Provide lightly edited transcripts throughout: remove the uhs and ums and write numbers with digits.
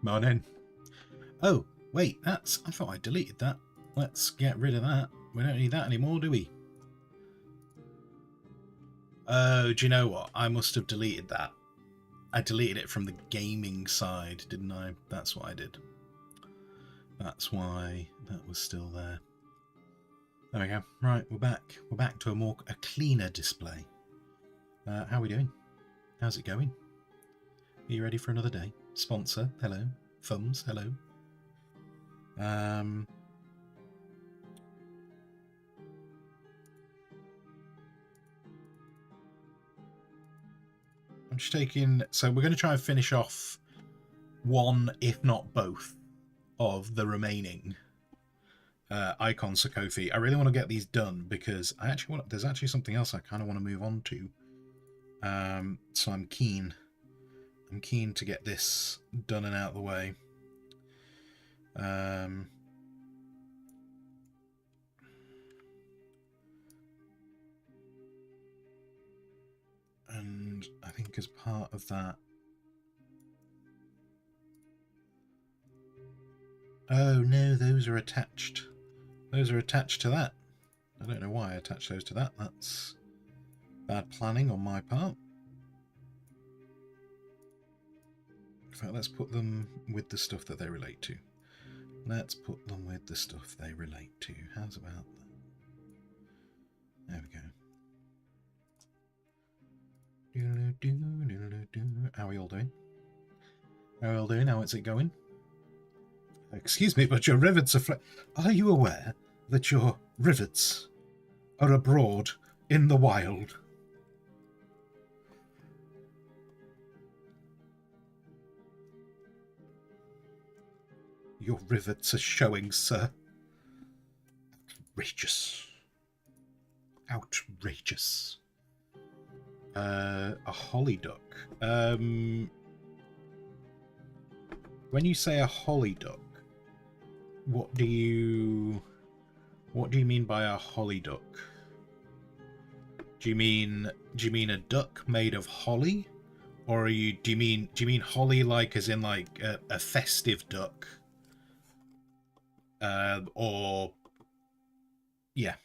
Morning. Oh, wait, I thought I deleted that. Let's get rid of that. We don't need that anymore, do we? Oh, do you know what? I must have deleted that. I deleted it from the gaming side, didn't I? That's what I did. That's why that was still there. There we go. Right, we're back. We're back to a cleaner display. How are we doing? How's it going? Are you ready for another day? Sponsor, hello. Thumbs, hello. I'm just taking... So we're going to try and finish off one, if not both, of the remaining icons for Kofi. I really want to get these done because I actually want... There's actually something else I kind of want to move on to. So I'm keen. I'm keen to get this done and out of the way. And I think as part of that... Oh no, those are attached. Those are attached to that. I don't know why I attached those to that. That's bad planning on my part. In fact, let's put them with the stuff that they relate to. Let's put them with the stuff they relate to. How's about that? There we go. How are we all doing? How are we all doing? How is it going? Excuse me, but your rivets are Are you aware that your rivets are abroad in the wild? Your rivets are showing, sir. Outrageous. Outrageous. A holly duck. When you say a holly duck, what do you mean by a holly duck? Do you mean a duck made of holly, or do you mean holly like as in like a festive duck? Or yeah.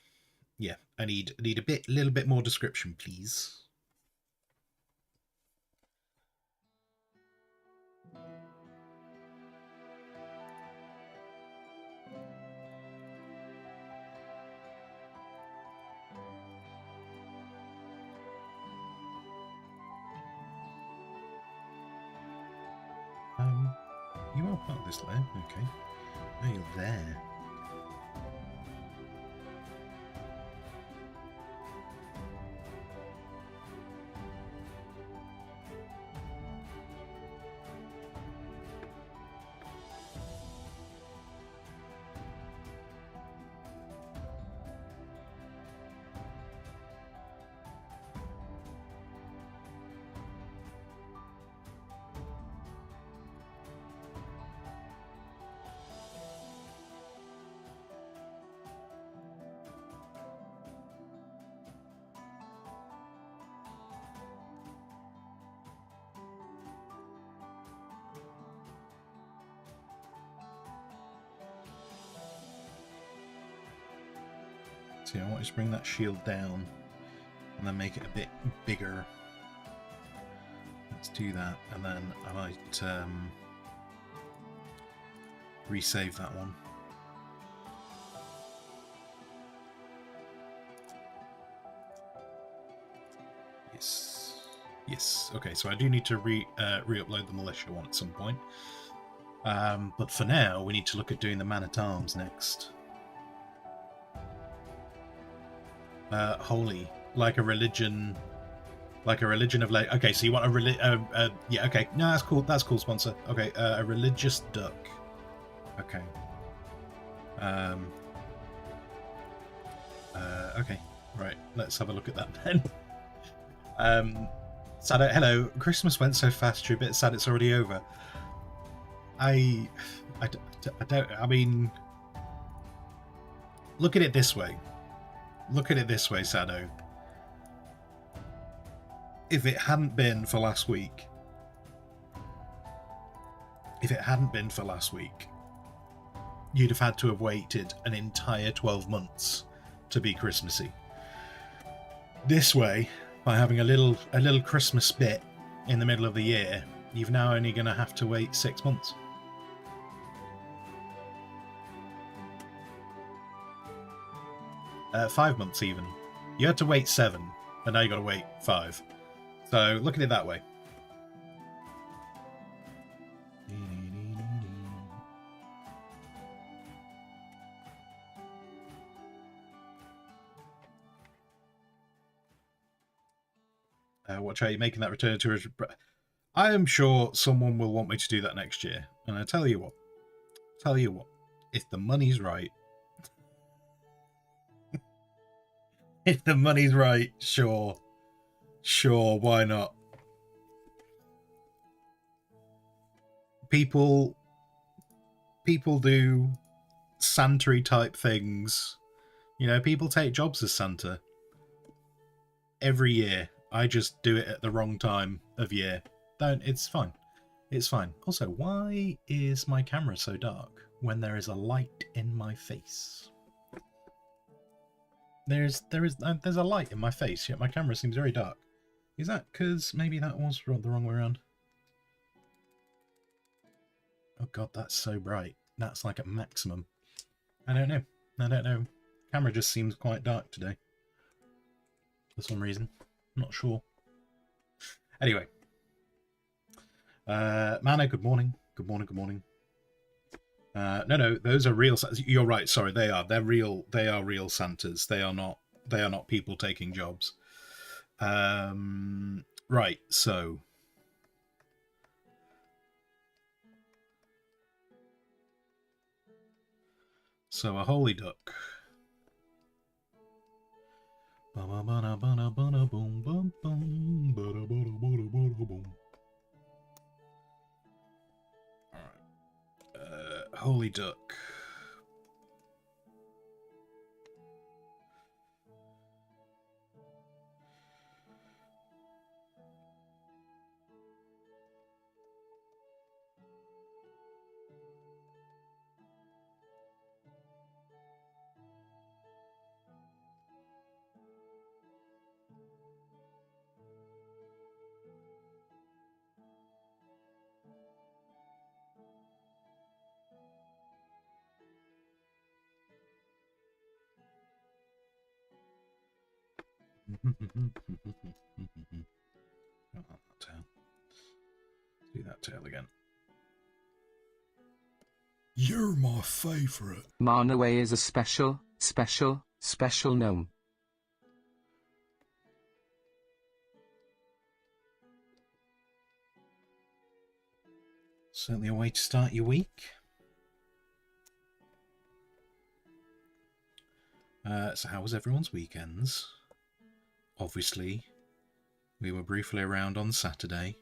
I need a little bit more description, please. You are part of this layer, okay. Oh, you're there. See, I want to bring that shield down and then make it a bit bigger. Let's do that, and then I might resave that one. Yes. Okay, so I do need to re-upload the militia one at some point. But for now, we need to look at doing the man-at-arms next. Holy, like a religion of like. Okay, so you want a yeah. Okay, no, that's cool. That's cool, sponsor. Okay, a religious duck. Okay. Okay, right. Let's have a look at that then. Sad. Hello. Christmas went so fast. You're a bit sad. It's already over. I don't. I mean, look at it this way. Look at it this way, Sado. If it hadn't been for last week, if it hadn't been for last week, you'd have had to have waited an entire 12 months to be Christmassy. This way, by having a little Christmas bit in the middle of the year, you've now only going to have to wait 6 months. Uh, 5 months even. You had to wait 7, and now you got to wait 5. So look at it that way. Watch how you're making that return to. I am sure someone will want me to do that next year, and I tell you what, if the money's right, if the money's right, sure, why not? People do Santa type things. You know, people take jobs as Santa every year. I just do it at the wrong time of year. It's fine. It's fine. Also, why is my camera so dark when there is a light in my face? There's a light in my face, yet my camera seems very dark. Is that because maybe that was the wrong way around? Oh god, that's so bright. That's like at maximum. I don't know. Camera just seems quite dark today. For some reason. Not sure. Anyway. Mana, good morning. Good morning. No, those are real. You're right. Sorry, they are. They're real. They are real Santas. They are not people taking jobs. Right. So. So a holy duck. Holy duck. Do that tail again. You're my favourite. Marnaway is a special gnome. Certainly a way to start your week. So how was everyone's weekends? Obviously, we were briefly around on Saturday.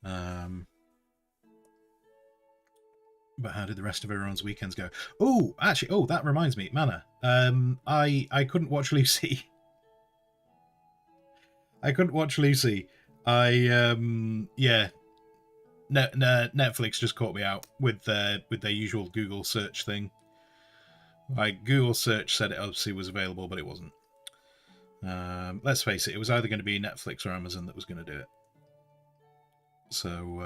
But how did the rest of everyone's weekends go? Oh, actually, that reminds me, Mana. I couldn't watch Lucy. I couldn't watch Lucy. Netflix just caught me out with their usual Google search thing. Like, Google search said it obviously was available, but it wasn't. Let's face it, it was either going to be Netflix or Amazon that was going to do it. So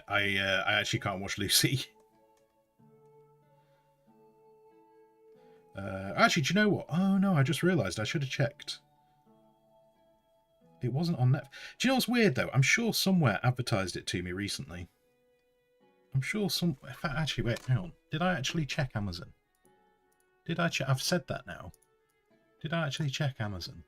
I actually can't watch Lucy. Actually, do you know what? Oh no, I just realised I should have checked. It wasn't on Netflix. Do you know what's weird though? I'm sure somewhere advertised it to me recently. I'm sure some. In fact, actually, wait, hang on. Did I actually check Amazon? Did I check? I've said that now. Did I actually check Amazon?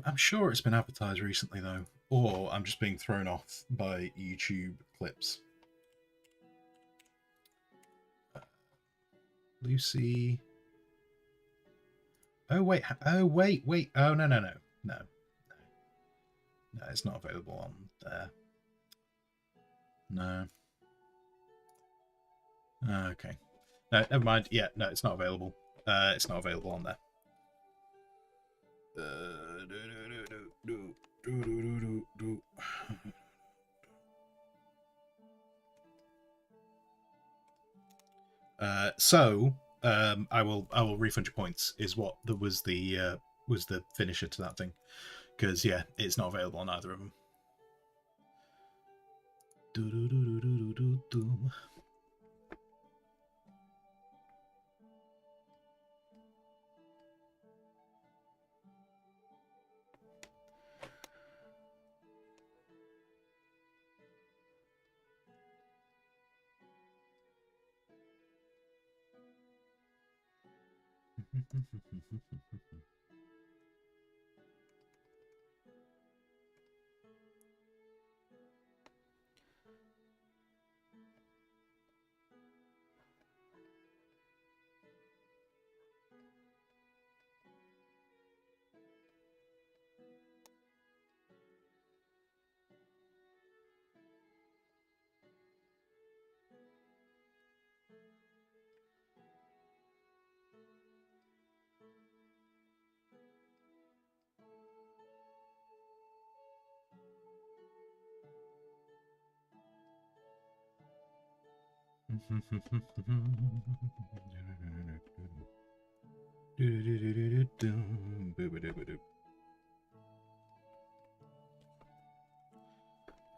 I'm sure it's been advertised recently though, or I'm just being thrown off by YouTube clips. Lucy. Oh wait. Oh no, it's not available on there. No. Okay. No, never mind. Yeah, no, it's not available. It's not available on there. I will refund your points. Is what was the finisher to that thing, because yeah, it's not available on either of them.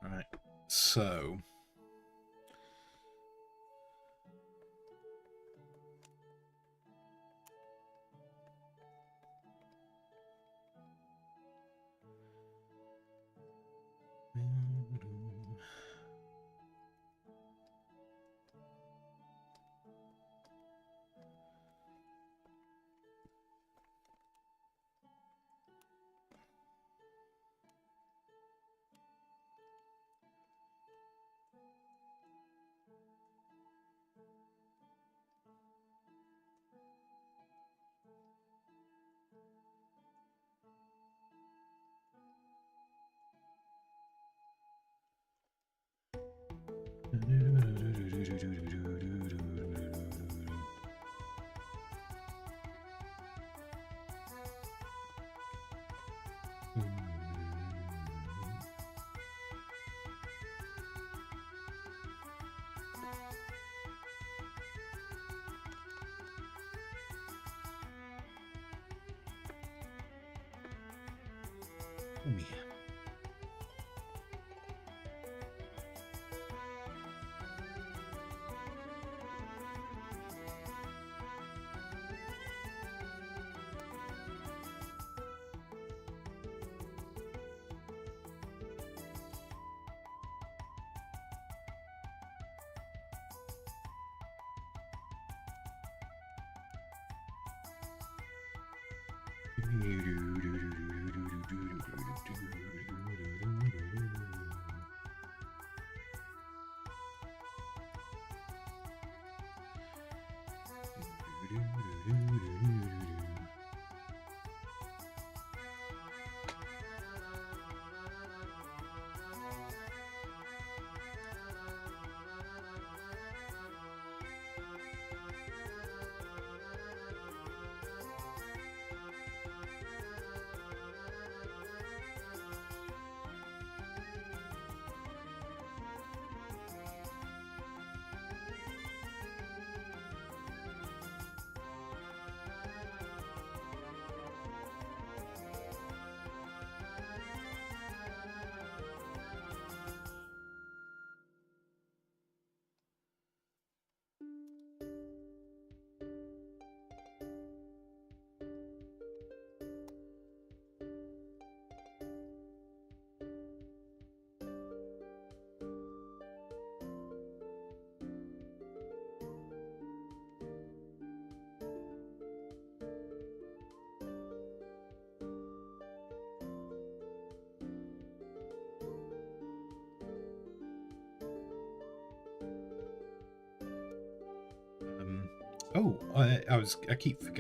Right, so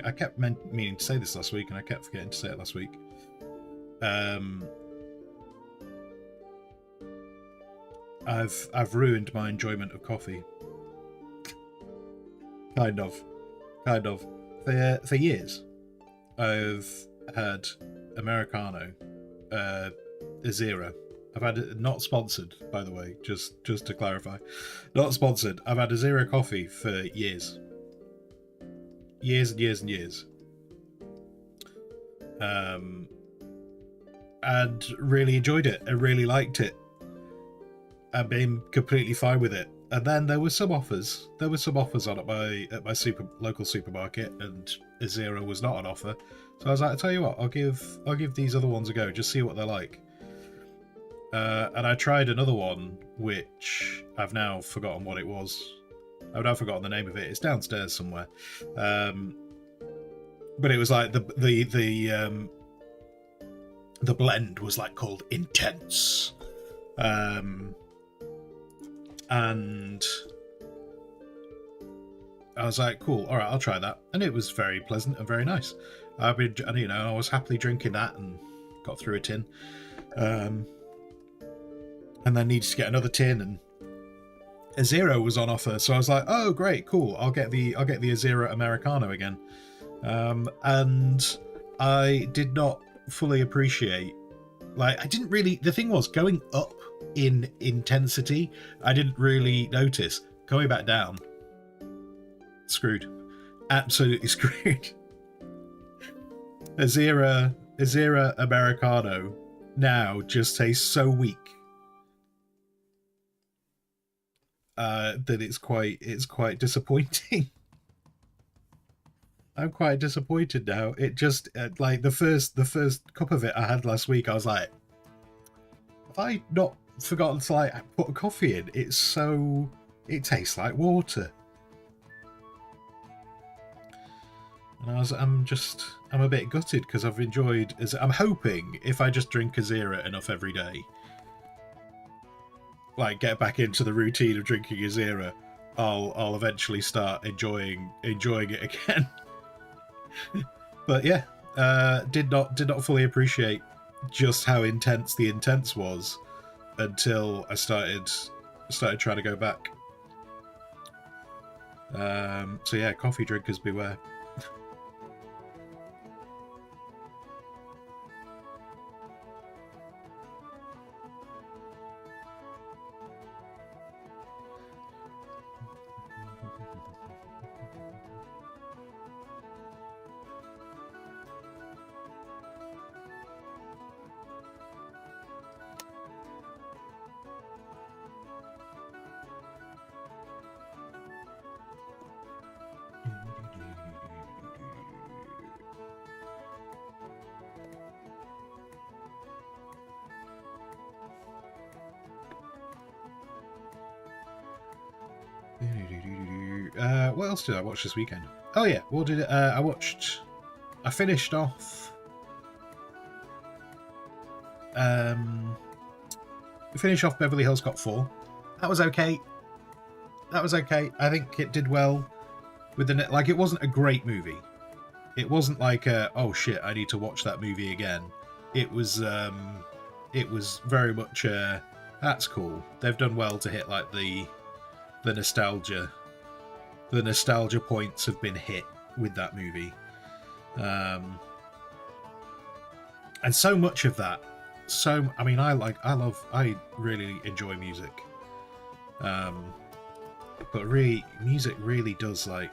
I kept meaning to say this last week, and I kept forgetting to say it last week. I've ruined my enjoyment of coffee. Kind of. For years, I've had Americano, Azera. I've had it, not sponsored, by the way, just to clarify. Not sponsored. I've had Azera coffee for years. Years and years and years. And really enjoyed it. I really liked it. I've been completely fine with it. And then there were some offers. There were some offers on at my local supermarket, and Azera was not an offer. So I was like, I tell you what, I'll give these other ones a go, just see what they're like. And I tried another one, which I've now forgotten what it was. I've now forgotten the name of it. It's downstairs somewhere. But it was like the blend was like called Intense. And I was like, cool, all right, I'll try that. And it was very pleasant and very nice. I was happily drinking that and got through a tin. And then needed to get another tin, and Azera was on offer, so I was like, oh great, cool, I'll get the Azera Americano again. And I did not fully appreciate, like, I didn't really, the thing was, going up in intensity, I didn't really notice. Going back down, screwed. Absolutely screwed. Azera Americano now just tastes so weak that it's quite disappointing. I'm quite disappointed now. It just like the first cup of it I had last week, I was like, have I not forgotten to like put a coffee in? It tastes like water. And I'm a bit gutted because I've enjoyed. I'm hoping if I just drink Azera enough every day, like get back into the routine of drinking Azera, I'll eventually start enjoying it again. But yeah, did not fully appreciate just how intense the intense was until I started trying to go back. So yeah, coffee drinkers beware. What else did I watch this weekend? Oh yeah, what did I finished off. Finish off Beverly Hills Cop 4. That was okay. I think it did well with the like. It wasn't a great movie. It wasn't like oh shit, I need to watch that movie again. It was very much that's cool. They've done well to hit like the nostalgia. The nostalgia points have been hit with that movie, and so much of that. So I mean, I really enjoy music, but really, music really does like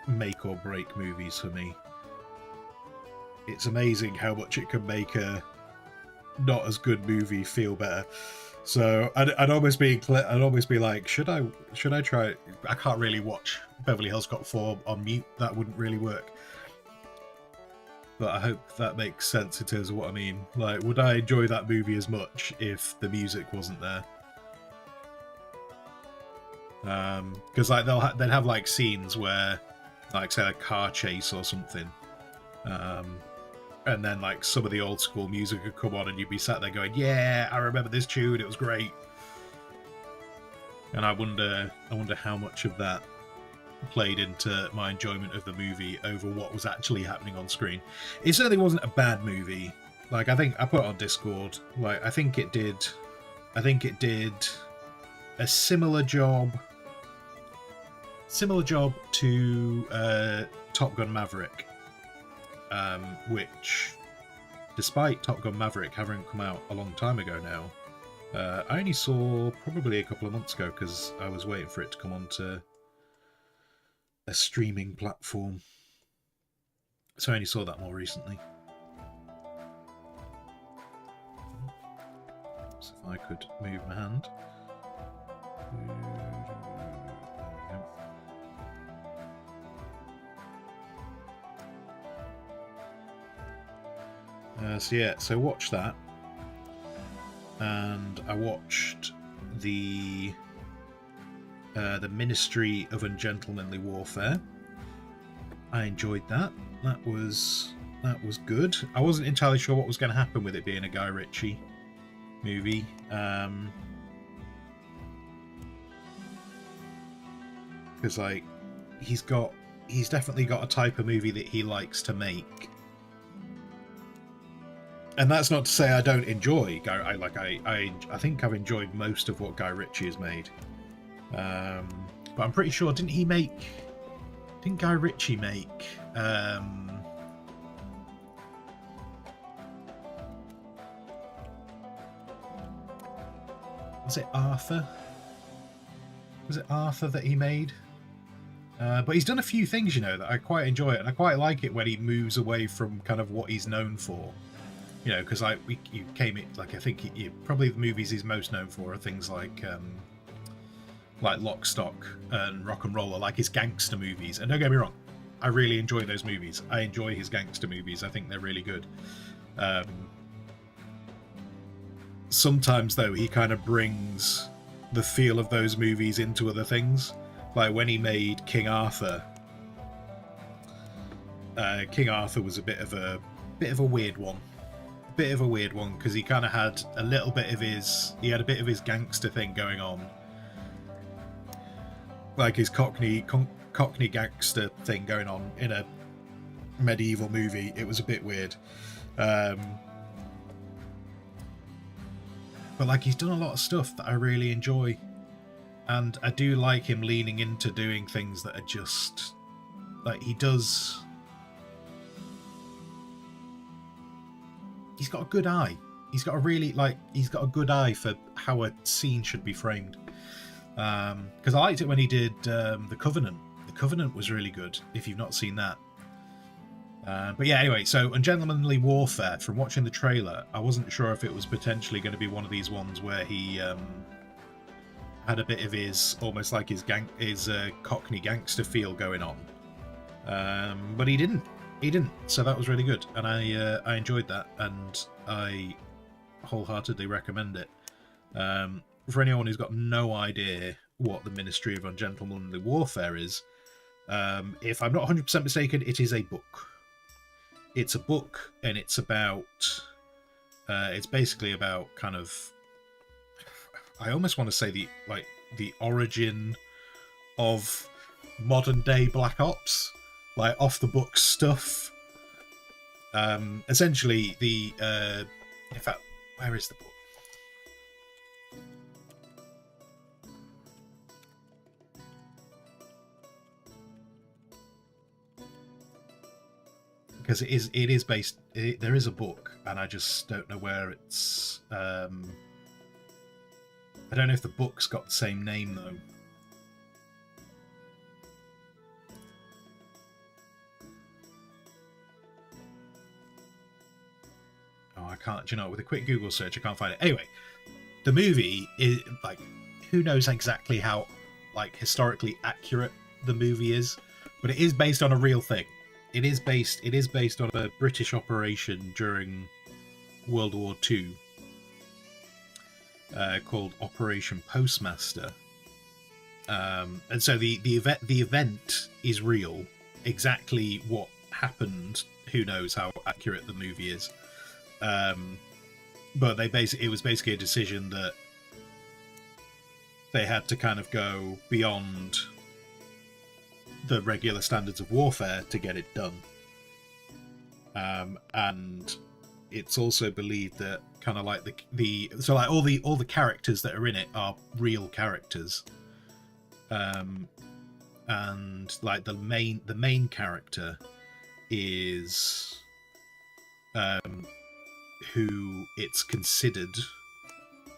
make or break movies for me. It's amazing how much it can make a not as good movie feel better. So I'd almost be like, should I try? I can't really watch Beverly Hills Cop 4 on mute. That wouldn't really work. But I hope that makes sense in terms of what I mean. Like, would I enjoy that movie as much if the music wasn't there? Because like they'd have like scenes where, like, say a car chase or something, and then like some of the old school music would come on, and you'd be sat there going, "Yeah, I remember this tune. It was great." And I wonder how much of that played into my enjoyment of the movie over what was actually happening on screen. It certainly wasn't a bad movie. Like, I think I put it on Discord. Like, I think it did a similar job to Top Gun Maverick, which despite Top Gun Maverick having come out a long time ago now, I only saw probably a couple of months ago because I was waiting for it to come onto a streaming platform. So I only saw that more recently. So if I could move my hand. So yeah, so watch that, and I watched the Ministry of Ungentlemanly Warfare. I enjoyed that. That was good. I wasn't entirely sure what was going to happen with it being a Guy Ritchie movie. Because like he's definitely got a type of movie that he likes to make. And that's not to say I don't enjoy Guy. I think I've enjoyed most of what Guy Ritchie has made. But I'm pretty sure didn't Guy Ritchie make was it Arthur? Was it Arthur that he made? But he's done a few things, you know, that I quite enjoy it, and I quite like it when he moves away from kind of what he's known for. You know, because I think probably the movies he's most known for are things like Lock, Stock, and Rock and Roller, like his gangster movies. And don't get me wrong, I really enjoy those movies. I enjoy his gangster movies. I think they're really good. Sometimes, though, he kind of brings the feel of those movies into other things. Like when he made King Arthur. King Arthur was a bit of a weird one. Bit of a weird one because he kind of had a bit of his gangster thing going on, like his Cockney gangster thing going on in a medieval movie. It was a bit weird, but like he's done a lot of stuff that I really enjoy, and I do like him leaning into doing things that are just like he does. He's got a good eye. He's got a good eye for how a scene should be framed. Because I liked it when he did The Covenant. The Covenant was really good, if you've not seen that. But yeah, anyway, so Ungentlemanly Warfare, from watching the trailer, I wasn't sure if it was potentially going to be one of these ones where he had a bit of his, almost like his Cockney gangster feel going on. But he didn't. So that was really good, and I enjoyed that, and I wholeheartedly recommend it. For anyone who's got no idea what the Ministry of Ungentlemanly Warfare is, if I'm not 100% mistaken, it is a book. It's a book, and it's basically about kind of, I almost want to say the origin of modern day Black Ops. Like off the book stuff. Essentially, in fact, where is the book? Because it is based. There is a book, and I just don't know where it's. I don't know if the book's got the same name though. I can't, you know, with a quick Google search, I can't find it. Anyway, the movie is like, who knows exactly how historically accurate the movie is, but it is based on a real thing. It is based on a British operation during World War II called Operation Postmaster. And so the event is real. Exactly what happened, who knows how accurate the movie is. But it was basically a decision that they had to kind of go beyond the regular standards of warfare to get it done. And it's also believed that kind of like all the characters that are in it are real characters. And like the main character is who it's considered.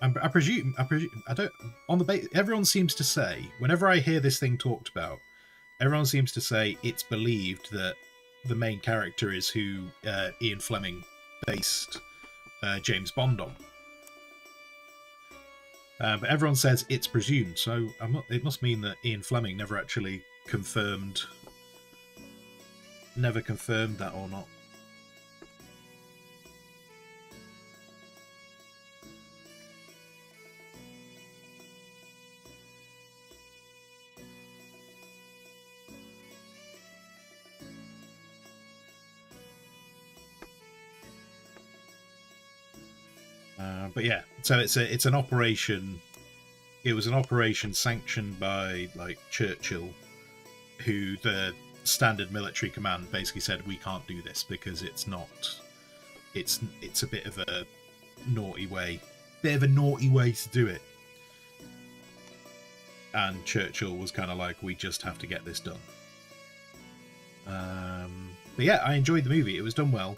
I presume. I don't. On the base, everyone seems to say whenever I hear this thing talked about, everyone seems to say it's believed that the main character is who Ian Fleming based James Bond on. But everyone says it's presumed, so it must mean that Ian Fleming never actually confirmed that or not. But yeah, so it's an operation. It was an operation sanctioned by like Churchill, who the standard military command basically said we can't do this because it's not. It's a bit of a naughty way to do it. And Churchill was kind of like, we just have to get this done. But yeah, I enjoyed the movie. It was done well.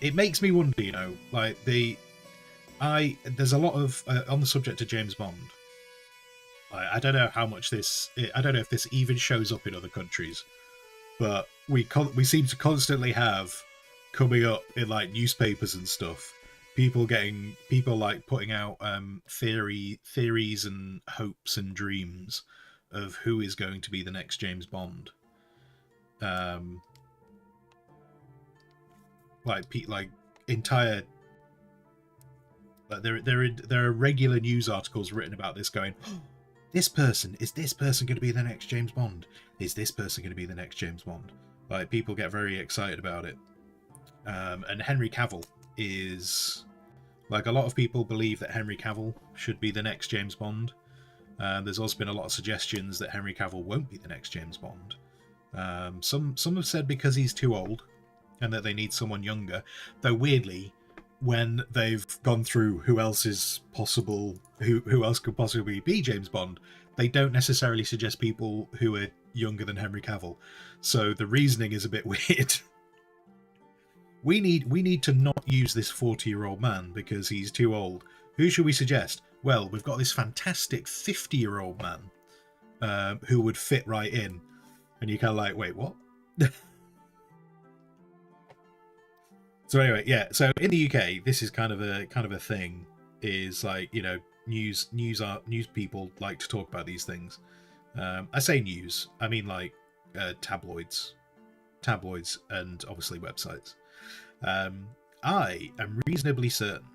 It makes me wonder, you know, like there's a lot of on the subject of James Bond. I don't know how much I don't know if this even shows up in other countries, but we seem to constantly have coming up in like newspapers and stuff. People like putting out theories and hopes and dreams of who is going to be the next James Bond. Like entire. There are regular news articles written about this going, oh, is this person going to be the next James Bond? Is this person going to be the next James Bond? Like, people get very excited about it. And Henry Cavill is, like, a lot of people believe that Henry Cavill should be the next James Bond. There's also been a lot of suggestions that Henry Cavill won't be the next James Bond. Some have said because he's too old and that they need someone younger. Though weirdly, when they've gone through who else is possible, who else could possibly be James Bond, they don't necessarily suggest people who are younger than Henry Cavill. So the reasoning is a bit weird. We need to not use this 40-year-old man because he's too old. Who should we suggest? Well, we've got this fantastic 50-year-old man who would fit right in. And you're kind of like, wait, what? So anyway, yeah. So in the UK, this is kind of a thing. Is like, you know, news people like to talk about these things. I say news, I mean like tabloids, and obviously websites. I am reasonably certain,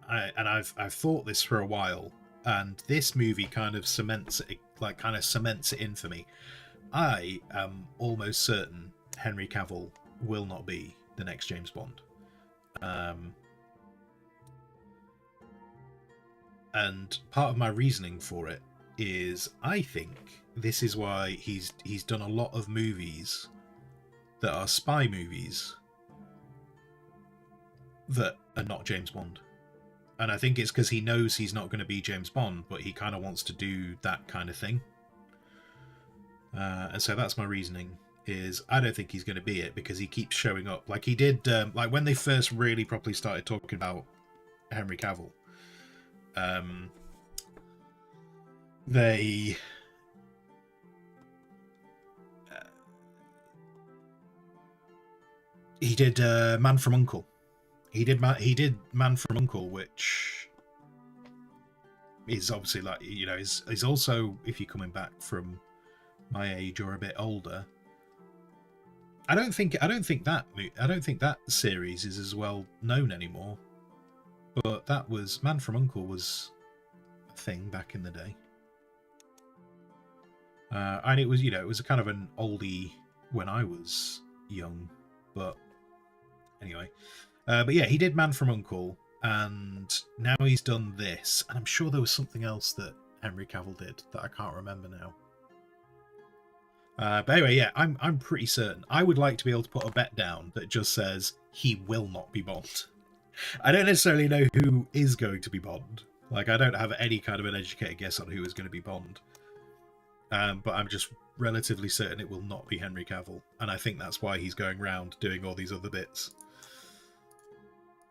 and I've thought this for a while, and this movie kind of cements it in for me. I am almost certain Henry Cavill will not be the next James Bond. And part of my reasoning for it is I think this is why he's done a lot of movies that are spy movies that are not James Bond. And I think it's because he knows he's not going to be James Bond, but he kind of wants to do that kind of thing. And so that's my reasoning. Is I don't think he's going to be it because he keeps showing up like he did like when they first really properly started talking about Henry Cavill. He did Man from U.N.C.L.E. He did Man from U.N.C.L.E., which is obviously like, you know, is also, if you're coming back from my age or a bit older, I don't think that series is as well known anymore. But that was Man from U.N.C.L.E. was a thing back in the day, and it was, you know, it was a kind of an oldie when I was young. But anyway, but yeah, he did Man from U.N.C.L.E., and now he's done this, and I'm sure there was something else that Henry Cavill did that I can't remember now. But anyway, yeah, I'm pretty certain. I would like to be able to put a bet down that just says he will not be Bond. I don't necessarily know who is going to be Bond. Like, I don't have any kind of an educated guess on who is going to be Bond. But I'm just relatively certain it will not be Henry Cavill. And I think that's why he's going around doing all these other bits.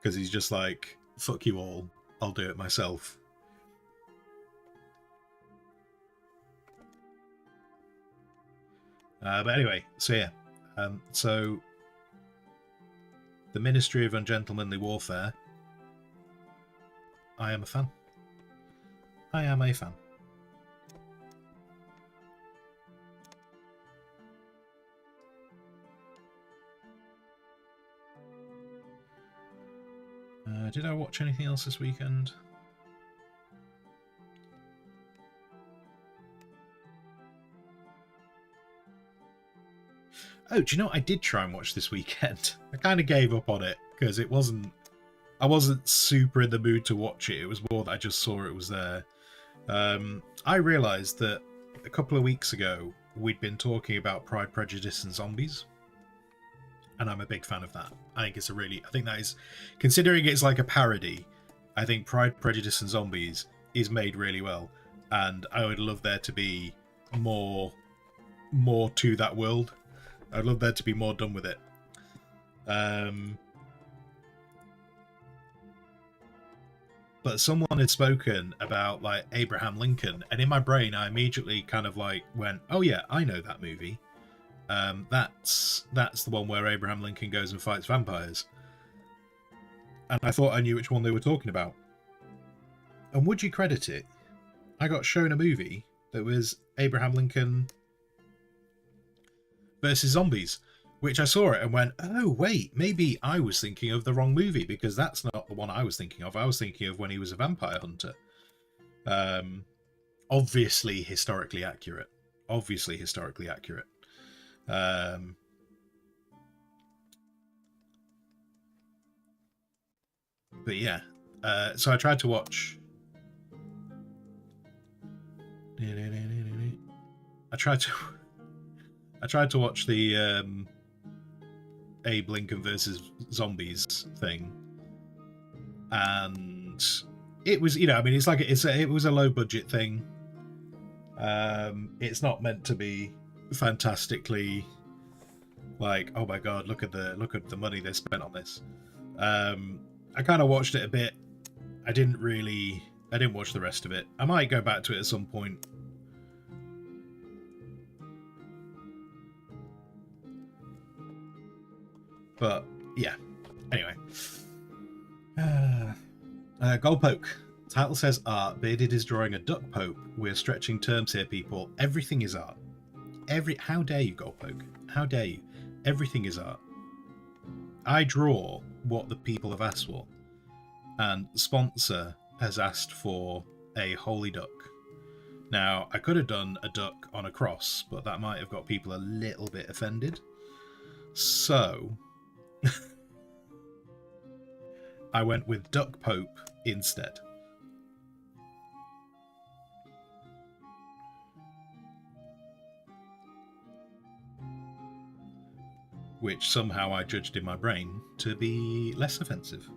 because he's just like, fuck you all, I'll do it myself. But anyway, so yeah. So the Ministry of Ungentlemanly Warfare. I am a fan. I am a fan. Did I watch anything else this weekend? Oh, do you know what I did try and watch this weekend? I kind of gave up on it because I wasn't super in the mood to watch it. It was more that I just saw it was there. I realised that a couple of weeks ago we'd been talking about Pride, Prejudice and Zombies. And I'm a big fan of that. I think that is, considering it's like a parody, I think Pride, Prejudice and Zombies is made really well. And I would love there to be more to that world. I'd love there to be more done with it. But someone had spoken about like Abraham Lincoln, and in my brain I immediately kind of like went, oh yeah, I know that movie. That's the one where Abraham Lincoln goes and fights vampires. And I thought I knew which one they were talking about. And would you credit it, I got shown a movie that was Abraham Lincoln versus zombies, which I saw it and went, oh wait, maybe I was thinking of the wrong movie, because that's not the one I was thinking of. I was thinking of when he was a vampire hunter. Obviously historically accurate. But yeah, so I tried to watch. I tried to watch the Abe Lincoln versus Zombies thing, and it was, I mean, it was a low budget thing. It's not meant to be fantastically like, oh my god, look at the money they spent on this. I kind of watched it a bit. I didn't watch the rest of it. I might go back to it at some point. But yeah. Anyway. Gold poke. Title says art. Bearded is drawing a duck pope. We're stretching terms here, people. Everything is art. How dare you, gold poke? How dare you? Everything is art. I draw what the people have asked for. And the sponsor has asked for a holy duck. Now, I could have done a duck on a cross, but that might have got people a little bit offended. So I went with Duck Pope instead. Which somehow I judged in my brain to be less offensive.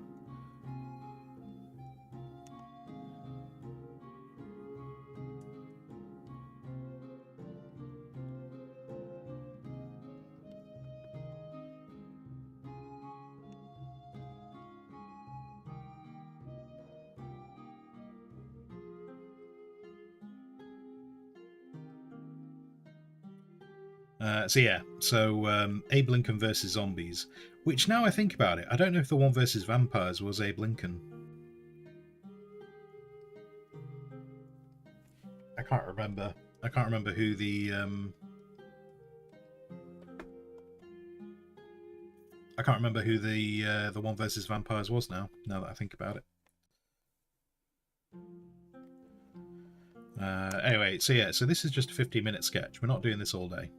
So Abe Lincoln versus Zombies, which now I think about it, I don't know if the one versus vampires was Abe Lincoln. I can't remember. I can't remember who the one versus vampires was now that I think about it. Anyway, so this is just a 15-minute sketch. We're not doing this all day.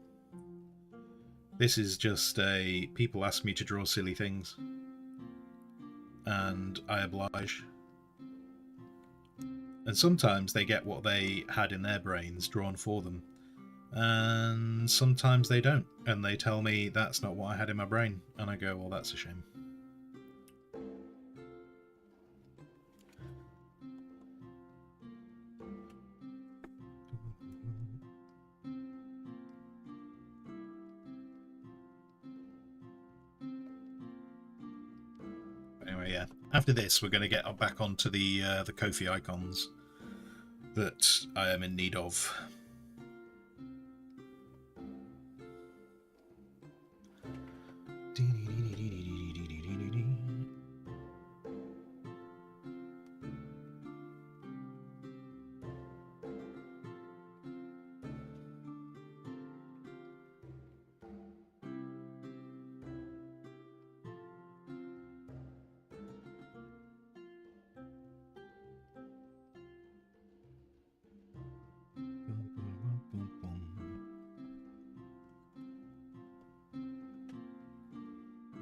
This is just people ask me to draw silly things, and I oblige. And sometimes they get what they had in their brains drawn for them, and sometimes they don't, and they tell me that's not what I had in my brain, and I go, well, that's a shame. Anyway, yeah. After this, we're going to get back onto the kofi icons that I am in need of.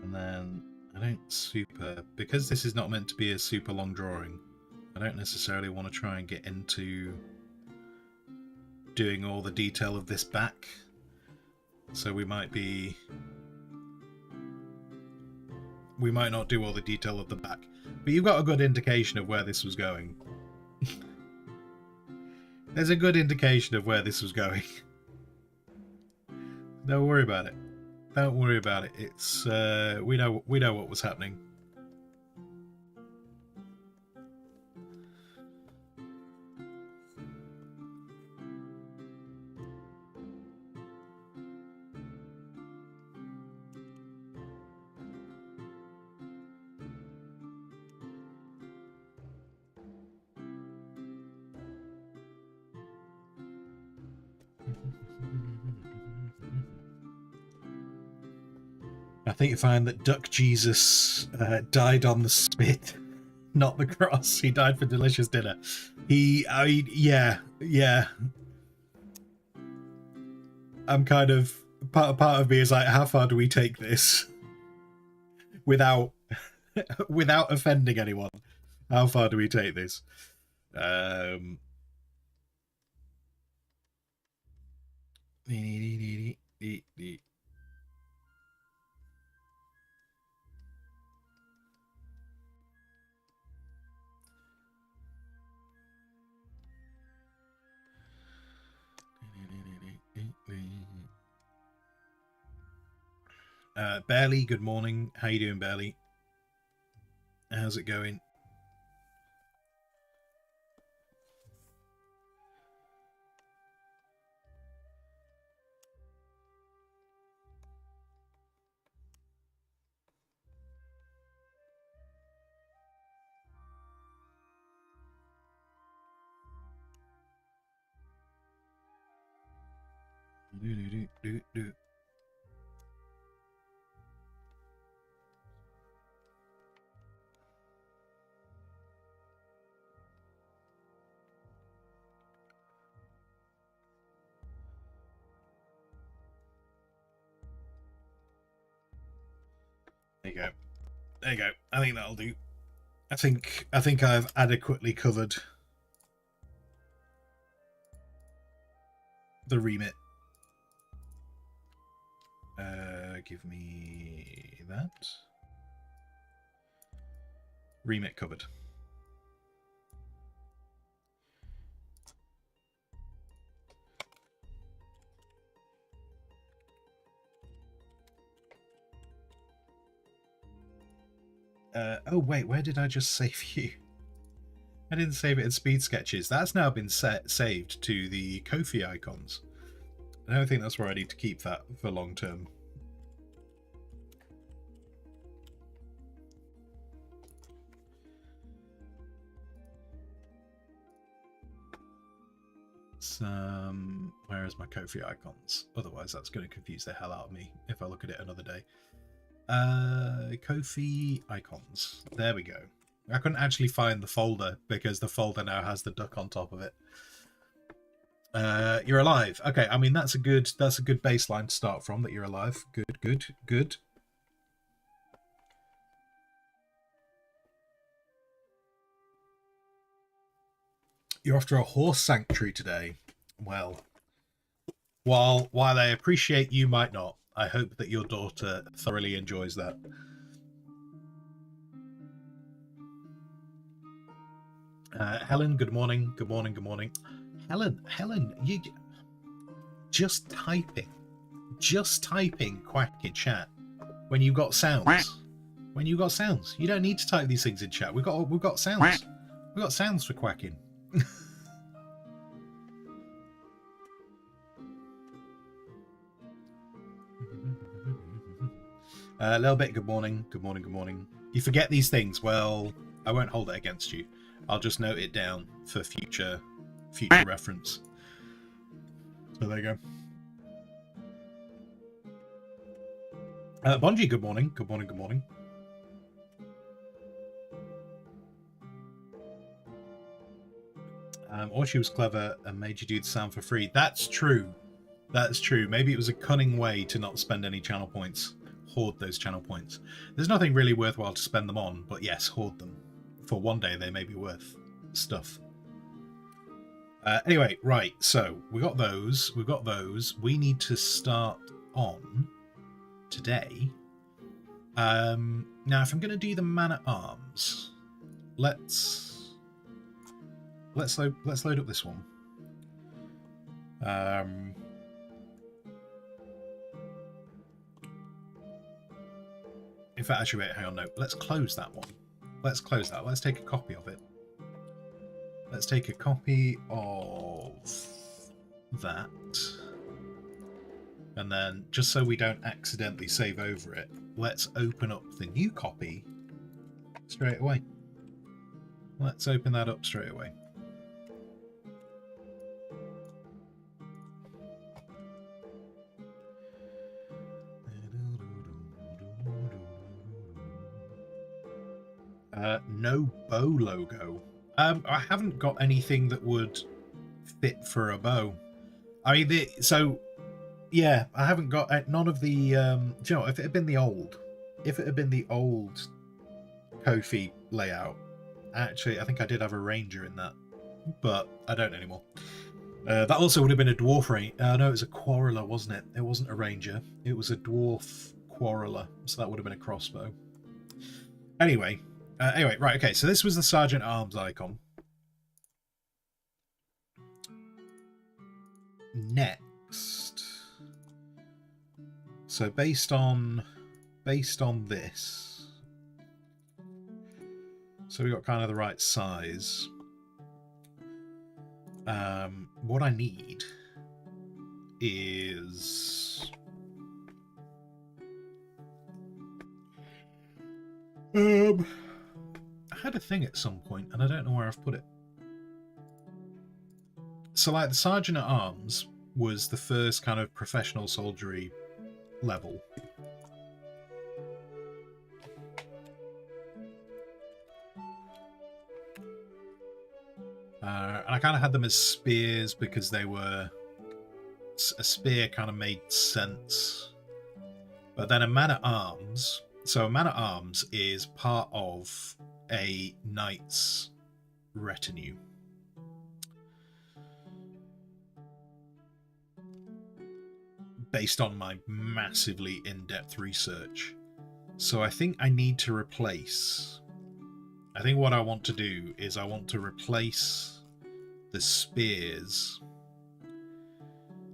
And then I don't super, because this is not meant to be a super long drawing, I don't necessarily want to try and get into doing all the detail of this back. So we might not do all the detail of the back. But you've got a good indication of where this was going. There's a good indication of where this was going. Don't worry about it. Don't worry about it. It's we know what was happening. I think you find that Duck Jesus died on the spit, not the cross. He died for delicious dinner. Yeah. I'm kind of part of me is like, how far do we take this without offending anyone? How far do we take this? Barely, good morning. How you doing, Barely? How's it going? There you go. There you go. I think that'll do. I think I've adequately covered the remit. Give me that. Remit covered. Oh wait, where did I just save you? I didn't save it in speed sketches. That's now been saved to the Kofi icons. I don't think that's where I need to keep that for long term. Where is my Kofi icons? Otherwise that's going to confuse the hell out of me if I look at it another day. Kofi icons. There we go. I couldn't actually find the folder because the folder now has the duck on top of it. You're alive. Okay, I mean that's a good baseline to start from, that you're alive. Good. You're off to a horse sanctuary today. Well, while I appreciate you might not, I hope that your daughter thoroughly enjoys that. Helen, good morning. Good morning. Helen, you just typing quack in chat when you've got sounds. when you got sounds. You don't need to type these things in chat. We've got sounds. We've got sounds for quacking. A little bit. Good morning. Good morning. Good morning. You forget these things. Well, I won't hold it against you. I'll just note it down for future reference. So there you go. Bonji, good morning. Good morning. Good morning. Or she was clever and made you do the sound for free. That's true. That's true. Maybe it was a cunning way to not spend any channel points. Hoard those channel points. There's nothing really worthwhile to spend them on, but yes, hoard them. For one day they may be worth stuff. Anyway, right, so we got those. We've got those. We need to start on today. Now, if I'm going to do the man-at-arms, let's load up this one. In fact, actually, wait, hang on, no. Let's close that one. Let's close that. Let's take a copy of it. Let's take a copy of that. And then, just so we don't accidentally save over it, let's open up the new copy straight away. Let's open that up straight away. No bow logo. I haven't got anything that would fit for a bow. I mean, yeah, I haven't got none of the. Do you know, if it had been the old kofi layout, actually, I think I did have a ranger in that, but I don't anymore. That also would have been a dwarf ranger. No, it was a quarreler, wasn't it? It wasn't a ranger. It was a dwarf quarreler, so that would have been a crossbow. Anyway, right, okay. So this was the Sergeant at Arms icon. Next, so based on this, so we got kind of the right size. What I need is I had a thing at some point and I don't know where I've put it. So like the Sergeant at Arms was the first kind of professional soldiery level. And I kind of had them as spears because they were... A spear kind of made sense. But then a man-at-arms... So a man-at-arms is part of a knight's retinue. Based on my massively in-depth research. So I think I need to replace... I think what I want to do is I want to replace the spears,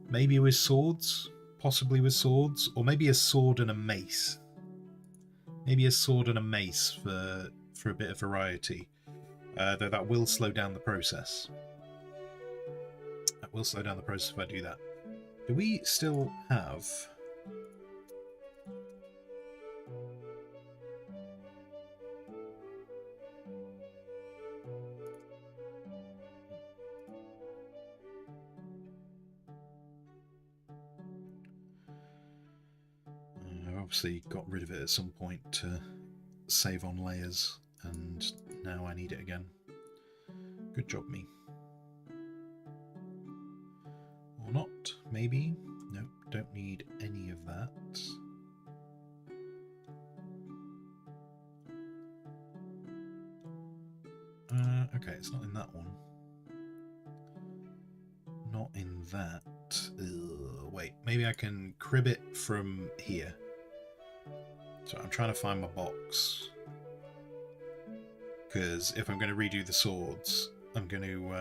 maybe with swords, possibly with swords, or maybe a sword and a mace. Maybe a sword and a mace for a bit of variety, though that will slow down the process. That will slow down the process if I do that. Do we still have... Obviously got rid of it at some point to save on layers, and now I need it again. Good job, me. Or not, maybe. Nope, don't need any of that. Okay, it's not in that one. Not in that. Wait, maybe I can crib it from here. So I'm trying to find my box, because if I'm going to redo the swords, I'm going to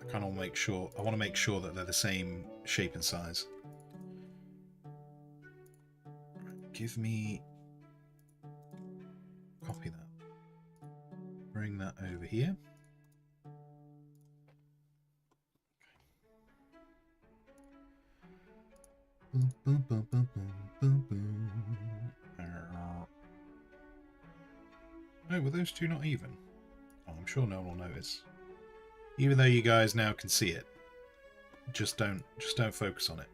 I kind of make sure. I want to make sure that they're the same shape and size. give me... Copy that. Bring that over here. Boom, boom, boom, boom, boom, boom, boom. Oh, were those two not even? Oh, I'm sure no one will notice. Even though you guys now can see it, just don't focus on it.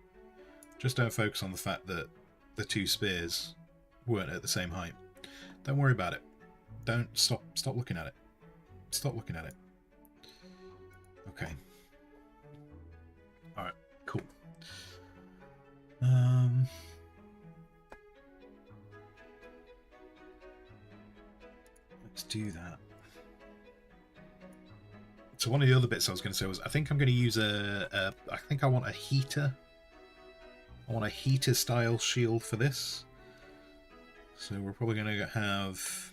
Just don't focus on the fact that the two spears weren't at the same height. Don't worry about it. Don't stop looking at it. Stop looking at it. Okay. All right. Cool. Let's do that. So one of the other bits I was going to say was I think I'm going to use I think I want a heater. I want a heater style shield for this. So we're probably going to have...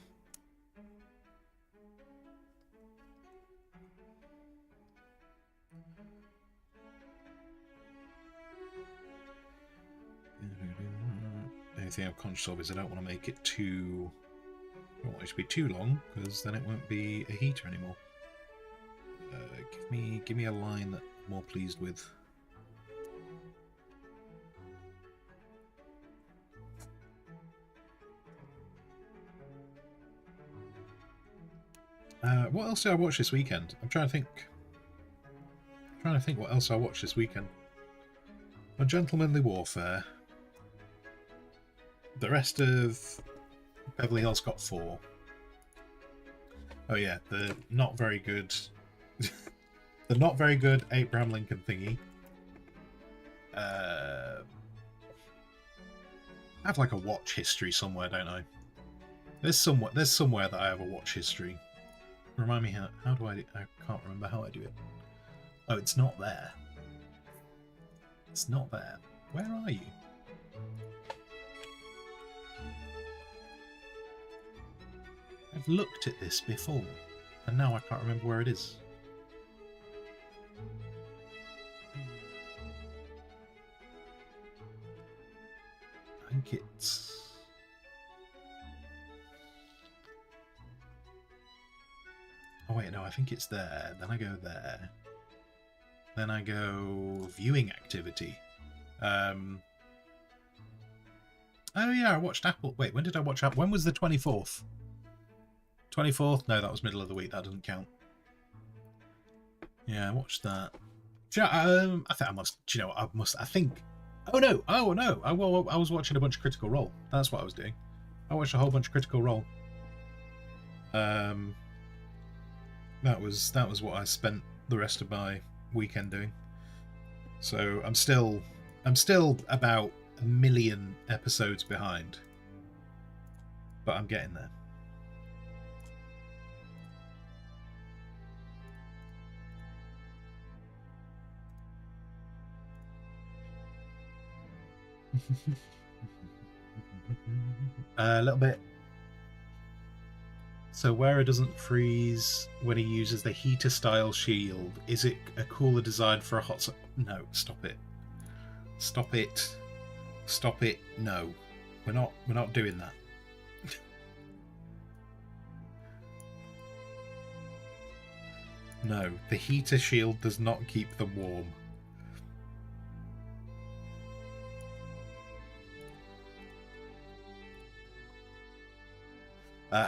The only thing I'm conscious of is I don't want to make it too... I don't want it to be too long, because then it won't be a heater anymore. Give me a line that I'm more pleased with. What else did I watch this weekend? I'm trying to think. What else I watched this weekend. Ungentlemanly Warfare. The rest of Beverly Hills Cop 4. Oh yeah, the not very good... the not very good Abraham Lincoln thingy. I have like a watch history somewhere, don't I? There's somewhere that I have a watch history. Remind me how do I can't remember how I do it. Oh, it's not there. It's not there. Where are you? I've looked at this before, and now I can't remember where it is. I think it's... Oh wait, no, I think it's there. Then I go there. Then I go viewing activity. Oh yeah, I watched Apple. Wait, when did I watch Apple? When was the 24th? 24th? No, that was middle of the week. That doesn't count. Yeah, I watched that. Do you know, I think I must. Do you know what? I think. Oh no! Oh no! I was watching a bunch of Critical Role. That's what I was doing. I watched a whole bunch of Critical Role. That was what I spent the rest of my weekend doing. So I'm still about 1 million episodes behind, but I'm getting there. A little bit. So where it doesn't freeze when he uses the heater style shield, is it a cooler design for a hot... No, stop it. Stop it. Stop it. No. We're not doing that. No, the heater shield does not keep them warm.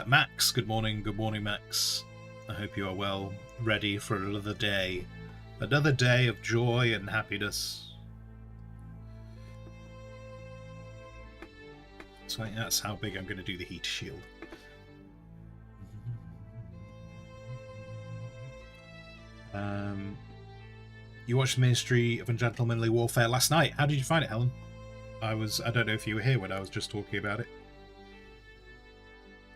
Max, good morning, Max. I hope you are well, ready for another day of joy and happiness. So I think that's how big I'm going to do the heat shield. You watched the Ministry of Ungentlemanly Warfare last night. How did you find it, Helen? I don't know if you were here when I was just talking about it.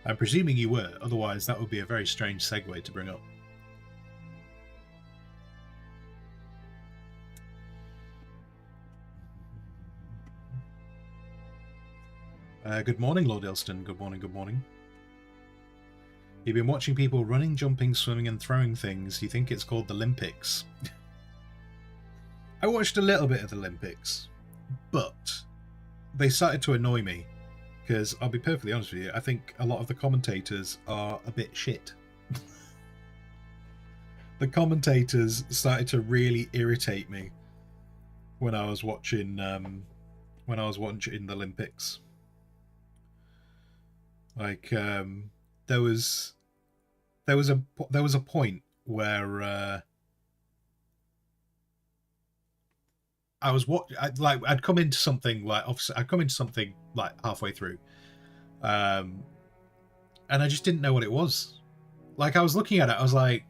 I'm presuming you were, otherwise that would be a very strange segue to bring up. Good morning, Lord Ilston. Good morning, good morning. You've been watching people running, jumping, swimming and throwing things. You think it's called the Olympics. I watched a little bit of the Olympics, but they started to annoy me because I'll be perfectly honest with you, I think a lot of the commentators are a bit shit. The commentators started to really irritate me when I was watching the Olympics. Like there was a point where I'd come into something like halfway through, and I just didn't know what it was. Like I was looking at it, I was like,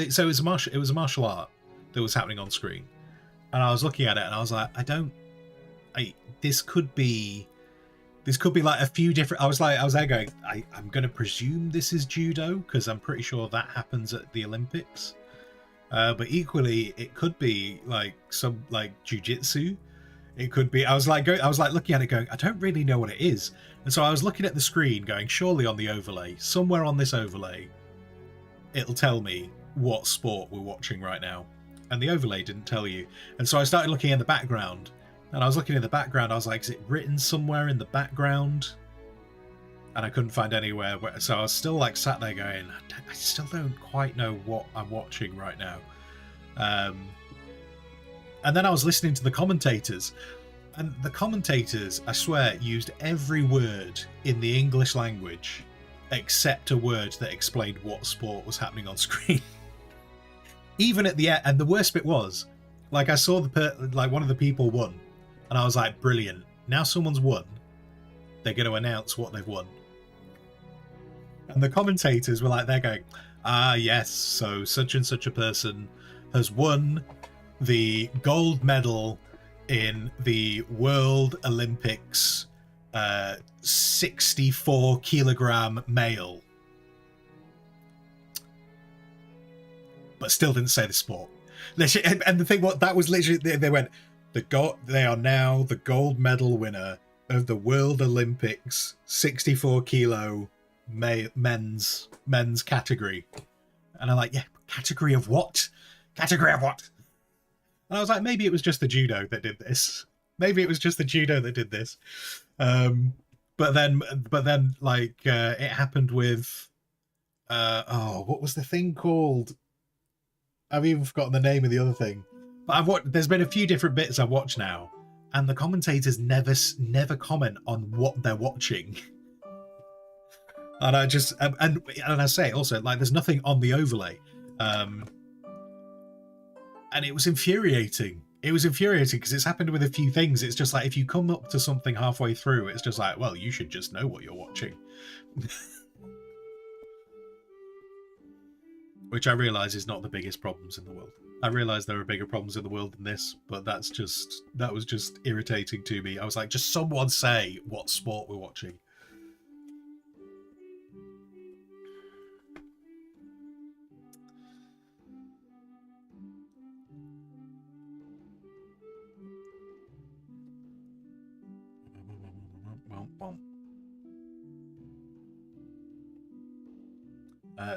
so it was a martial art that was happening on screen, and I was looking at it and I was like, this could be like a few different. I was there going, I'm going to presume this is judo because I'm pretty sure that happens at the Olympics. But equally, it could be like some like jujitsu. It could be. I was looking at it, going, I don't really know what it is. And so I was looking at the screen, going, surely on the overlay, somewhere on this overlay, it'll tell me what sport we're watching right now. And the overlay didn't tell you. And so I started looking in the background, and I was looking in the background. I was like, is it written somewhere in the background? And I couldn't find anywhere. So I was still like sat there going, I still don't quite know what I'm watching right now. And then I was listening to the commentators, and the commentators, I swear, used every word in the English language except a word that explained what sport was happening on screen. Even at the end, and the worst bit was, like, I saw one of the people won, and I was like, brilliant. Now someone's won. They're going to announce what they've won. And the commentators were like, they're going, yes, so such and such a person has won the gold medal in the World Olympics 64 kilogram male. But still didn't say the sport. And the thing, that was literally, they went, they are now the gold medal winner of the World Olympics 64 kilo men's category. And I'm like, yeah, category of what? Category of what? And I was like, maybe it was just the judo that did this. Maybe it was just the judo that did this. But then, like, it happened with, what was the thing called? I've even forgotten the name of the other thing. But there's been a few different bits I've watched now, and the commentators never comment on what they're watching. And I just, and I say also, like, there's nothing on the overlay. And it was infuriating. It was infuriating because it's happened with a few things. It's just like, if you come up to something halfway through, it's just like, well, you should just know what you're watching. Which I realise is not the biggest problems in the world. I realise there are bigger problems in the world than this, but that was just irritating to me. I was like, just someone say what sport we're watching.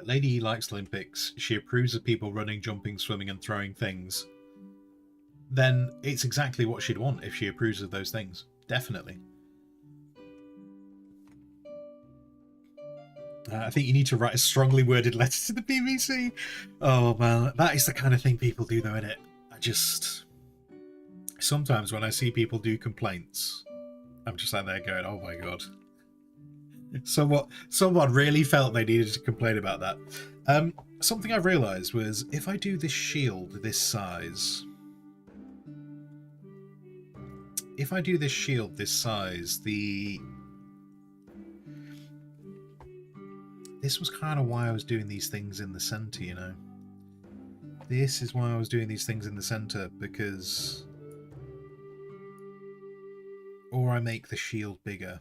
Lady likes Olympics. She approves of people running, jumping, swimming, and throwing things. Then it's exactly what she'd want if she approves of those things. Definitely. I think you need to write a strongly worded letter to the BBC. Oh, man. That is the kind of thing people do, though, isn't it? Sometimes when I see people do complaints, I'm just like there going, oh my god. Someone really felt they needed to complain about that. Something I realised was, if I do this shield this size... This was kind of why I was doing these things in the centre, you know? This is why I was doing these things in the centre, because... Or I make the shield bigger.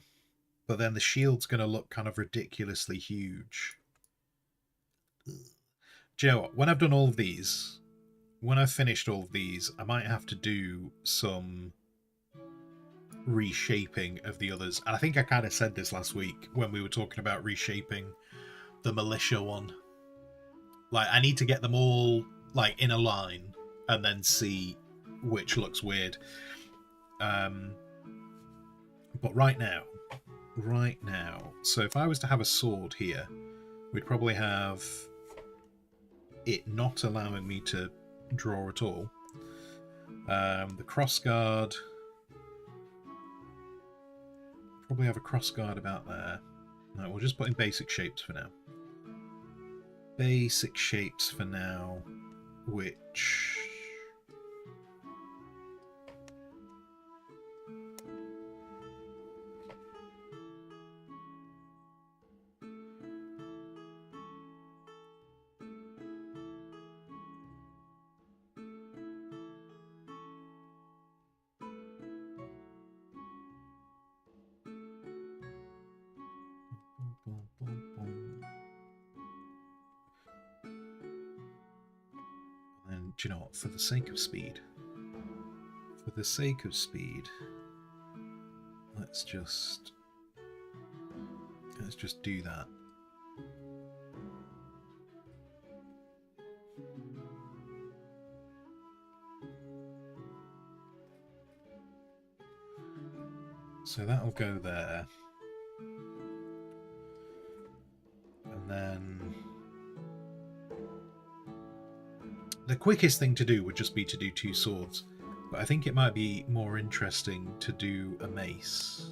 But then the shield's going to look kind of ridiculously huge. Do you know what? When I've done all of these, when I've finished all of these, I might have to do some reshaping of the others. And I think I kind of said this last week when we were talking about reshaping the militia one. Like, I need to get them all, like, in a line and then see which looks weird. But right now, right now. So if I was to have a sword here, we'd probably have it not allowing me to draw at all. The crossguard, probably have a crossguard about there. No, we'll just put in basic shapes for now. Basic shapes for now, which... And do you know what? For the sake of speed, let's just do that. So that'll go there. And then the quickest thing to do would just be to do 2 swords. But I think it might be more interesting to do a mace.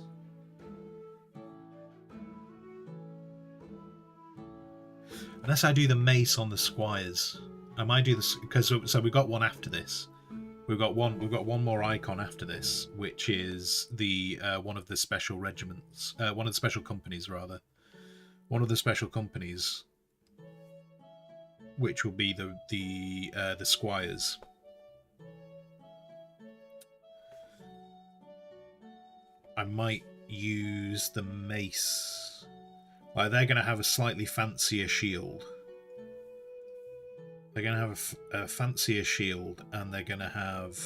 Unless I do the mace on the squires. I might do this because so we've got one after this. We've got one more icon after this, which is the one of the special regiments, one of the special companies rather. One of the special companies, which will be the squires. I might use the mace. Like, they're going to have a slightly fancier shield. They're going to have a fancier shield, and they're going to have...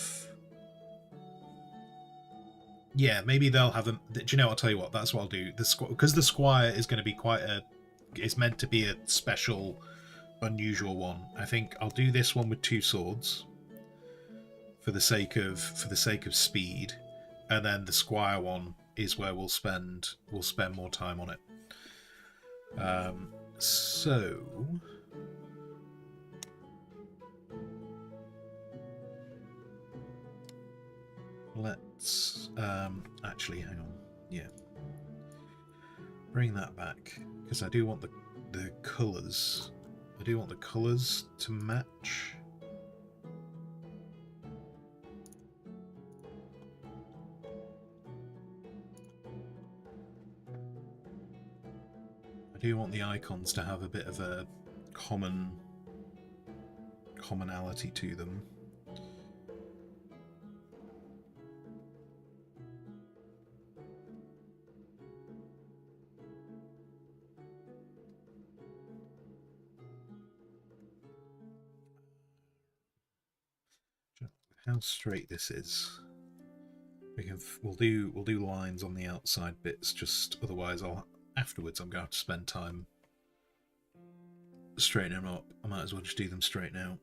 Yeah, maybe they'll have a... Do you know, I'll tell you what, that's what I'll do. Because the squire is going to be quite a... It's meant to be a special, unusual one. I think I'll do this one with 2 swords for the sake of speed, and then the squire one is where we'll spend more time on it. So let's actually hang on. Yeah, bring that back because I do want the colours. I do want the colours to match. I do want the icons to have a bit of a commonality to them. How straight this is. We'll do lines on the outside bits, just otherwise afterwards I'm going to have to spend time straightening them up. I might as well just do them straight now.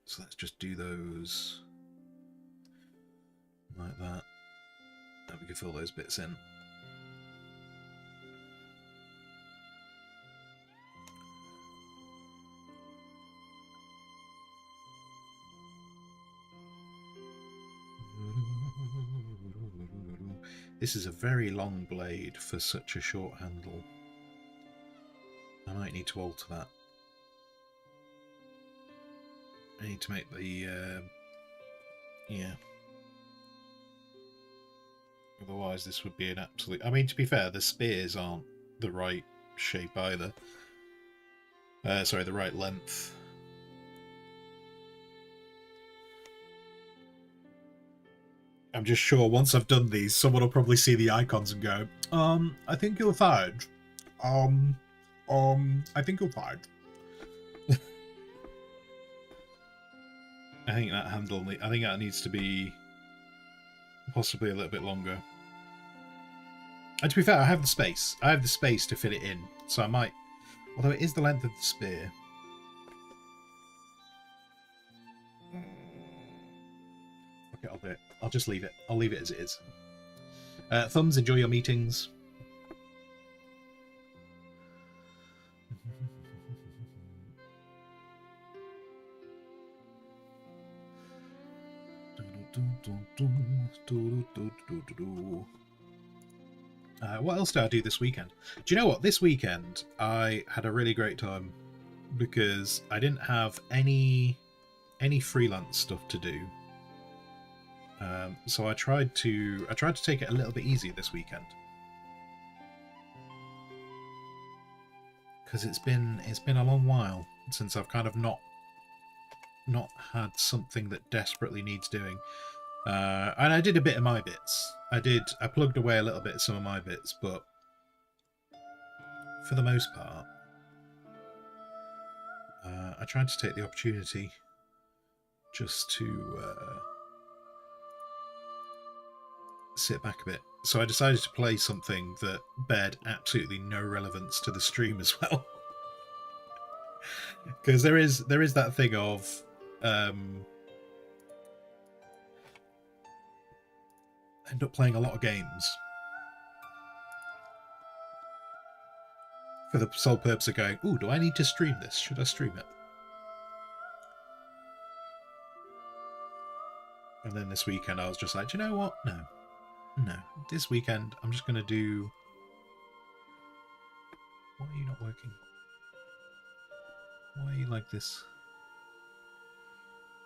So let's just do those like that. And we can fill those bits in. This is a very long blade for such a short handle. I might need to alter that. I need to make the... yeah. Otherwise this would be an absolute... I mean, to be fair, the spears aren't the right shape either. Sorry, the right length. I'm just sure once I've done these, someone will probably see the icons and go, I think you're fired. I think you're fired. I think that handle, I think that needs to be possibly a little bit longer. And to be fair, I have the space. I have the space to fit it in, so I might, although it is the length of the spear. Okay, I'll do it. I'll just leave it. I'll leave it as it is. Thumbs, enjoy your meetings. What else did I do this weekend? Do you know what? This weekend I had a really great time because I didn't have any freelance stuff to do. So I tried to take it a little bit easier this weekend because it's been a long while since I've kind of not had something that desperately needs doing. And I did a bit of my bits. I plugged away a little bit of some of my bits, but for the most part, I tried to take the opportunity just to sit back a bit. So I decided to play something that bared absolutely no relevance to the stream as well. Because there is that thing of end up playing a lot of games for the sole purpose of going, ooh, do I need to stream this? Should I stream it? And then this weekend I was just like, do you know what? No. This weekend I'm just going to do... Why are you not working? Why are you like this?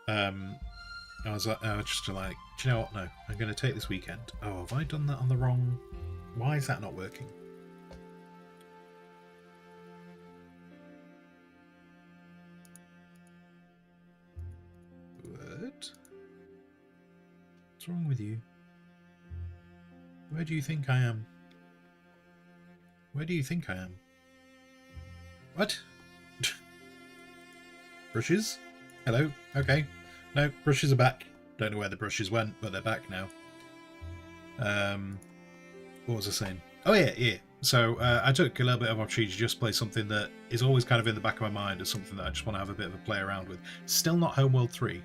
I was just like, do you know what? No, I'm going to take this weekend. Oh, have I done that on the wrong... Why is that not working? What? What's wrong with you? Where do you think I am? Where do you think I am? What? Brushes? Hello? Okay. No, brushes are back. Don't know where the brushes went, but they're back now. What was I saying? Oh yeah. So I took a little bit of opportunity to just play something that is always kind of in the back of my mind as something that I just want to have a bit of a play around with. Still not Homeworld 3.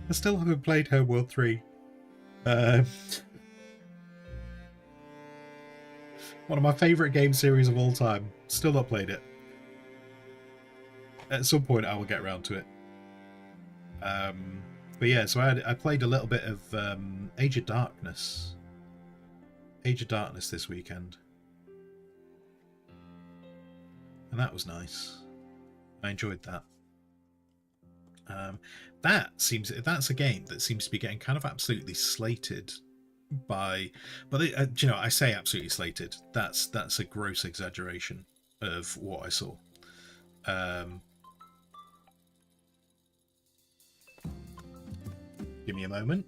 I still haven't played Homeworld 3. One of my favourite game series of all time. Still not played it. At some point I will get around to it. But yeah, so I played a little bit of Age of Darkness. Age of Darkness this weekend. And that was nice. I enjoyed that. That's a game that seems to be getting kind of absolutely slated by... But you know, I say absolutely slated. That's a gross exaggeration of what I saw. Give me a moment.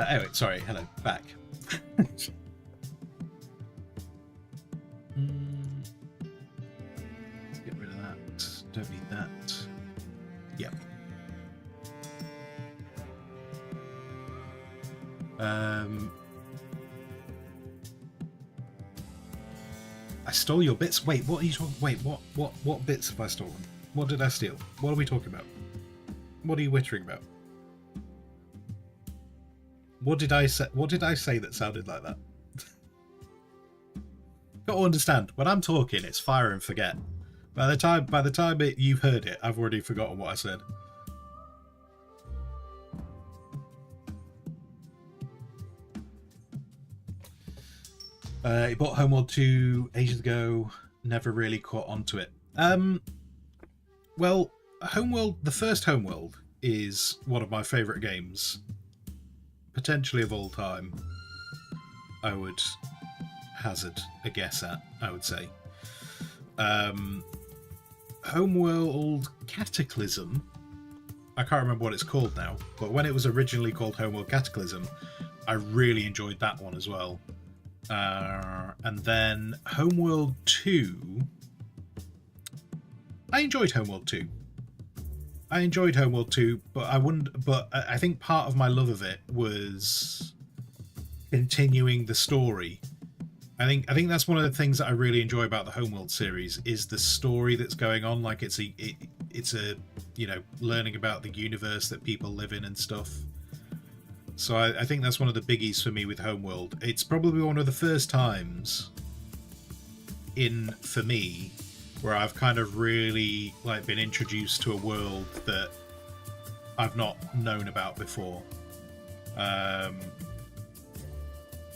Anyway, sorry, hello, back. Let's get rid of that. Don't need that. Yep. I stole your bits. Wait, what are you talking? Wait, what bits have I stolen? What did I steal? What are we talking about? What are you wittering about? What did I say? What did I say that sounded like that? Got to understand, when I'm talking, it's fire and forget. By the time you've heard it, I've already forgotten what I said. He bought Homeworld 2 ages ago, never really caught onto it. Well, Homeworld, the first Homeworld, is one of my favourite games, potentially of all time. I would hazard a guess at, I would say. Homeworld Cataclysm, I can't remember what it's called now, but when it was originally called Homeworld Cataclysm, I really enjoyed that one as well. And then Homeworld 2, I enjoyed Homeworld 2. But I think part of my love of it was continuing the story. I think that's one of the things that I really enjoy about the Homeworld series is the story that's going on. Like it's a learning about the universe that people live in and stuff. So I think that's one of the biggies for me with Homeworld. It's probably one of the first times for me where I've kind of really been introduced to a world that I've not known about before.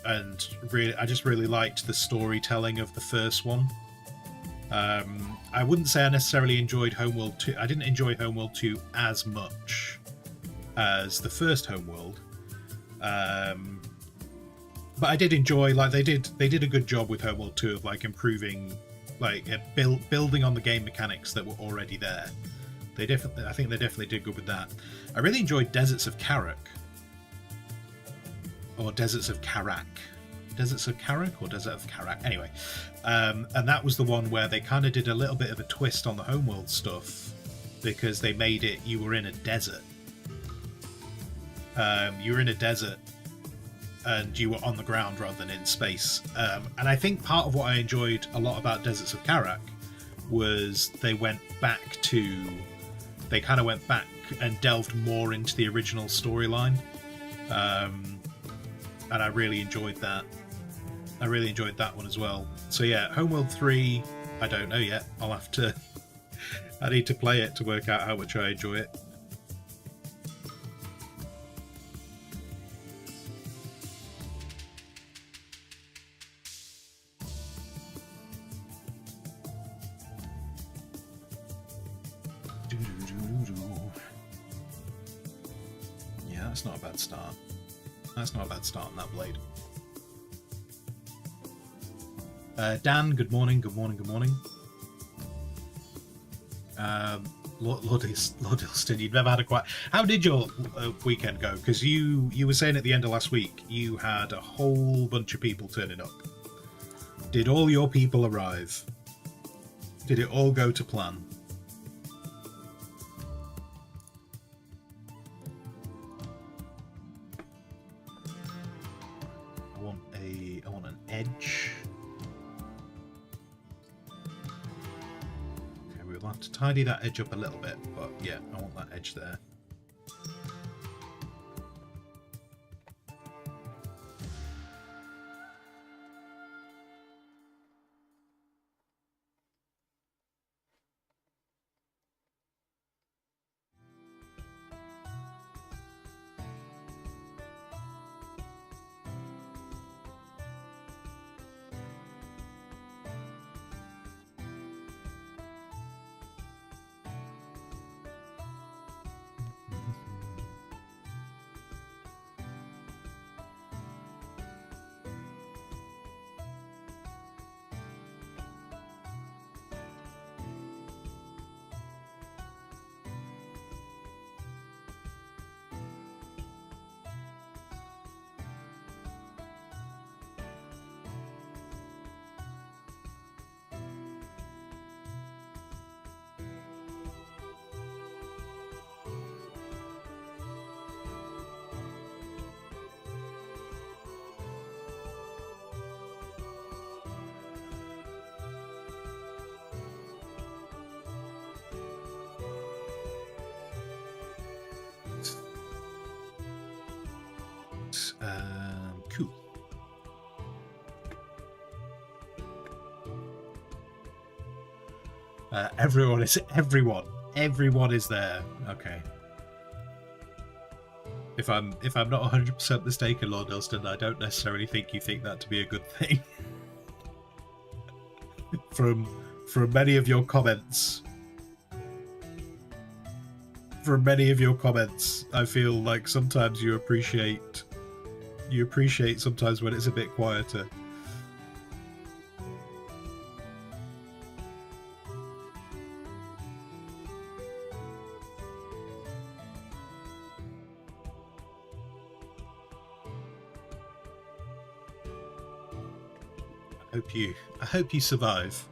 And really, I just really liked the storytelling of the first one. I wouldn't say I necessarily enjoyed Homeworld 2. I didn't enjoy Homeworld 2 as much as the first Homeworld. But I did enjoy, they did a good job with Homeworld 2 of improving, building on the game mechanics that were already there. I think they definitely did good with that. I really enjoyed Deserts of Karak. Or Deserts of Karak. Deserts of Karak or Desert of Karak? Anyway. And that was the one where they kind of did a little bit of a twist on the Homeworld stuff because they made it, you were in a desert. You were in a desert and you were on the ground rather than in space. And I think part of what I enjoyed a lot about Deserts of Karak was they kind of went back and delved more into the original storyline. And I really enjoyed that. I really enjoyed that one as well. So yeah, Homeworld 3, I don't know yet. I need to play it to work out how much I enjoy it. Yeah, that's not a bad start. That's not a bad start on that blade. Dan, good morning. Lord Ilston, you've never had a quiet... How did your weekend go? Because you were saying at the end of last week you had a whole bunch of people turning up. Did all your people arrive? Did it all go to plan? I want an edge. Okay, we'll have to tidy that edge up a little bit, but yeah, I want that edge there. Cool. Everyone is there. Okay. If I'm not 100% mistaken, Lord Elston, I don't necessarily think you think that to be a good thing. from many of your comments. From many of your comments, I feel like sometimes you appreciate sometimes when it's a bit quieter. I hope you survive.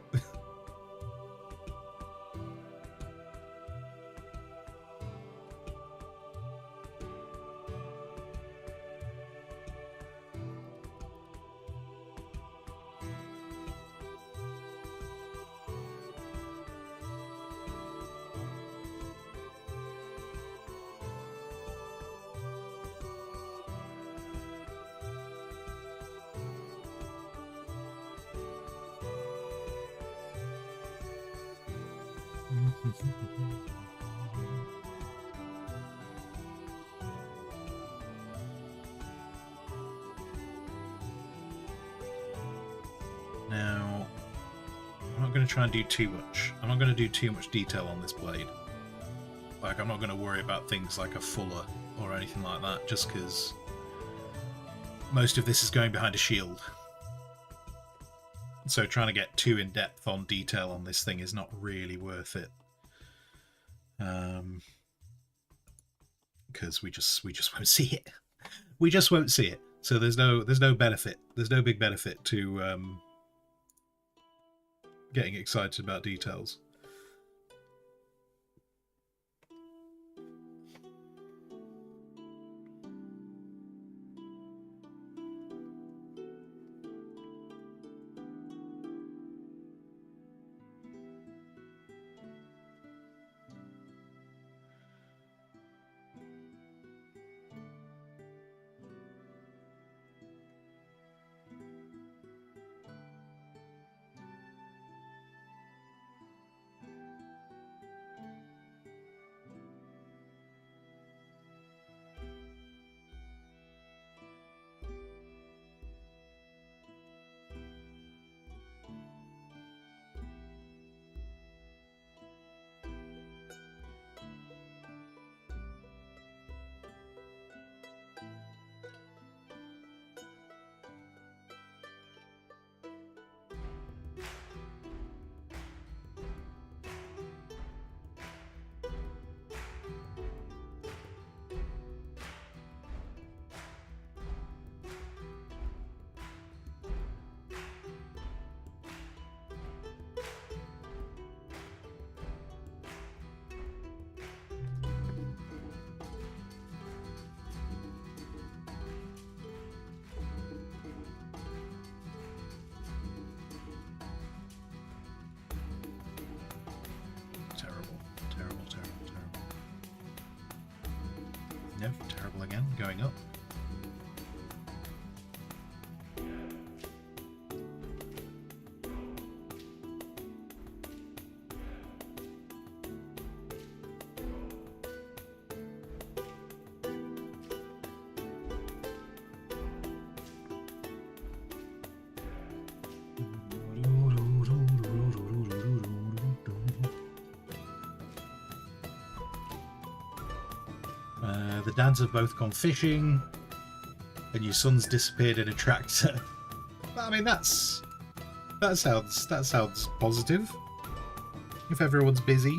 Now, I'm not going to try and do too much. I'm not going to do too much detail on this blade. Like, I'm not going to worry about things like a fuller or anything like that, just because most of this is going behind a shield. So trying to get too in-depth on detail on this thing is not really worth it. Because we just won't see it. We just won't see it. So there's no benefit. There's no big benefit to getting excited about details. No, terrible again, going up. The dads have both gone fishing, and your son's disappeared in a tractor. I mean, that sounds positive. If everyone's busy,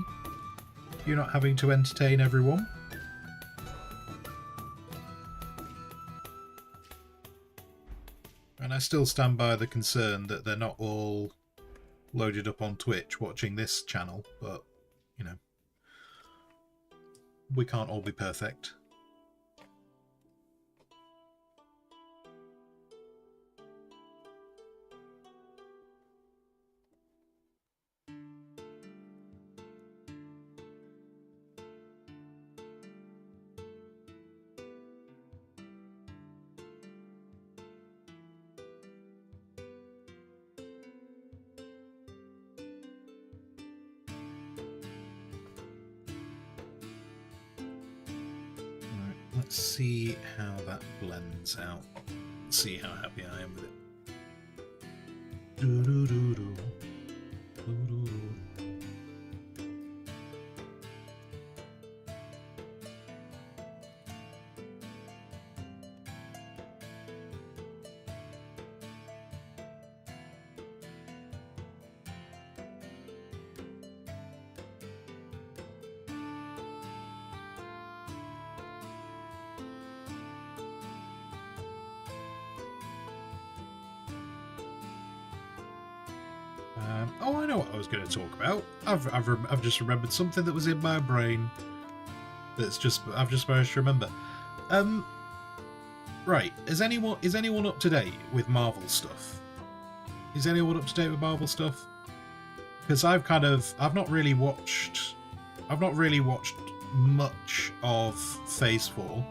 you're not having to entertain everyone. And I still stand by the concern that they're not all loaded up on Twitch watching this channel, but, you know, we can't all be perfect. Let's see how that blends out. Let's see how happy I am with it. Oh, I know what I was going to talk about. I've just remembered something that was in my brain. I've just managed to remember. Right. Is anyone up to date with Marvel stuff? Is anyone up to date with Marvel stuff? Because I've not really watched much of Phase 4.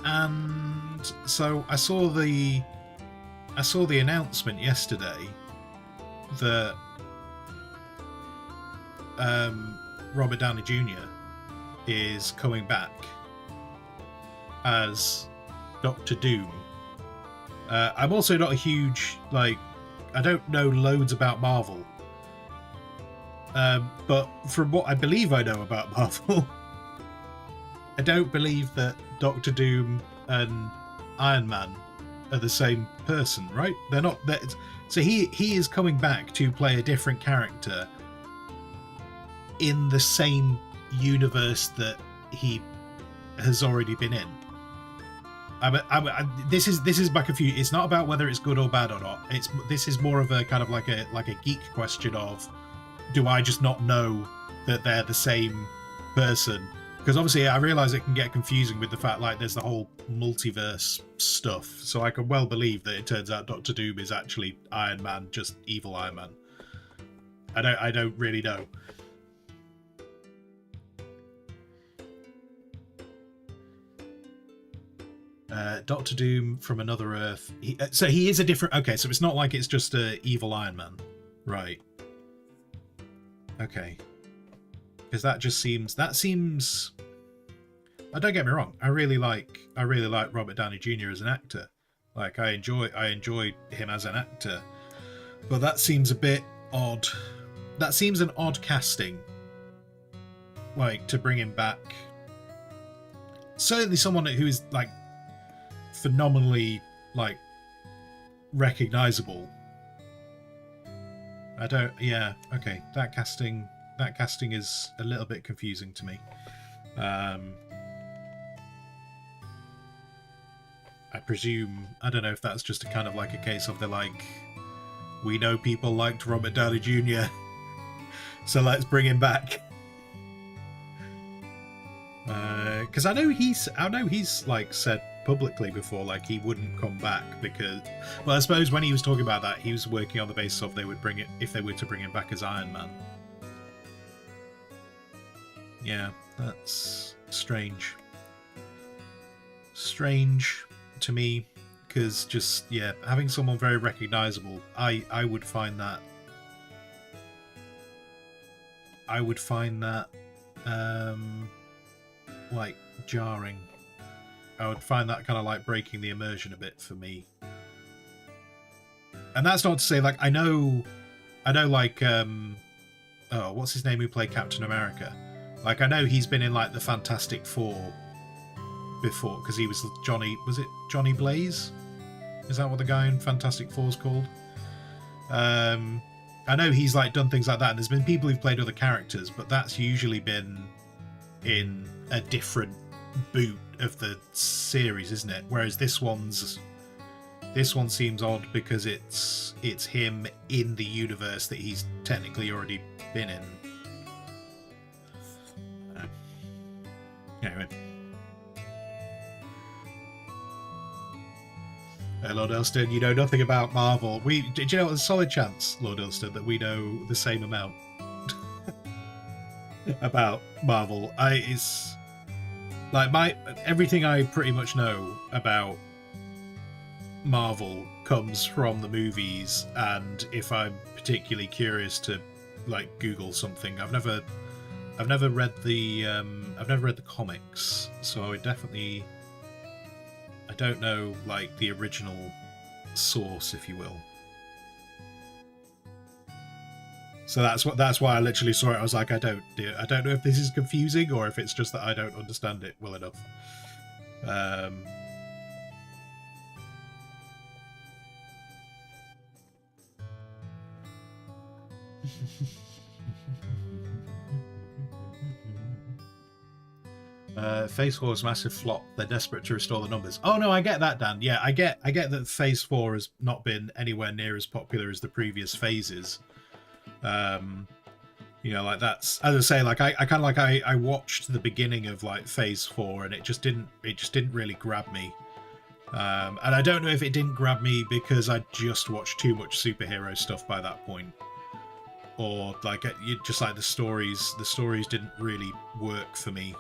And so I saw the announcement yesterday that Robert Downey Jr. is coming back as Doctor Doom. I'm also not a huge, I don't know loads about Marvel. But from what I believe I know about Marvel, I don't believe that Doctor Doom and Iron Man are the same person, right? They're not. So he is coming back to play a different character in the same universe that he has already been in. This is my confusion. It's not about whether it's good or bad or not. This is more of a kind of like a geek question of, do I just not know that they're the same person? Because obviously I realise it can get confusing with the fact there's the whole multiverse stuff. So I can well believe that it turns out Doctor Doom is actually Iron Man, just evil Iron Man. I don't really know. Doctor Doom from another Earth. So he is a different. Okay, so it's not like it's just a evil Iron Man, right? Okay, because that seems. Don't get me wrong. I really like Robert Downey Jr. as an actor. I enjoy him as an actor, but that seems a bit odd. That seems an odd casting. To bring him back. Certainly someone who is phenomenally recognizable. Yeah, okay. That casting is a little bit confusing to me. I presume, I don't know if that's just a kind of a case of they're we know people liked Robert Downey Jr. so let's bring him back. Because I know he's said publicly before he wouldn't come back because, well, I suppose when he was talking about that, he was working on the basis of if they were to bring him back as Iron Man. Yeah, that's strange to me, because just having someone very recognizable, I would find that jarring. I would find that kind of breaking the immersion a bit for me. And that's not to say I know what's his name who played Captain America? I know he's been in the Fantastic Four before, because he was was it Johnny Blaze? Is that what the guy in Fantastic Four's called? I know he's done things like that, and there's been people who've played other characters, but that's usually been in a different boot of the series, isn't it? Whereas this one seems odd because it's him in the universe that he's technically already been in. Anyway. Lord Elston, you know nothing about Marvel. Did you know there's a solid chance, Lord Elston, that we know the same amount about Marvel? Everything I pretty much know about Marvel comes from the movies, and if I'm particularly curious to Google something, I've never read the comics, so I would definitely. I don't know the original source, if you will. So that's why I literally saw it. I was I don't know if this is confusing or if it's just that I don't understand it well enough. Phase 4 is a massive flop. They're desperate to restore the numbers. Oh no, I get that, Dan. Yeah, I get that Phase 4 has not been anywhere near as popular as the previous phases. You know, like that's, as I say, like I kind of like I watched the beginning of like Phase 4 and it just didn't really grab me. And I don't know if it didn't grab me because I just watched too much superhero stuff by that point, or like you just like the stories didn't really work for me.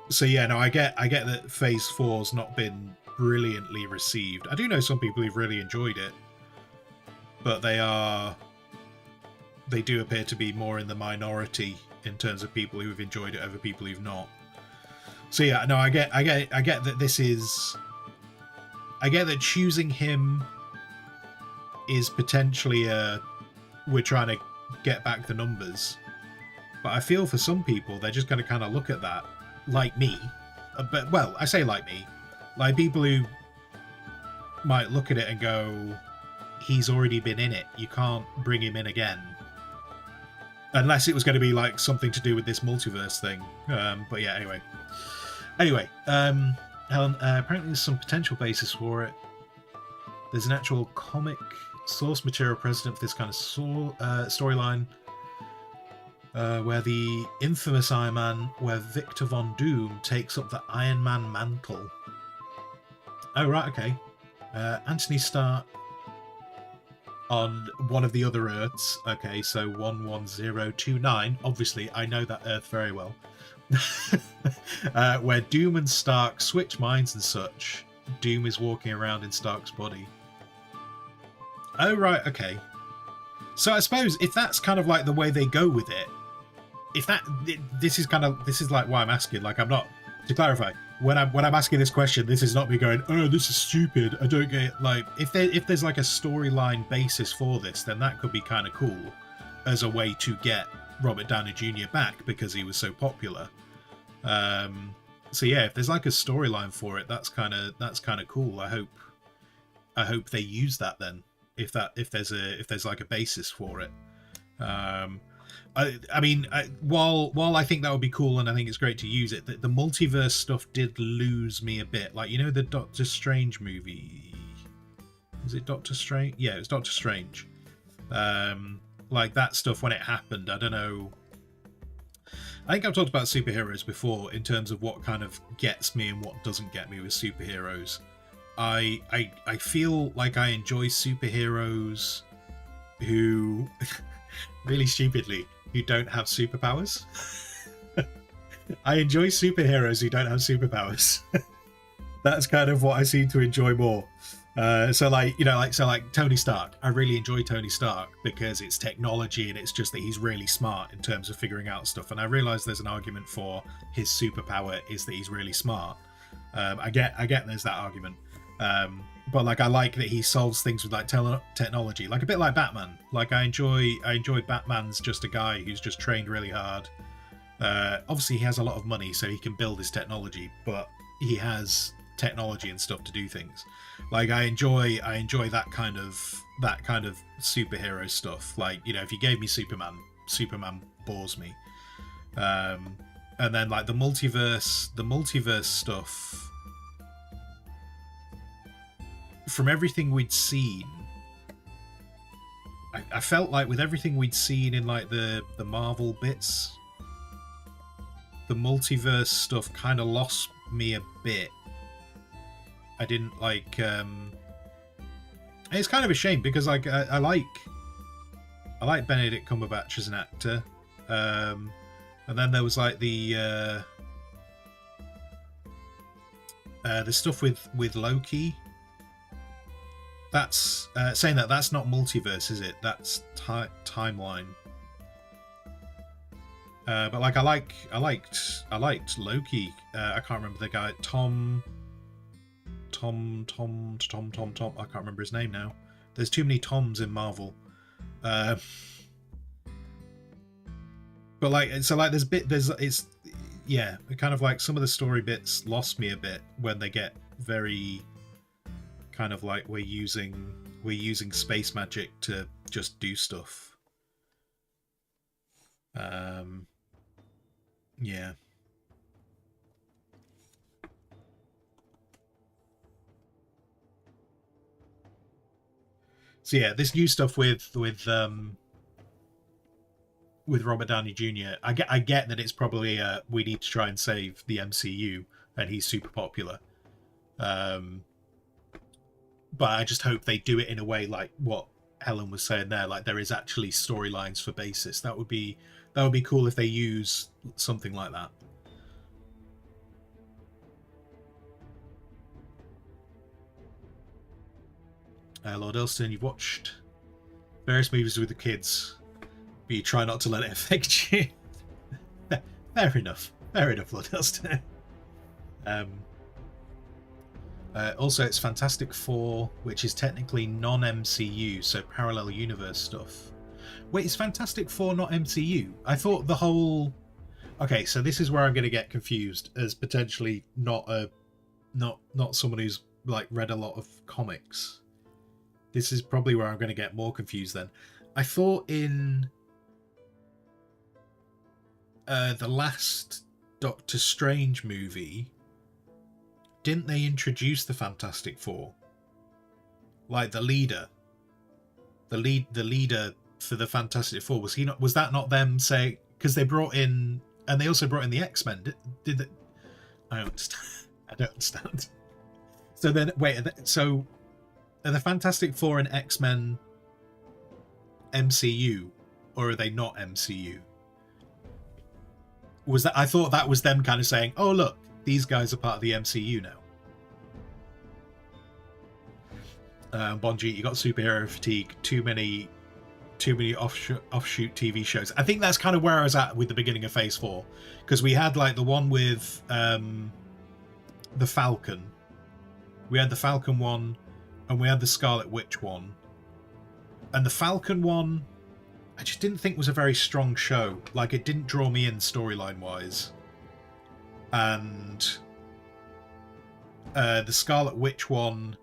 So yeah, no, I get that Phase 4's not been brilliantly received. I do know some people who've really enjoyed it, but they do appear to be more in the minority in terms of people who've enjoyed it over people who've not. So yeah, no, I get that this is, I get that choosing him is potentially we're trying to get back the numbers, but I feel for some people they're just going to kind of look at that, like me, but well, I say like me, like people who might look at it and go, he's already been in it, you can't bring him in again, unless it was going to be like something to do with this multiverse thing. But yeah, anyway, Helen, apparently there's some potential basis for it. There's an actual comic source material precedent for this kind of storyline, where the infamous Iron Man, where Victor Von Doom takes up the Iron Man mantle. Oh right, okay. Anthony Stark on one of the other Earths. Okay, so 11029. Obviously, I know that Earth very well. Where Doom and Stark switch minds and such. Doom is walking around in Stark's body. Oh right, okay. So I suppose if that's kind of like the way they go with it, if that this is like why I'm asking. Like, I'm not, to clarify, when I'm asking this question, this is not me going, oh, this is stupid, I don't get it. Like, if there's like a storyline basis for this, then that could be kind of cool as a way to get Robert Downey Jr. back because he was so popular. So yeah, if there's like a storyline for it, that's kind of cool. I hope they use that then. If there's like a basis for it. I mean, while I think that would be cool and I think it's great to use it, the multiverse stuff did lose me a bit. Like, you know, the Doctor Strange movie, was it Doctor Strange? Yeah, it was Doctor Strange. Like that stuff when it happened, I don't know. I think I've talked about superheroes before in terms of what kind of gets me and what doesn't get me with superheroes. I feel like I enjoy superheroes who, really stupidly, who don't have superpowers. I enjoy superheroes who don't have superpowers. That's kind of what I seem to enjoy more. So like Tony Stark. I really enjoy Tony Stark because it's technology and it's just that he's really smart in terms of figuring out stuff. And I realize there's an argument for his superpower is that he's really smart. I get there's that argument. But like, I like that he solves things with like technology, like a bit like Batman. Like I enjoy Batman's just a guy who's just trained really hard. Obviously he has a lot of money, so he can build his technology, but he has technology and stuff to do things. Like I enjoy that kind of superhero stuff. Like, you know, if you gave me Superman bores me. And then like the multiverse stuff. From everything we'd seen, I felt like with everything we'd seen in like the Marvel bits, the multiverse stuff kind of lost me a bit. I didn't like. It's kind of a shame because like I like Benedict Cumberbatch as an actor, and then there was like the stuff with Loki. That's saying that's not multiverse, is it? That's timeline. But like I liked Loki. I can't remember the guy. Tom. I can't remember his name now. There's too many Toms in Marvel. But like, so like it's yeah, kind of like some of the story bits lost me a bit when they get very kind of like we're using space magic to just do stuff. Yeah. So yeah, this new stuff with Robert Downey Jr. I get that it's probably we need to try and save the MCU, and he's super popular. But I just hope they do it in a way like what Helen was saying there, like there is actually storylines for basis. That would be cool if they use something like that. Lord Elston, you've watched various movies with the kids, but you try not to let it affect you. Fair enough, Lord Elston. Also, it's Fantastic Four, which is technically non-MCU, so parallel universe stuff. Wait, is Fantastic Four not MCU? I thought the whole... Okay, so this is where I'm going to get confused as potentially not someone who's like read a lot of comics. This is probably where I'm going to get more confused then. I thought in the last Doctor Strange movie, didn't they introduce the Fantastic Four? Like the leader for the Fantastic Four, was that not them saying, because they brought in, and they also brought in the X-Men, did they? I don't understand. So then wait, so are the Fantastic Four and X-Men MCU, or are they not MCU? Was that, I thought that was them kind of saying, oh look, these guys are part of the MCU now. Bonji, you got superhero fatigue. Too many offshoot TV shows. I think that's kind of where I was at with the beginning of Phase 4, because we had like the one with the Falcon. We had the Falcon one, and we had the Scarlet Witch one. And the Falcon one, I just didn't think was a very strong show. Like, it didn't draw me in storyline wise. And the Scarlet Witch one,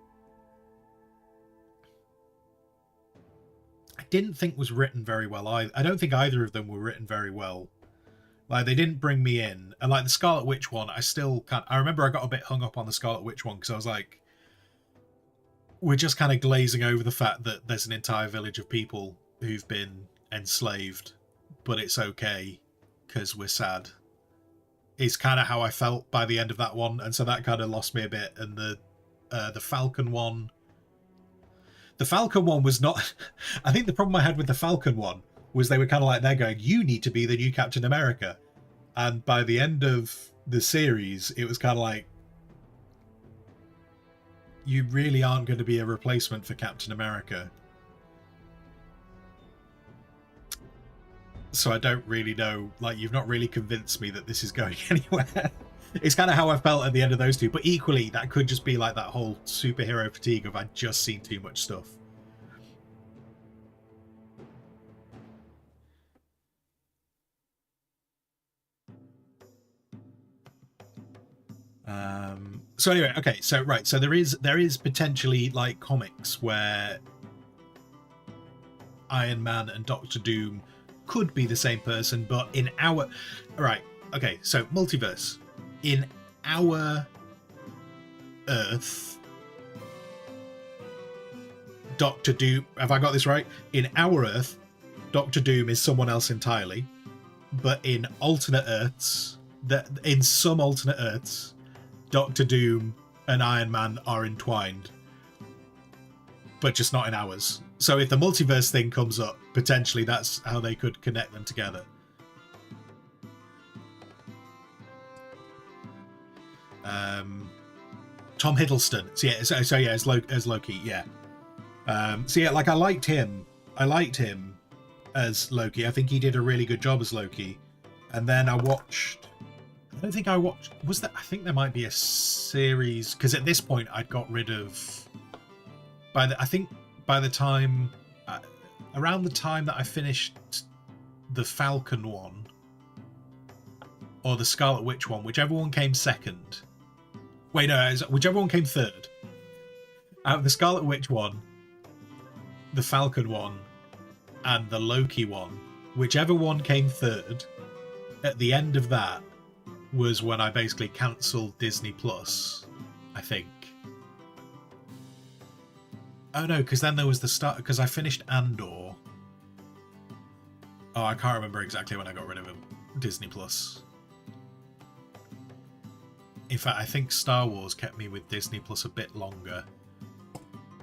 I didn't think was written very well. I don't think either of them were written very well. Like, they didn't bring me in. And like the Scarlet Witch one, I still can't... I remember I got a bit hung up on the Scarlet Witch one because I was like, we're just kind of glazing over the fact that there's an entire village of people who've been enslaved, but it's okay because we're sad. Is kind of how I felt by the end of that one, and so that kind of lost me a bit. And the Falcon one, was not... I think the problem I had with the Falcon one was they were kind of like, they're going, you need to be the new Captain America. And by the end of the series, it was kind of like, you really aren't going to be a replacement for Captain America. So I don't really know, like, you've not really convinced me that this is going anywhere. It's kind of how I felt at the end of those two, but equally that could just be like that whole superhero fatigue of I'd just seen too much stuff. So anyway, okay, so right, so there is potentially like comics where Iron Man and Doctor Doom could be the same person, but in our... Right, okay, so multiverse. In our Earth, Doctor Doom... Have I got this right? In our Earth, Doctor Doom is someone else entirely, but in alternate Earths, in some alternate Earths, Doctor Doom and Iron Man are entwined, but just not in ours. So if the multiverse thing comes up, potentially that's how they could connect them together. Tom Hiddleston. So yeah, as Loki, yeah. So yeah, like I liked him as Loki. I think he did a really good job as Loki. And then I watched... I don't think I watched... Was that... I think there might be a series... Because at this point, I'd got rid of... I think by the time... around the time that I finished the Falcon one, or the Scarlet Witch one, whichever one came second... Wait, no, whichever one came third. Out of the Scarlet Witch one, the Falcon one, and the Loki one, whichever one came third, at the end of that, was when I basically cancelled Disney Plus, I think. Oh no, because then there was the start, because I finished Andor. Oh, I can't remember exactly when I got rid of Disney Plus. In fact, I think Star Wars kept me with Disney Plus a bit longer,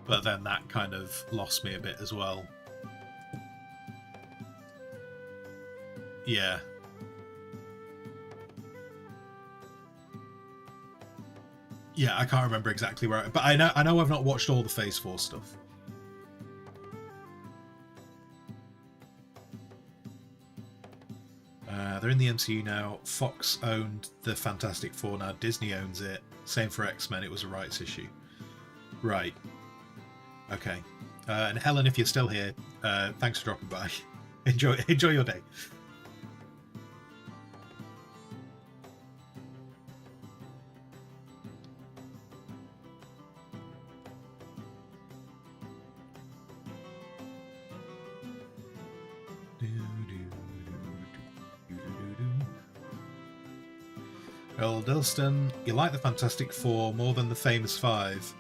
but then that kind of lost me a bit as well. Yeah. Yeah, I can't remember exactly where, but I know I've not watched all the Phase 4 stuff. They're in the MCU now. Fox owned the Fantastic Four, now Disney owns it. Same for X-Men, it was a rights issue. Right. Okay. And Helen, if you're still here, thanks for dropping by. Enjoy your day. Earl Dilston, you like the Fantastic Four more than the Famous Five,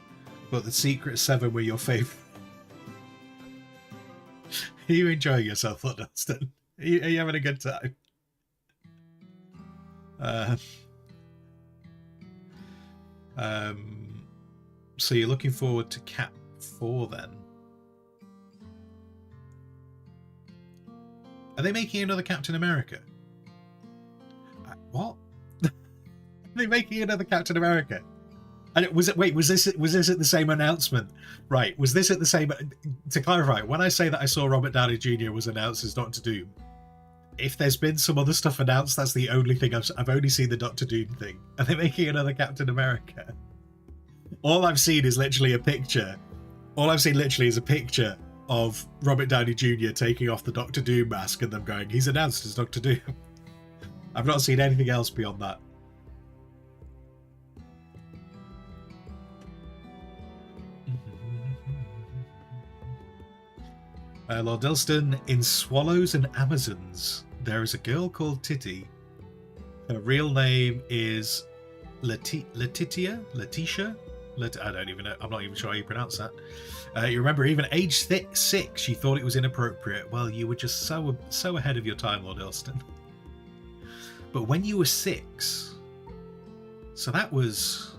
but the Secret Seven were your favourite. Are you enjoying yourself, Lord Dilston? Are you having a good time? So you're looking forward to Cap 4 then? Are they making another Captain America? What? Are they making another Captain America? And was it? Wait, was this at the same announcement? Right, was this at the same? To clarify, when I say that I saw Robert Downey Jr. was announced as Doctor Doom, if there's been some other stuff announced, that's the only thing I've only seen the Doctor Doom thing. Are they making another Captain America? All I've seen is literally a picture. All I've seen literally is a picture of Robert Downey Jr. taking off the Doctor Doom mask and them going, he's announced as Doctor Doom. I've not seen anything else beyond that. Lord Dilston, in Swallows and Amazons, there is a girl called Titty. Her real name is Letitia? I don't even know. I'm not even sure how you pronounce that. You remember, even age 6, she thought it was inappropriate. Well, you were just so ahead of your time, Lord Dilston. But when you were 6, so that was...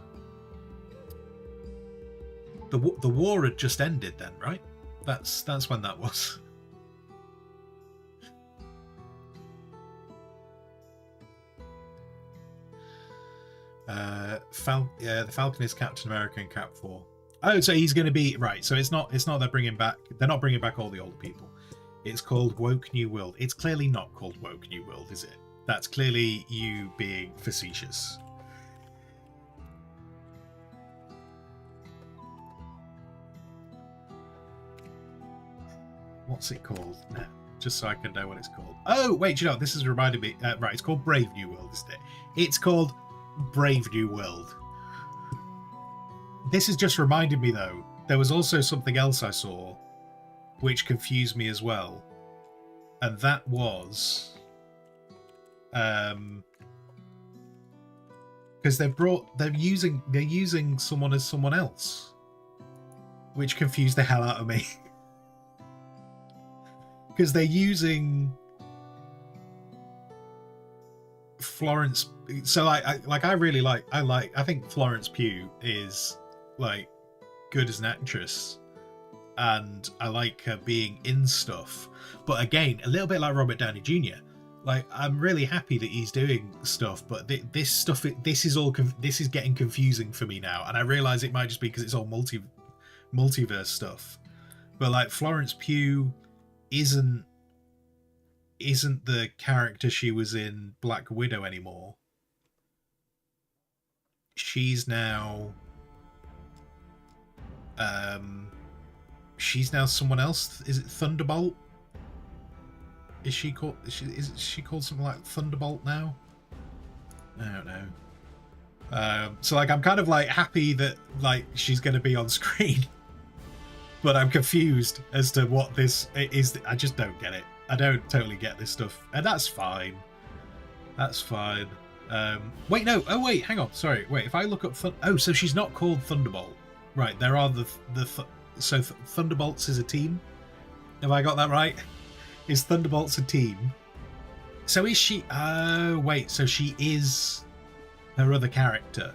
The war had just ended then, right? That's when that was. The Falcon is Captain America in Cap 4. Oh, so he's going to be right. So it's not they're bringing back. They're not bringing back all the old people. It's called Woke New World. It's clearly not called Woke New World, is it? That's clearly you being facetious. What's it called now? Just so I can know what it's called. Oh, wait, you know, this has reminded me. Right, it's called Brave New World, isn't it? It's called Brave New World. This has just reminded me, though, there was also something else I saw which confused me as well. And that was... because they're using someone as someone else, which confused the hell out of me. Because they're using Florence. So I think Florence Pugh is like good as an actress, and I like her being in stuff. But again, a little bit like Robert Downey Jr. Like, I'm really happy that he's doing stuff, but this is getting confusing for me now, and I realize it might just be because it's all multiverse stuff. But like Florence Pugh isn't the character she was in Black Widow anymore. She's now someone else. Is it Thunderbolt? Is she called something like Thunderbolt now? I don't know. So like, I'm kind of like happy that like she's going to be on screen. But I'm confused as to what this is. I just don't get it. I don't totally get this stuff. And that's fine. That's fine. Wait, no. Oh, wait, hang on. Sorry. Wait, if I look up... Oh, so she's not called Thunderbolt. Right, there are so Thunderbolts is a team? Have I got that right? Is Thunderbolts a team? So is she... Oh, wait, so she is her other character.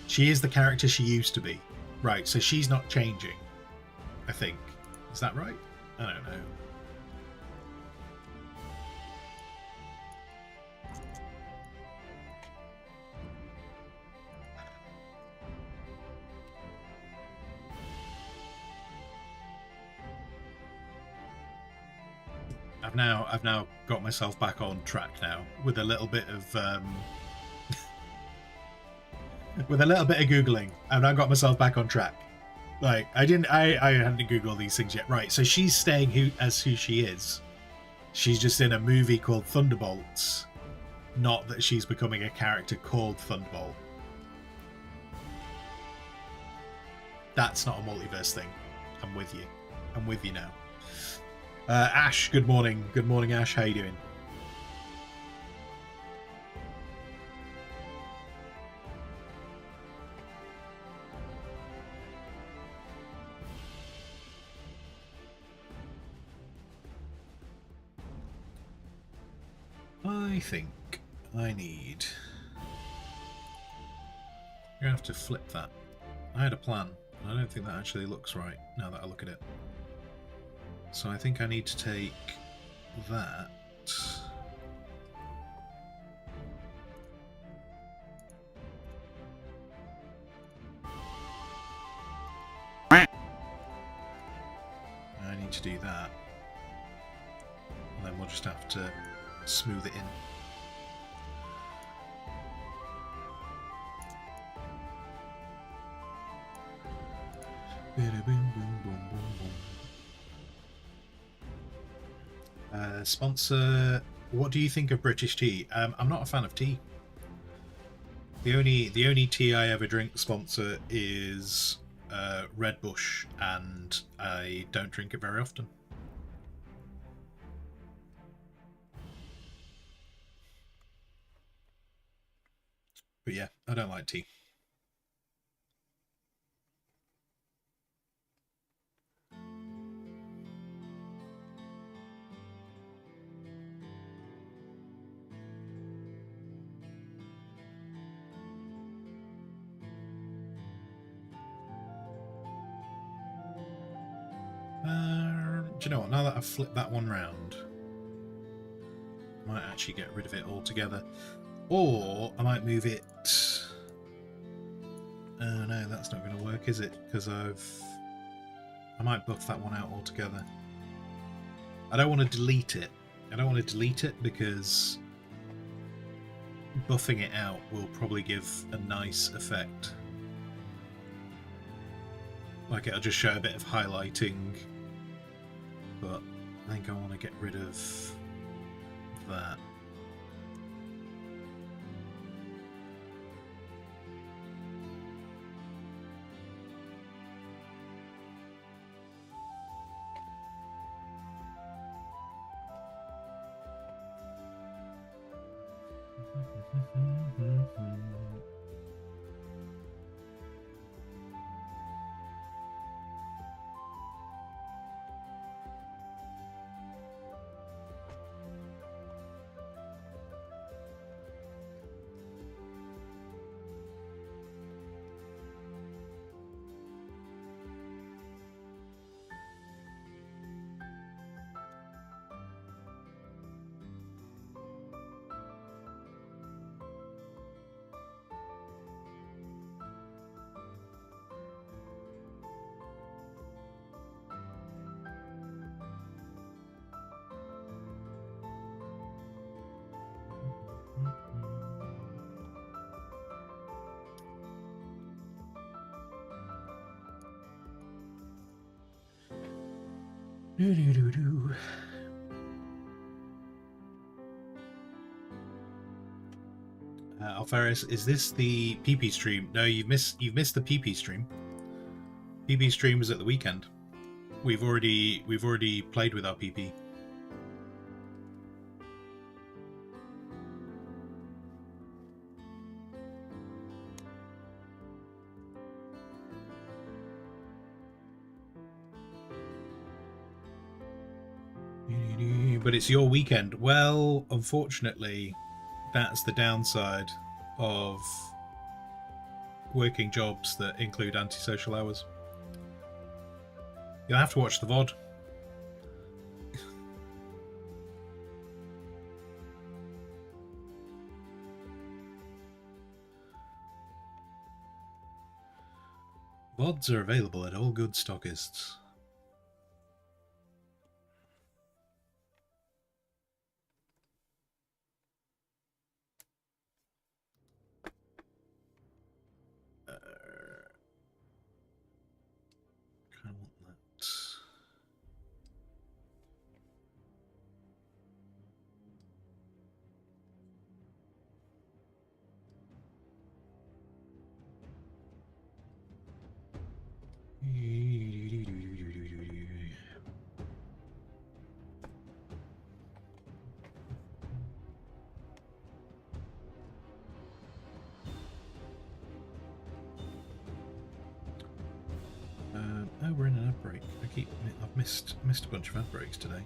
She is the character she used to be. Right, so she's not changing, I think. Is that right? I don't know. I've now got myself back on track now with a little bit of with a little bit of googling. I've now got myself back on track. Like I hadn't googled these things yet. Right, so she's staying who she is. She's just in a movie called Thunderbolts, not that she's becoming a character called Thunderbolt. That's not a multiverse thing. I'm with you. I'm with you now. Ash, good morning. Good morning, Ash. How you doing? I think I need... You're going to have to flip that. I had a plan. I don't think that actually looks right now that I look at it. So I think I need to take that. I need to do that. And then we'll just have to smooth it in. Sponsor, what do you think of British tea? I'm not a fan of tea. The only tea I ever drink, sponsor, is Red Bush, and I don't drink it very often. But yeah, I don't like tea. Do you know what? Now that I've flipped that one round, I might actually get rid of it altogether. Or I might move it... Oh no, that's not going to work, is it? Because I might buff that one out altogether. I don't want to delete it. I don't want to delete it because buffing it out will probably give a nice effect. Like it'll just show a bit of highlighting. But I think I want to get rid of that. Alferis, is this the PP stream? No, you've missed the PP stream. PP stream was at the weekend. We've already played with our PP. but it's your weekend. Well, unfortunately, that's the downside of working jobs that include antisocial hours. You'll have to watch the VOD. VODs are available at all good stockists. Kind of want that. Oh, we're in an ad break. I've missed a bunch of ad breaks today.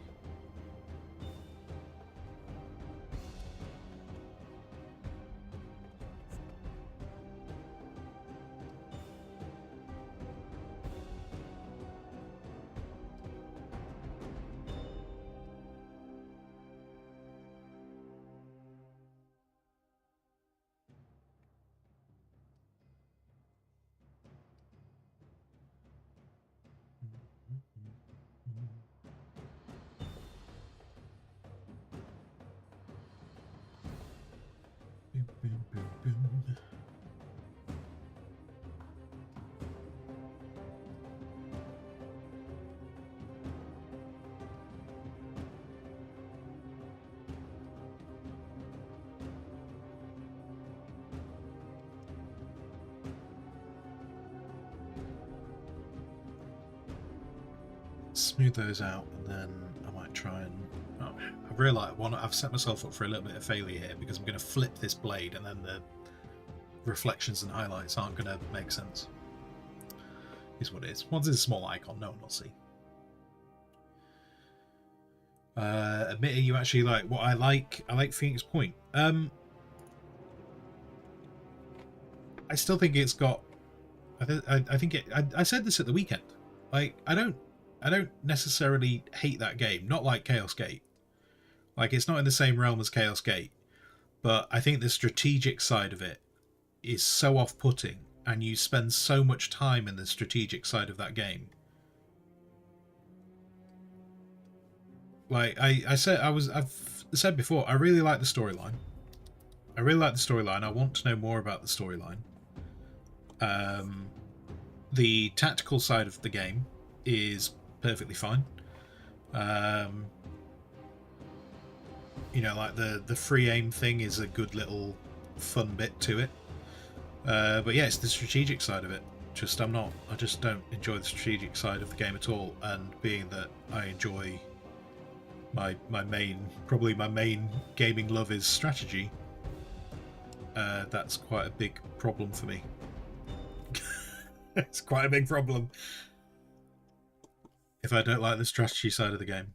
Boom, boom, boom, boom. Smooth those out, and then I might try and. Oh, I've realised I've set myself up for a little bit of failure here because I'm going to flip this blade, and then the reflections and highlights aren't going to make sense. Is what it is. Once it's a small icon, no one will see. Admitting you actually like what I like. I like Phoenix Point. I still think it's got. I think it. I said this at the weekend. Like I don't necessarily hate that game. Not like Chaos Gate. Like it's not in the same realm as Chaos Gate, but I think the strategic side of it is so off-putting, and you spend so much time in the strategic side of that game. Like I've said before, I really like the storyline. I want to know more about the storyline. The tactical side of the game is perfectly fine. You know, like the free aim thing is a good little fun bit to it. But yeah, it's the strategic side of it. I just don't enjoy the strategic side of the game at all. And being that I enjoy my main gaming love is strategy, that's quite a big problem for me. It's quite a big problem if I don't like the strategy side of the game.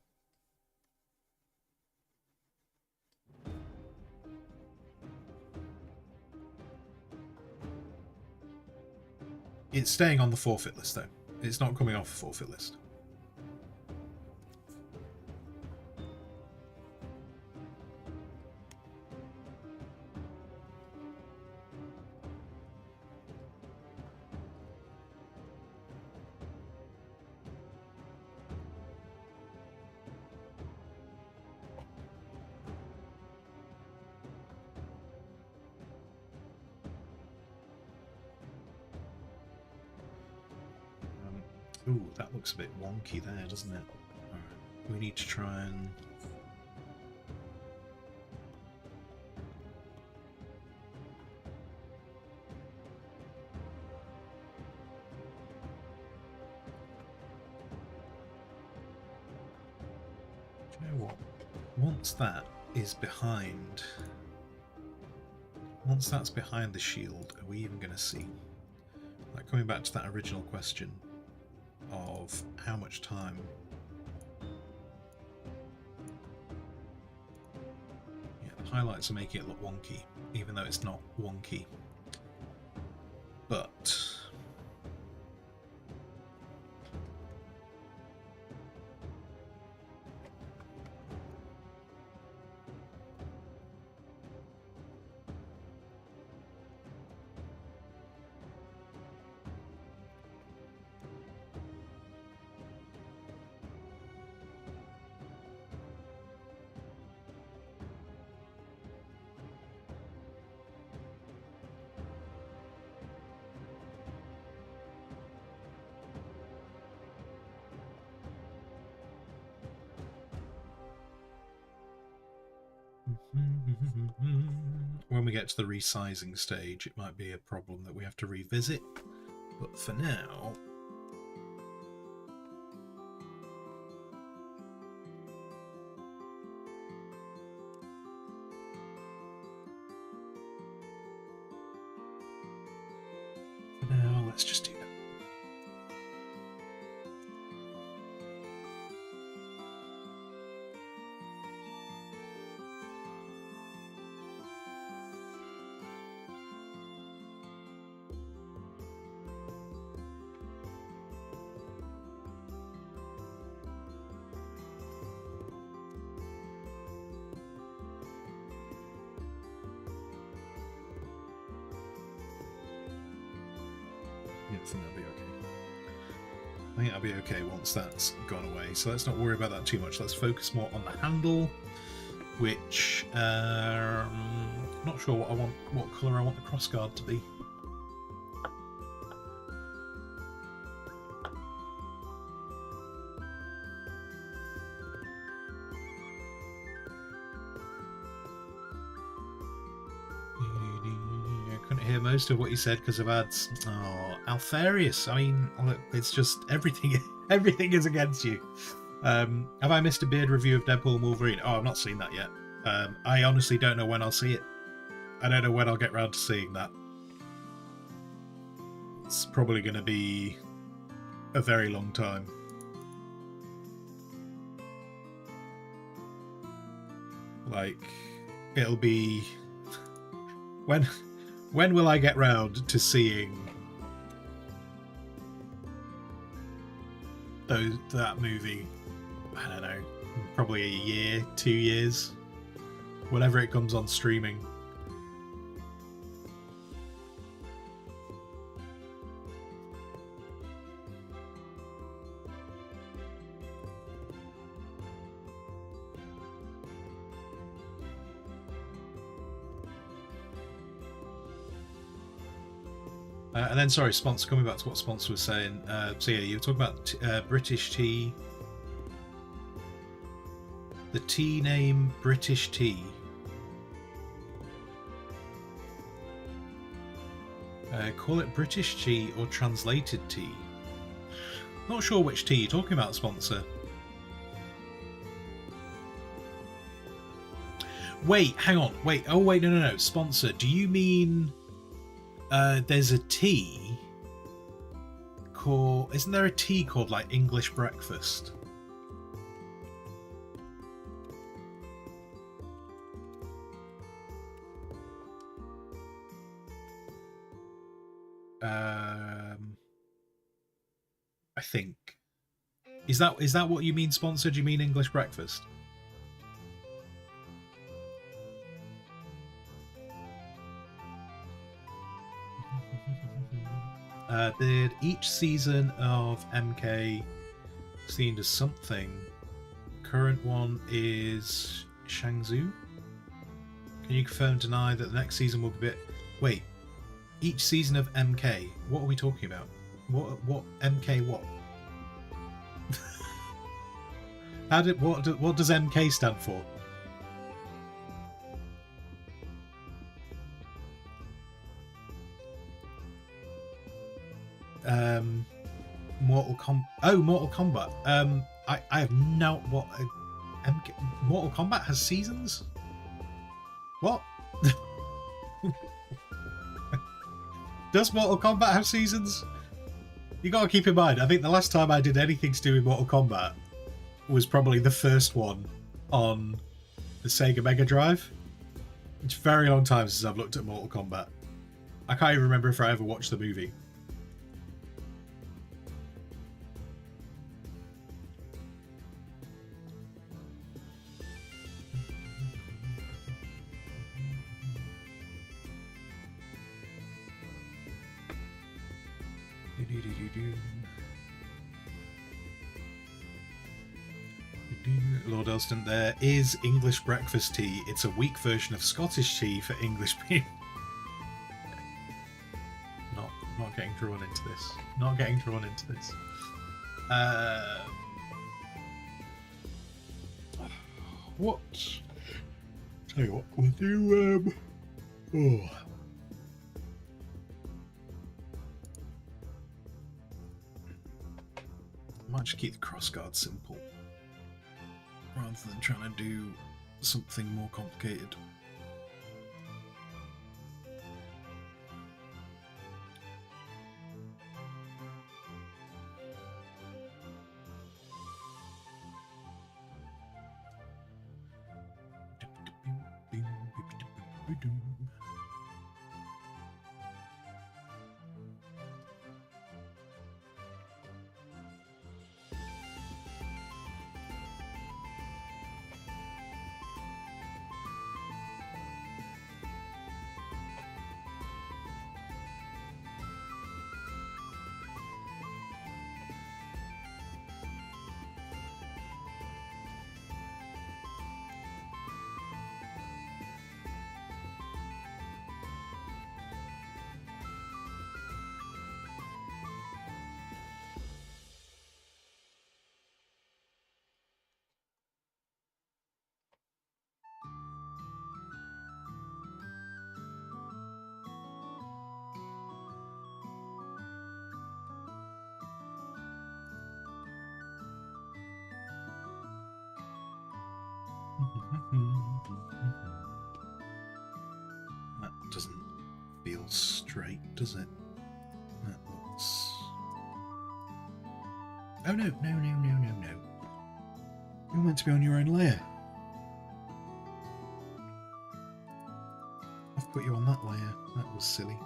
It's staying on the forfeit list, though. It's not coming off the forfeit list. Ooh, that looks a bit wonky there, doesn't it? Alright, we need to try and... Do you know what? Once that is behind... Once that's behind the shield, are we even going to see? Like, coming back to that original question of how much time highlights are making it look wonky, even though it's not wonky. But when we get to the resizing stage, it might be a problem that we have to revisit. But for now, let's just do that. I think that'll be okay. I think that'll be okay once that's gone away. So let's not worry about that too much. Let's focus more on the handle, which not sure what colour I want the crossguard to be. Most of what you said because of ads. Oh, Alfarius. I mean, look, it's just everything. Everything is against you. Have I missed a beard review of Deadpool and Wolverine? Oh, I've not seen that yet. I honestly don't know when I'll see it. I don't know when I'll get round to seeing that. It's probably going to be a very long time. Like, it'll be when will I get round to seeing that movie? I don't know, probably a year, 2 years, whenever it comes on streaming. And then, sorry, sponsor. Coming back to what sponsor was saying. So yeah, you were talking about British tea. The tea name British tea. Call it British tea or translated tea. Not sure which tea you're talking about, sponsor. Wait, hang on. Wait. Oh, wait. No. Sponsor. Do you mean? There's a tea called... Isn't there a tea called, like, English breakfast? I think. Is that what you mean, sponsor? Do you mean English breakfast? Did each season of MK seen as something? Current one is Shangzhou. Can you confirm, deny that the next season will be a bit... Wait, each season of MK. What are we talking about? What MK? What? What does MK stand for? Mortal Kombat. I have no... What? MK, Mortal Kombat has seasons? What? Does Mortal Kombat have seasons? You gotta keep in mind, I think the last time I did anything to do with Mortal Kombat was probably the first one on the Sega Mega Drive. It's a very long time since I've looked at Mortal Kombat. I can't even remember if I ever watched the movie. Lord Elston, there is English breakfast tea. It's a weak version of Scottish tea for English people. Not getting drawn into this. Not getting drawn into this. What? Tell you what, we'll do. Oh. I might just keep the crossguard simple, rather than trying to do something more complicated. That doesn't feel straight, does it? That looks... Oh no, no. You're meant to be on your own layer. I've put you on that layer. That was silly.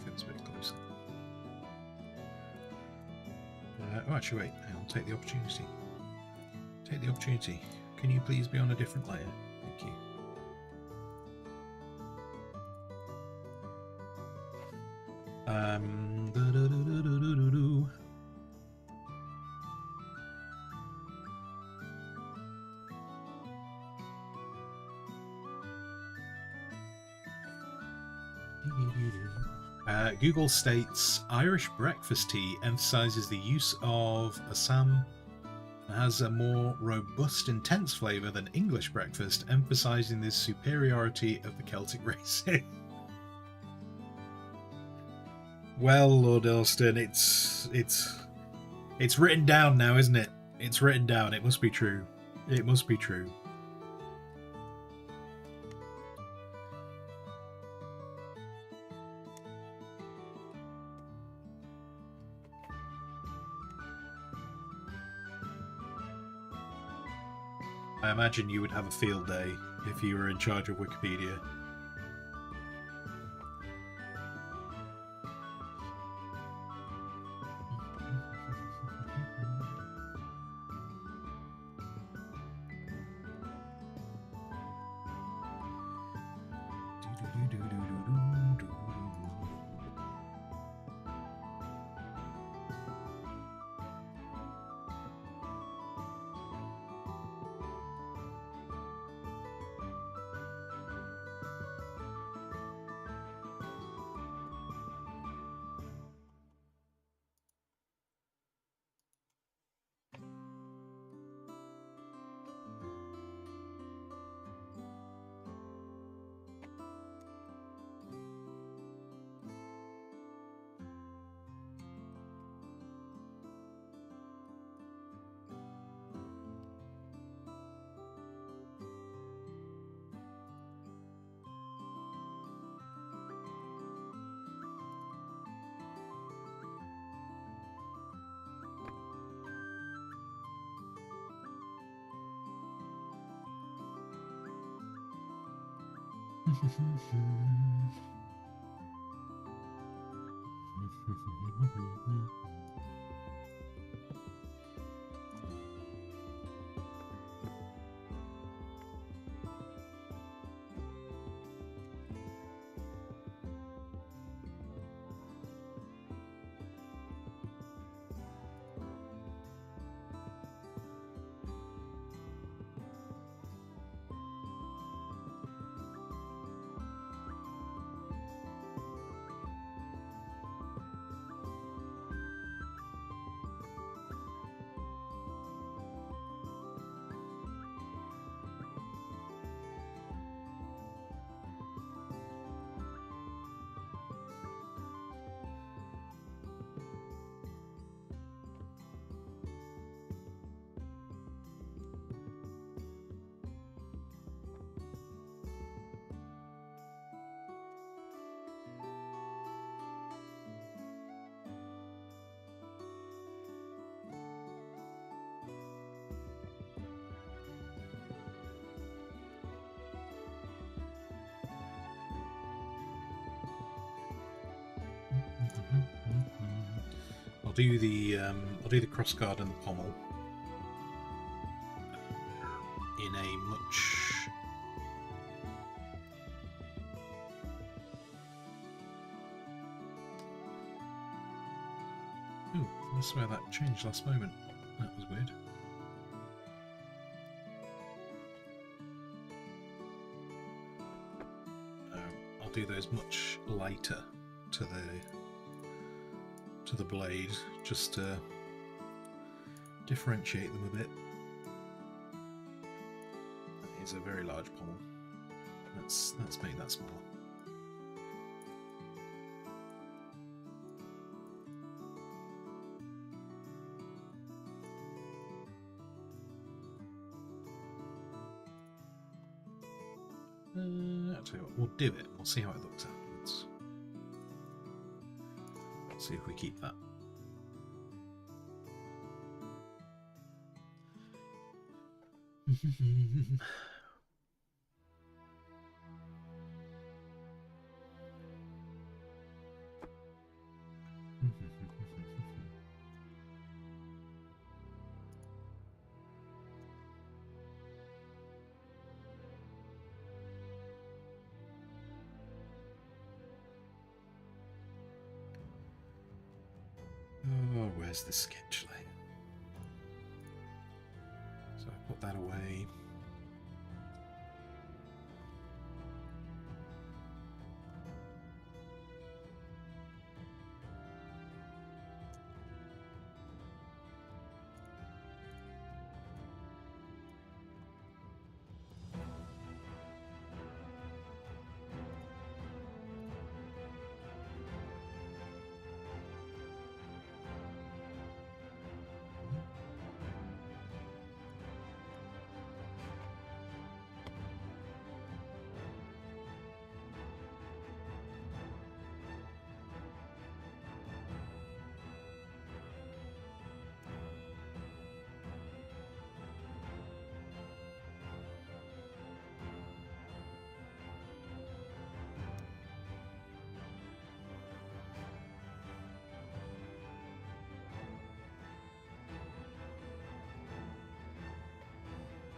Feels a bit closer. Oh, actually, wait. I'll take the opportunity. Take the opportunity. Can you please be on a different layer? Thank you. Google states Irish breakfast tea emphasizes the use of Assam and has a more robust, intense flavor than English breakfast, emphasizing the superiority of the Celtic races. Well, Lord Elston, it's written down now, isn't it? It's written down. It must be true. It must be true. I imagine you would have a field day if you were in charge of Wikipedia. I'll do the crossguard and the pommel in a much I swear that changed last moment. That was weird. I'll do those much lighter to the blade, just to differentiate them a bit. That is a very large pommel. Let's make that smaller. I'll tell you what, we'll do it. We'll see how it looks afterwards. See if we keep that. Oh, where's the sketch lay? So I put that away.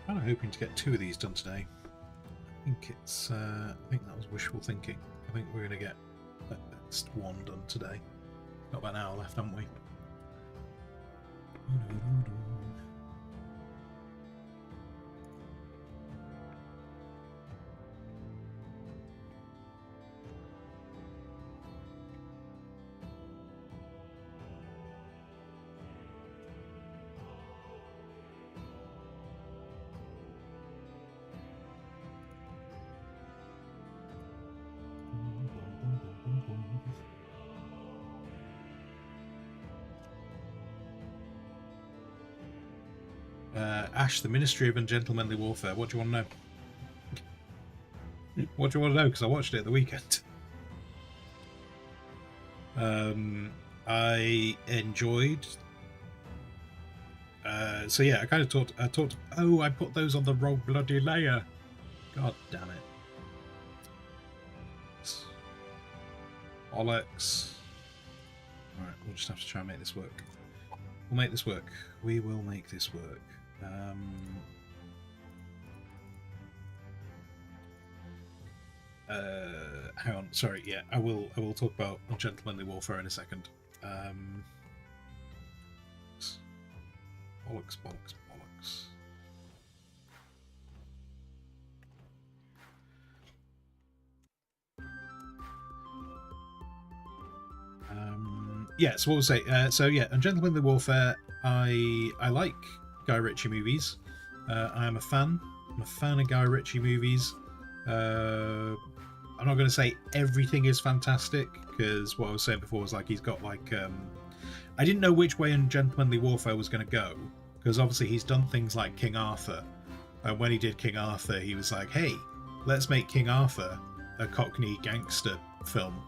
Kind of hoping to get 2 of these done today. I think that was wishful thinking. I think we're going to get that next one done today. Got about an hour left, haven't we? Ash, the Ministry of Ungentlemanly Warfare. What do you want to know? What do you want to know? Because I watched it at the weekend. I enjoyed. So yeah, I kind of talked. Oh, I put those on the wrong bloody layer. God damn it. Bollocks. Alright, we'll just have to try and make this work. We'll make this work. We will make this work. Hang on, sorry, yeah, I will talk about Ungentlemanly Warfare in a second. Bollocks, bollocks, bollocks. Yeah, so what we'll say, so yeah, Ungentlemanly Warfare, I like Guy Ritchie movies. I am a fan. I'm a fan of Guy Ritchie movies. I'm not going to say everything is fantastic, because what I was saying before was like he's got like I didn't know which way Ungentlemanly Warfare was going to go, because obviously he's done things like King Arthur, and when he did King Arthur he was like, hey, let's make King Arthur a Cockney gangster film.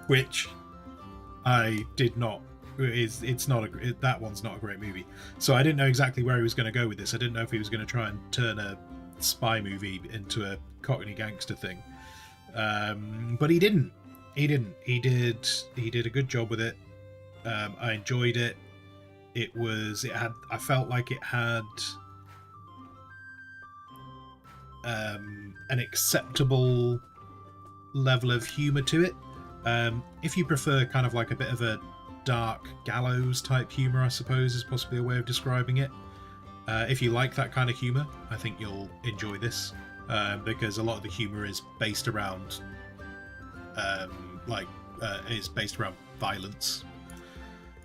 Which I did not. It's not that one's not a great movie. So I didn't know exactly where he was going to go with this. I didn't know if he was going to try and turn a spy movie into a Cockney gangster thing. But he didn't. He did a good job with it. I enjoyed it. I felt like it had an acceptable level of humor to it. If you prefer kind of like a bit of a dark gallows type humor, I suppose is possibly a way of describing it. If you like that kind of humor, I think you'll enjoy this, because a lot of the humor is based around is based around violence.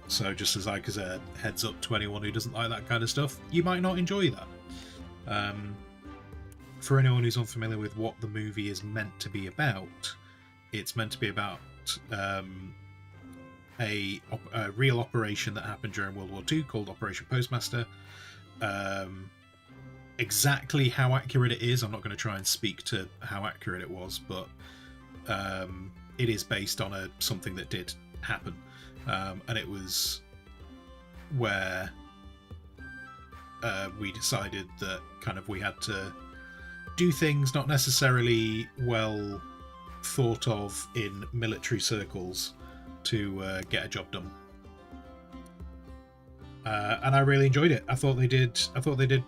So just as a heads up to anyone who doesn't like that kind of stuff, you might not enjoy that. For anyone who's unfamiliar with what the movie is meant to be about, it's meant to be about a real operation that happened during World War II called Operation Postmaster. Exactly how accurate it is, I'm not going to try and speak to how accurate it was, but it is based on something that did happen, and it was where we decided that kind of we had to do things not necessarily well thought of in military circles to get a job done, and I really enjoyed it. I thought they did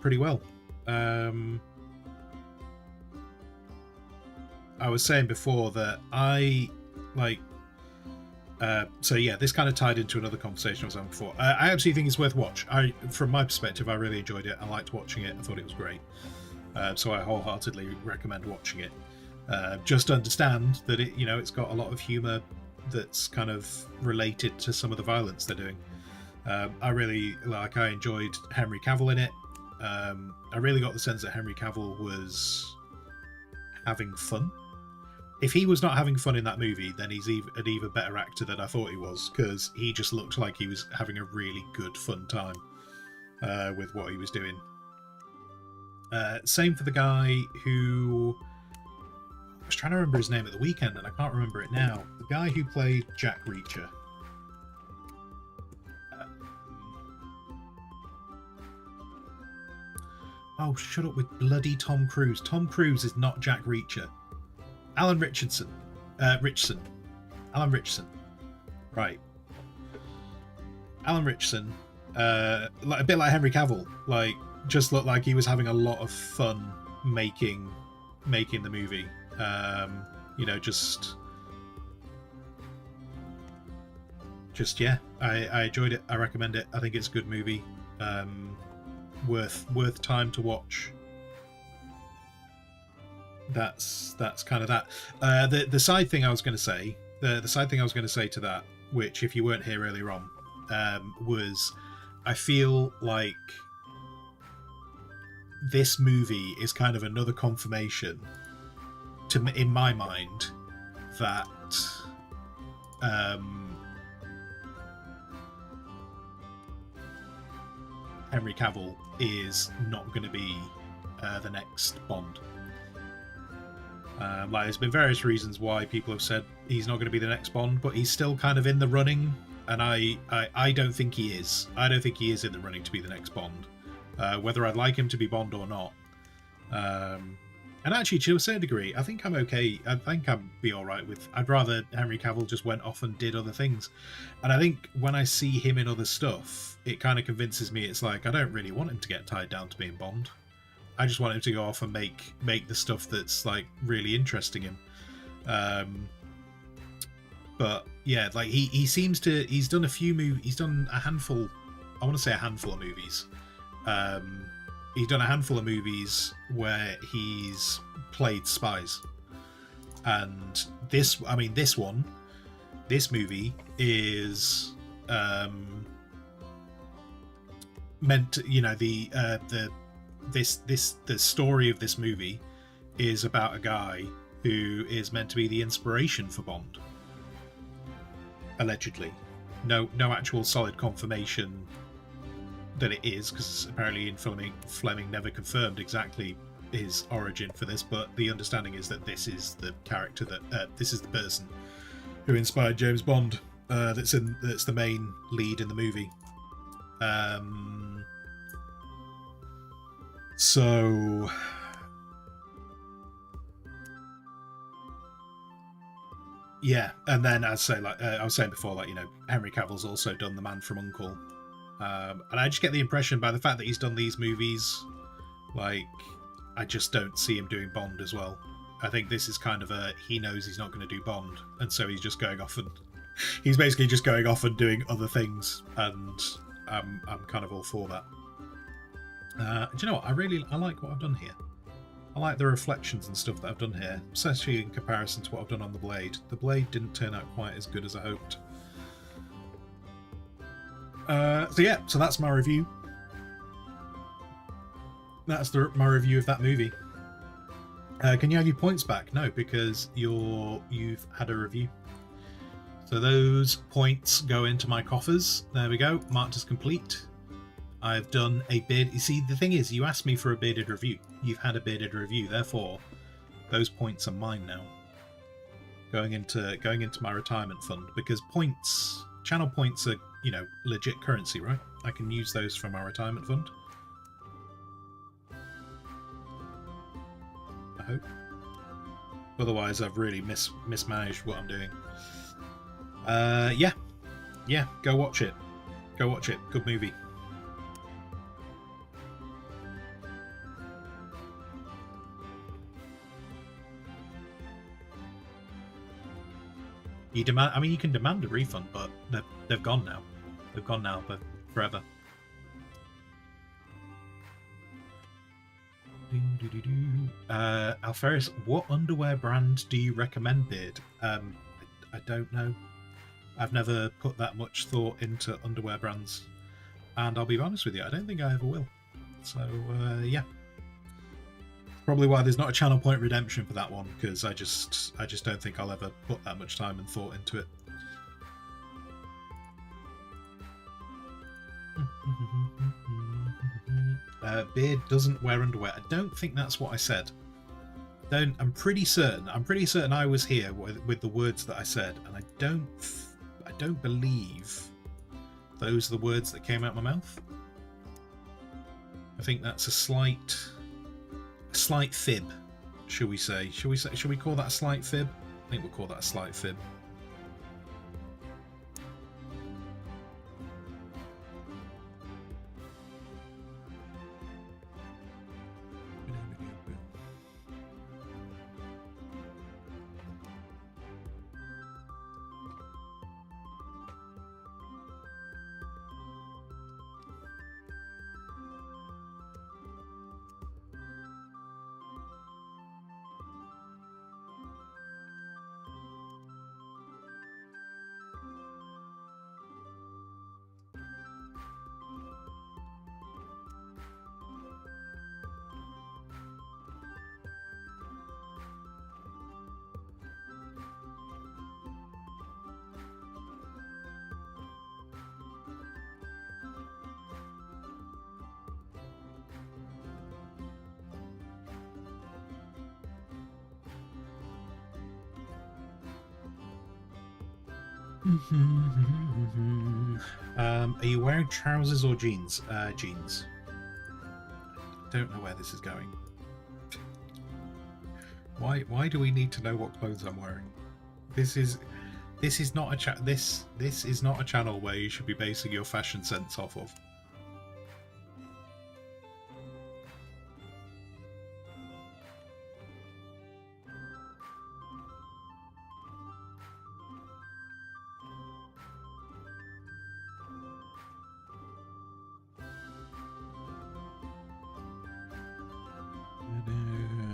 pretty well. I was saying before that I like. So yeah, this kind of tied into another conversation I was having before. I absolutely think it's worth watch. From my perspective, I really enjoyed it. I liked watching it. I thought it was great. So I wholeheartedly recommend watching it. Just understand that it's got a lot of humour that's kind of related to some of the violence they're doing. I enjoyed Henry Cavill in it. I really got the sense that Henry Cavill was having fun. If he was not having fun in that movie, then he's an even better actor than I thought he was, because he just looked like he was having a really good fun time with what he was doing. Same for the guy who... I was trying to remember his name at the weekend and I can't remember it now. The guy who played Jack Reacher. Oh, shut up with bloody Tom Cruise. Tom Cruise is not Jack Reacher. Alan Richardson. Alan Richardson. Right. Alan Richardson. A bit like Henry Cavill. Just looked like he was having a lot of fun making the movie. Yeah, I enjoyed it. I recommend it. I think it's a good movie. Worth time to watch. That's kind of that. The side thing I was going to say, the side thing I was going to say to that, which if you weren't here earlier on, was I feel like this movie is kind of another confirmation in my mind that Henry Cavill is not going to be the next Bond. There's been various reasons why people have said he's not going to be the next Bond, but he's still kind of in the running, and I don't think he is. I don't think he is in the running to be the next Bond. Whether I'd like him to be Bond or not, And actually, to a certain degree, I think I'm okay. I think I'd be all right with. I'd rather Henry Cavill just went off and did other things. And I think when I see him in other stuff, it kind of convinces me. It's like I don't really want him to get tied down to being Bond. I just want him to go off and make the stuff that's like really interesting him. But yeah, like he seems to. He's done a few movies. He's done a handful. I want to say a handful of movies. He's done a handful of movies where he's played spies, and this movie is meant to, the story of this movie is about a guy who is meant to be the inspiration for Bond, allegedly. No actual solid confirmation that it is, because apparently in Fleming never confirmed exactly his origin for this, but the understanding is that this is the character this is the person who inspired James Bond. That's the main lead in the movie. So yeah, and then as I say, like I was saying before, like Henry Cavill's also done The Man from U.N.C.L.E. And I just get the impression by the fact that he's done these movies, like I just don't see him doing Bond as well. I think this is kind of he knows he's not going to do Bond, and so he's just going off and he's basically just going off and doing other things, and I'm kind of all for that. Do you know what? I like what I've done here. I like the reflections and stuff that I've done here, especially in comparison to what I've done on the Blade. The Blade didn't turn out quite as good as I hoped. So that's my review. That's my review of that movie. Can you have your points back? No, because you've had a review. So those points go into my coffers. There we go, marked as complete. I've done a bid. You see, the thing is, you asked me for a bearded review. You've had a bearded review, therefore, those points are mine now. Going into my retirement fund, because channel points are, legit currency, right? I can use those for my retirement fund. I hope. Otherwise, I've really mismanaged what I'm doing. Yeah. Go watch it. Good movie. You can demand a refund, but they've gone now. They've gone now, but forever. Alferis, what underwear brand do you recommend, Beard? I don't know. I've never put that much thought into underwear brands, and I'll be honest with you, I don't think I ever will. So yeah, probably why there's not a channel point redemption for that one, because I just don't think I'll ever put that much time and thought into it. Beard doesn't wear underwear. I don't think that's what I said. I'm pretty certain I was here with the words that I said, and I don't believe those are the words that came out of my mouth. I think that's a slight fib, shall we say? Shall we call that a slight fib? I think we'll call that a slight fib. Are you wearing trousers or jeans? Jeans. Don't know where this is going. Why do we need to know what clothes I'm wearing? This is not a this is not a channel where you should be basing your fashion sense off of.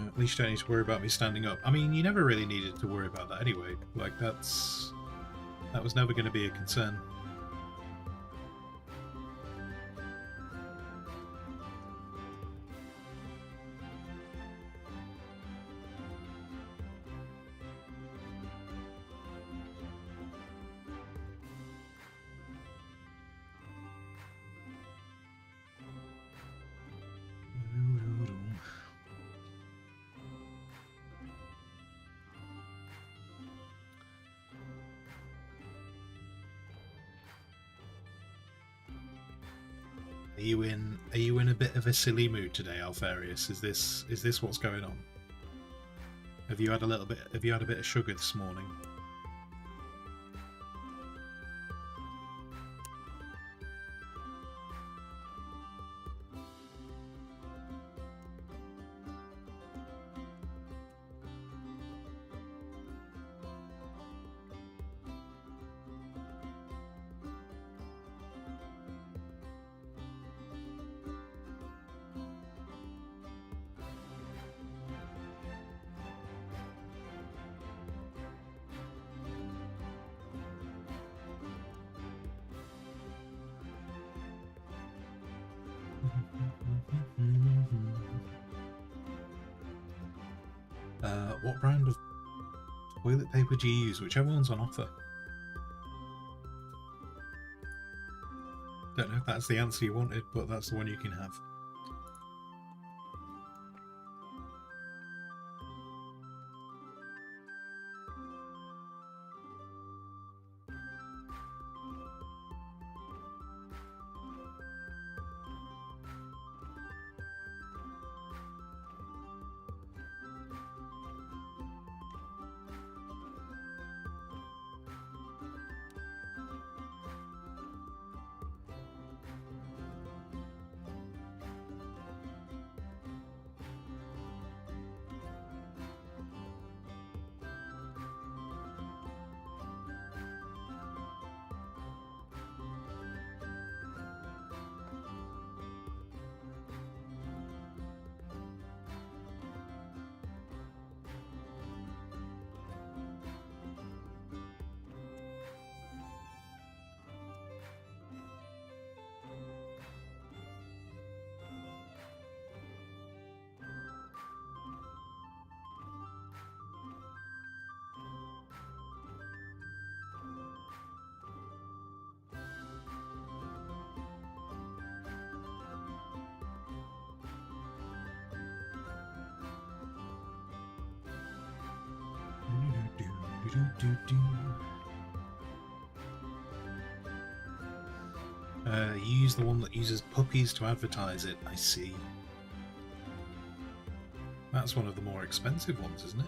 At least you don't need to worry about me standing up. I mean, you never really needed to worry about that anyway. Like, that was never going to be a concern. Are you in a bit of a silly mood today, Alfarius? Is this what's going on? Have you had a bit of sugar this morning? What brand of toilet paper do you use? Whichever one's on offer. Don't know if that's the answer you wanted, but that's the one you can have. You use the one that uses puppies to advertise it, I see. That's one of the more expensive ones, isn't it?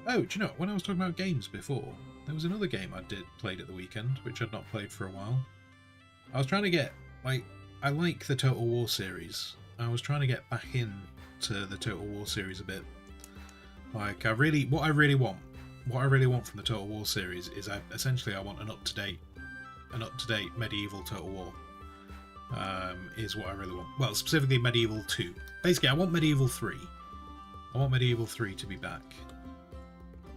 Oh, do you know, when I was talking about games before, there was another game I played at the weekend, which I'd not played for a while. I was trying to get, like, I like the Total War series. I was trying to get back into the Total War series a bit. Like, what I really want from the Total War series is essentially I want an up-to-date medieval Total War. Is what I really want. Well, specifically Medieval 2. Basically, I want Medieval 3. I want Medieval 3 to be back.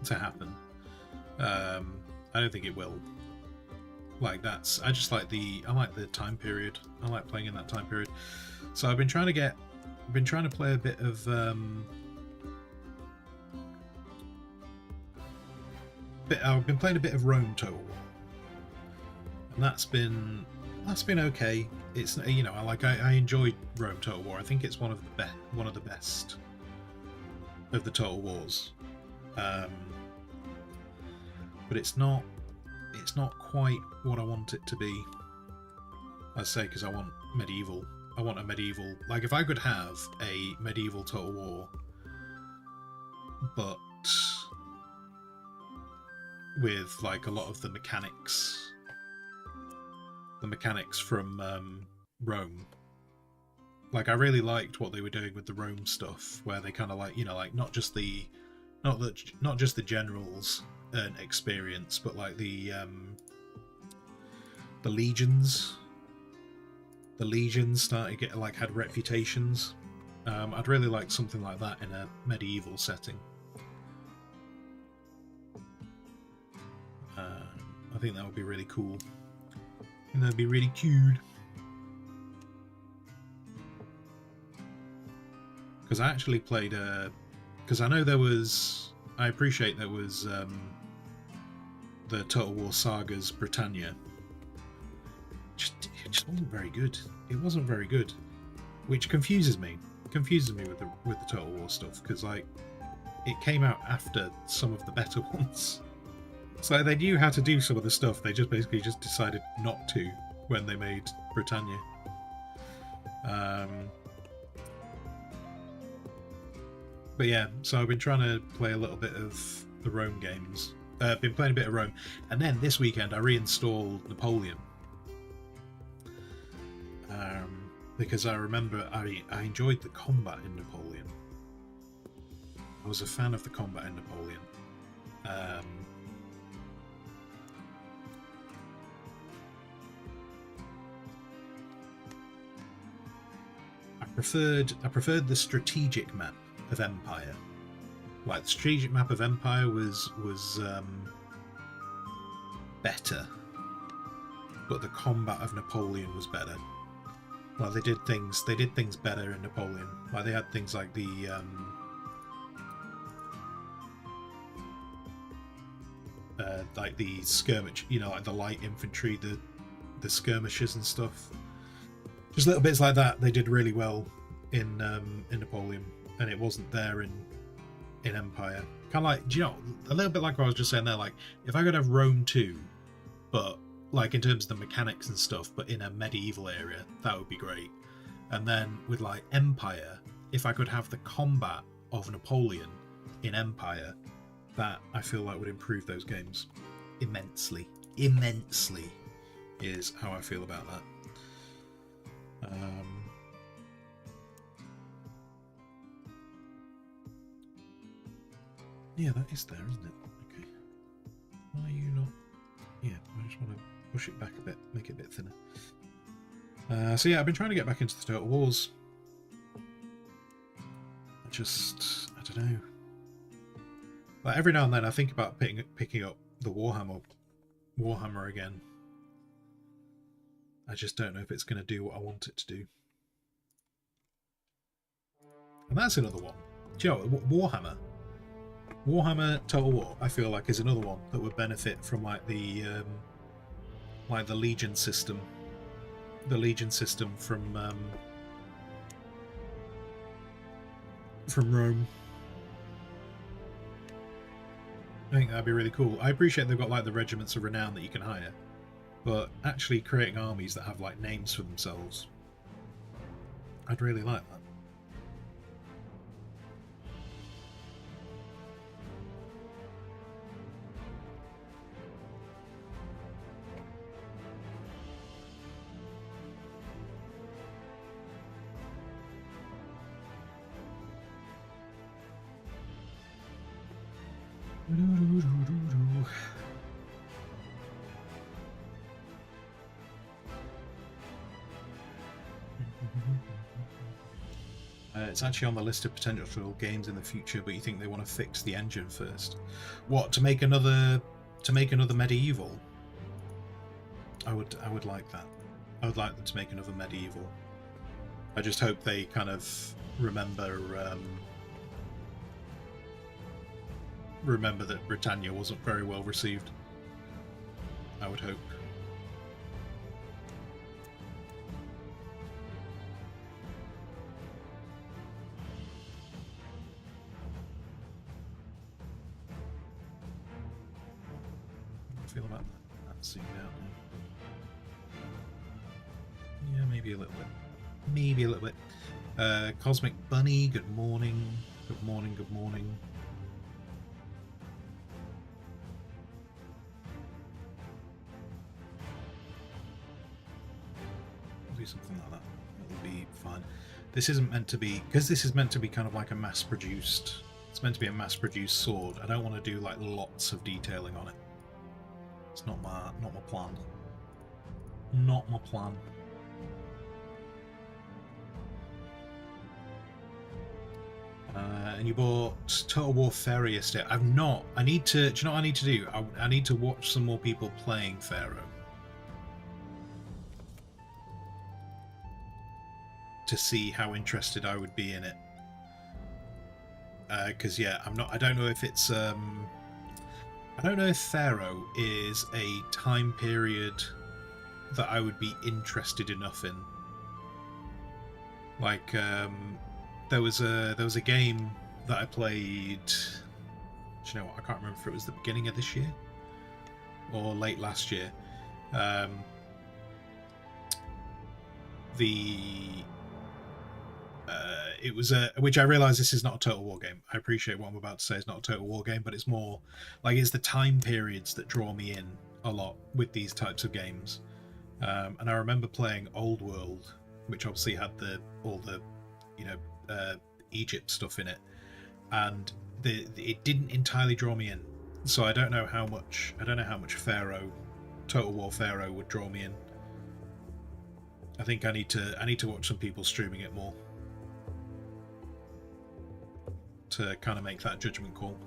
To happen. I don't think it will. Like, I just like I like the time period. I like playing in that time period. So I've been trying to play a bit of I've been playing a bit of Rome Total War, and that's been okay. It's, you know, I enjoyed Rome Total War. I think it's one of the best of the Total Wars, but it's not quite what I want it to be. I say, because I want medieval. I want a medieval. Like, if I could have a medieval Total War, but with like a lot of the mechanics from Rome. Like, I really liked what they were doing with the Rome stuff, where they kind of like, you know, like not just the generals experience, but like the legions. The legions started getting like had reputations. I'd really like something like that in a medieval setting. I think that would be really cool. And that'd be really cute. Because I actually played because I know there was. I appreciate there was the Total War Sagas Britannia. It just wasn't very good. It wasn't very good, which confuses me. Confuses me with the Total War stuff, because like it came out after some of the better ones. So they knew how to do some of the stuff. They just basically just decided not to when they made Britannia. But yeah, so I've been trying to play a little bit of the Rome games. I've been playing a bit of Rome, and then this weekend I reinstalled Napoleon. Because I remember I enjoyed the combat in Napoleon. I was a fan of the combat in Napoleon. I preferred the strategic map of Empire. Like, the strategic map of Empire was better, but the combat of Napoleon was better. Well, they did things better in Napoleon. Like, they had things like the skirmish, you know, like the light infantry, the skirmishes and stuff. Just little bits like that they did really well in Napoleon, and it wasn't there in Empire. Kind of like, do you know, a little bit like what I was just saying there. Like, if I could have Rome 2, but like in terms of the mechanics and stuff, but in a medieval area, that would be great. And then with like Empire, if I could have the combat of Napoleon in Empire, that I feel like would improve those games immensely. Immensely is how I feel about that. Yeah, that is there, isn't it? Okay. Why are you not? Yeah, I just want to push it back a bit, make it a bit thinner. So yeah, I've been trying to get back into the Total Wars. I don't know. Like, every now and then I think about picking up the Warhammer again. I just don't know if it's going to do what I want it to do. And that's another one. Do you know, Warhammer Total War, I feel like, is another one that would benefit from like the Legion system. The Legion system from Rome. I think that'd be really cool. I appreciate they've got like the regiments of renown that you can hire, but actually creating armies that have like names for themselves, I'd really like that. It's actually on the list of potential games in the future, but you think they want to fix the engine first? What, to make another medieval? I would like that. I would like them to make another medieval. I just hope they kind of remember that Britannia wasn't very well received. I would hope. Feel about that zoomed out now. Yeah, maybe a little bit. Maybe a little bit. Cosmic Bunny, good morning. Good morning, good morning. Do something like that. It'll be fine. This isn't meant to be, because this is meant to be kind of like a mass-produced, it's meant to be a mass-produced sword. I don't want to do like lots of detailing on it. It's not my plan. Not my plan. And you bought Total War Pharaoh yesterday. I've not. I need to. Do you know what I need to do? I need to watch some more people playing Pharaoh to see how interested I would be in it. Because yeah, I'm not. I don't know if it's. I don't know if Pharaoh is a time period that I would be interested enough in. Like, there was a game that I played. Do you know what? I can't remember if it was the beginning of this year or late last year. It was which I realise this is not a Total War game. I appreciate what I'm about to say. It's not a Total War game, but it's more like it's the time periods that draw me in a lot with these types of games. And I remember playing Old World, which obviously had all the Egypt stuff in it, and it didn't entirely draw me in. So I don't know how much Pharaoh, Total War Pharaoh would draw me in. I think I need to watch some people streaming it more to kind of make that judgment call.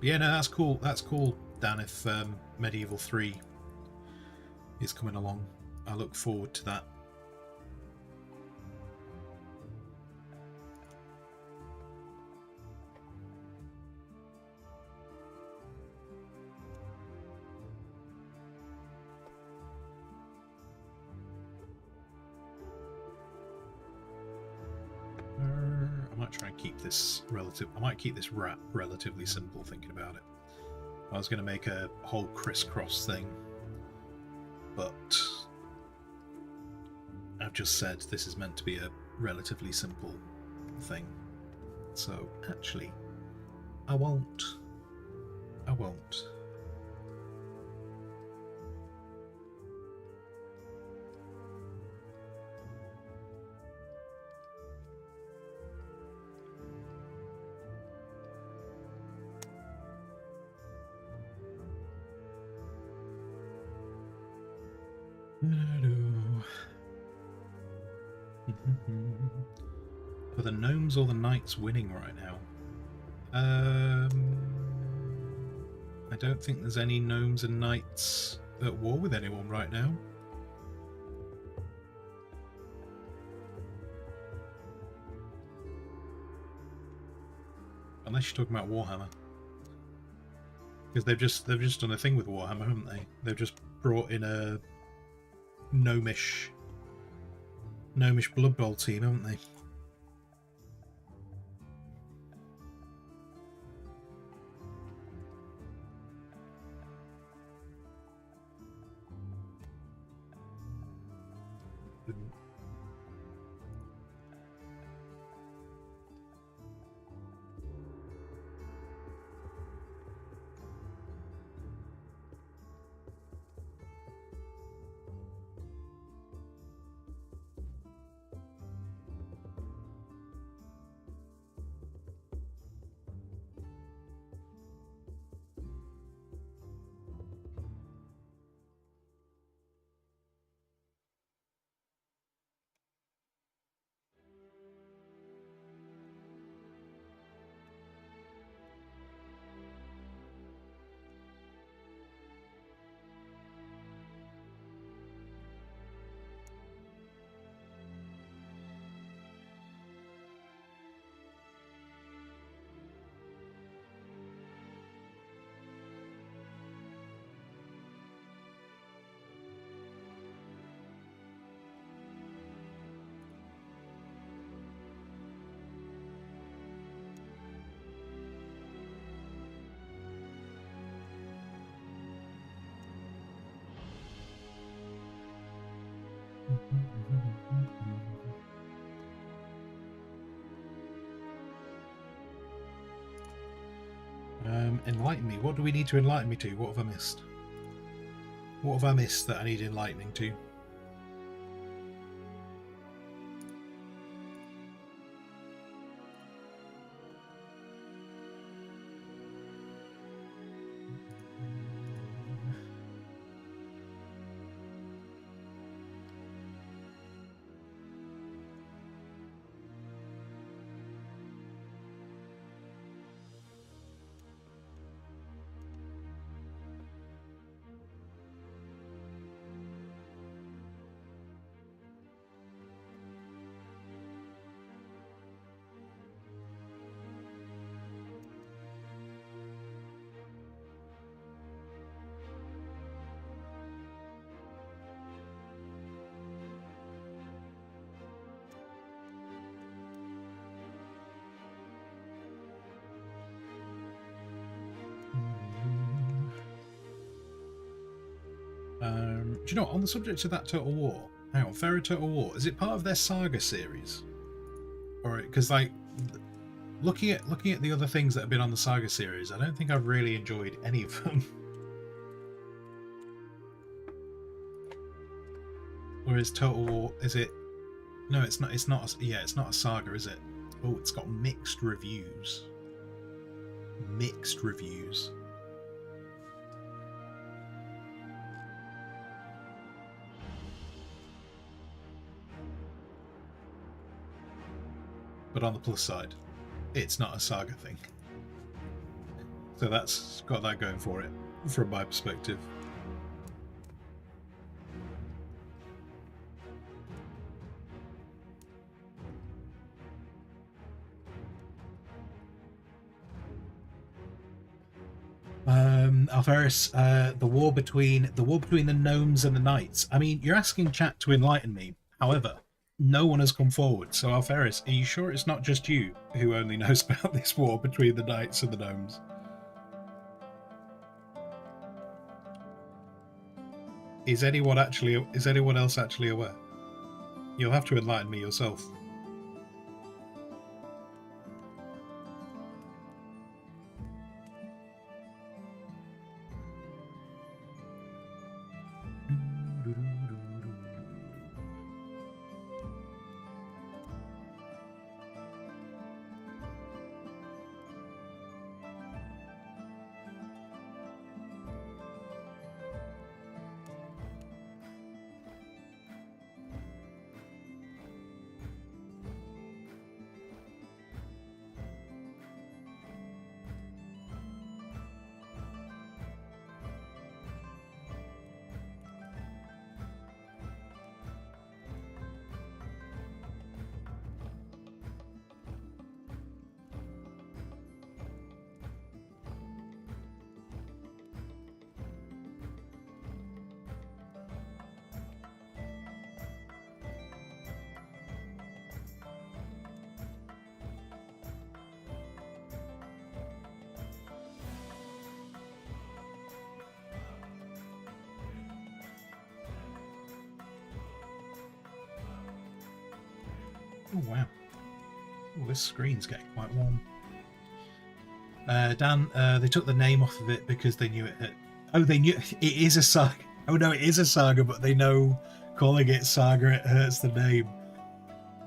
Yeah, no, that's cool. That's cool, Dan. If Medieval 3 is coming along, I look forward to that. I might try and keep this I might keep this wrap relatively simple. Thinking about it, I was going to make a whole crisscross thing, but I've just said this is meant to be a relatively simple thing. So actually, I won't. I won't. Are the gnomes or the knights winning right now? I don't think there's any gnomes and knights at war with anyone right now. Unless you're talking about Warhammer. Because they've just done a thing with Warhammer, haven't they? They've just brought in a gnomish Blood Bowl team, haven't they? Enlighten me. What do we need to enlighten me to? What have I missed? What have I missed that I need enlightening to? Do you know, on the subject of that Total War, hang on, Pharaoh Total War, is it part of their Saga series? Or because like looking at the other things that have been on the Saga series, I don't think I've really enjoyed any of them. Or is Total War? Is it? No, it's not. It's not. Yeah, it's not a Saga, is it? Oh, it's got mixed reviews. Mixed reviews. But on the plus side, it's not a Saga thing. So that's got that going for it, from my perspective. Alferis, the war between the gnomes and the knights. I mean, you're asking chat to enlighten me. However, no one has come forward. So Alferis, are you sure it's not just you who only knows about this war between the knights and the gnomes? Is anyone else actually aware? You'll have to enlighten me yourself. Oh wow. Oh, this screen's getting quite warm. Dan, they took the name off of it because they knew it had... Oh, they knew it is a saga. Oh no, it is a saga, but they know calling it saga, it hurts the name.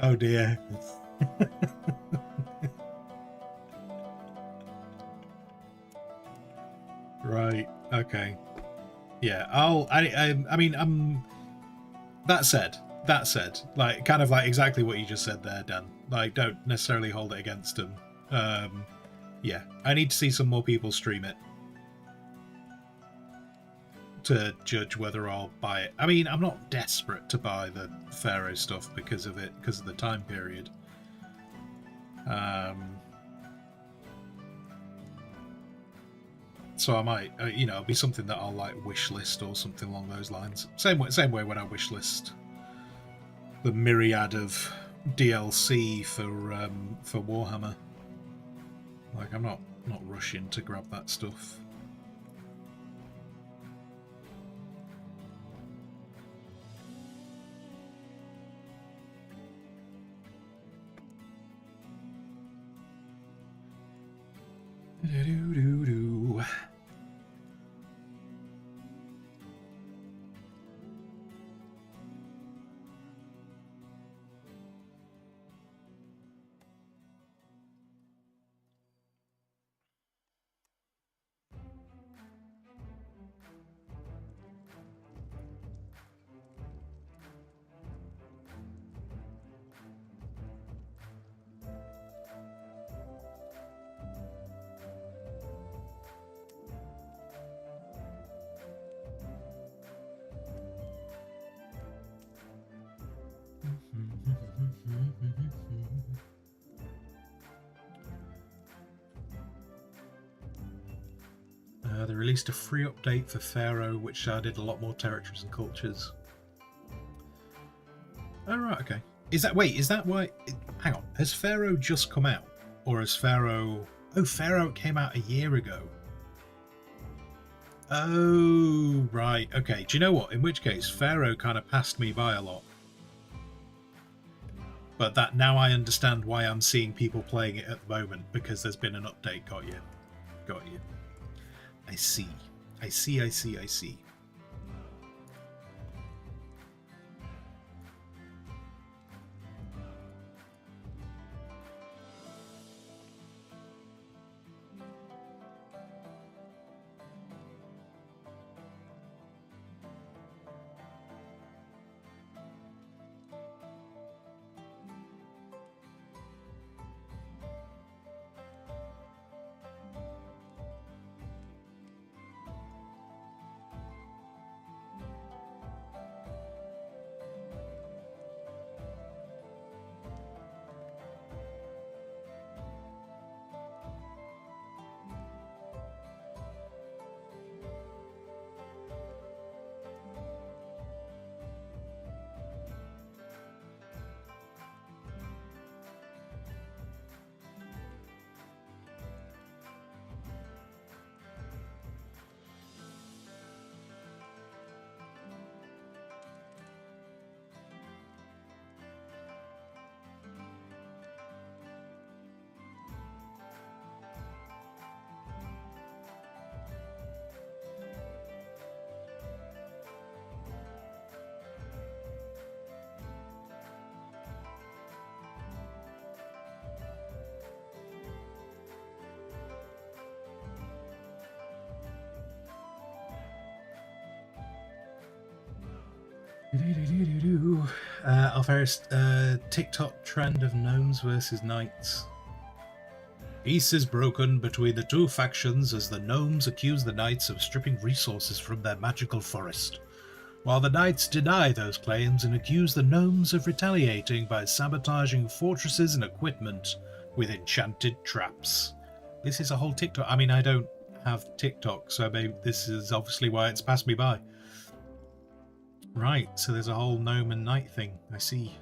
Oh dear. Right, okay. Yeah, I mean, that said, like, kind of like exactly what you just said there, Dan. Like, don't necessarily hold it against them. Yeah, I need to see some more people stream it to judge whether I'll buy it. I mean, I'm not desperate to buy the Pharaoh stuff because of the time period. So I might, it'll be something that I'll like wishlist or something along those lines. Same way when I wishlist the myriad of DLC for Warhammer. Like, I'm not rushing to grab that stuff. They released a free update for Pharaoh, which added a lot more territories and cultures. Oh, right, okay. Is that why... Hang on, has Pharaoh just come out? Or has Pharaoh... Oh, Pharaoh came out a year ago. Oh, right, okay. Do you know what? In which case, Pharaoh kind of passed me by a lot. But that now I understand why I'm seeing people playing it at the moment, because there's been an update. Got you. Got you. I see. I see, I see, I see. Alfaris, TikTok trend of gnomes versus knights. Peace is broken between the two factions as the gnomes accuse the knights of stripping resources from their magical forest, while the knights deny those claims and accuse the gnomes of retaliating by sabotaging fortresses and equipment with enchanted traps. This is a whole TikTok. I mean, I don't have TikTok, so maybe this is obviously why it's passed me by. Right, so there's a whole gnome and knight thing. I see.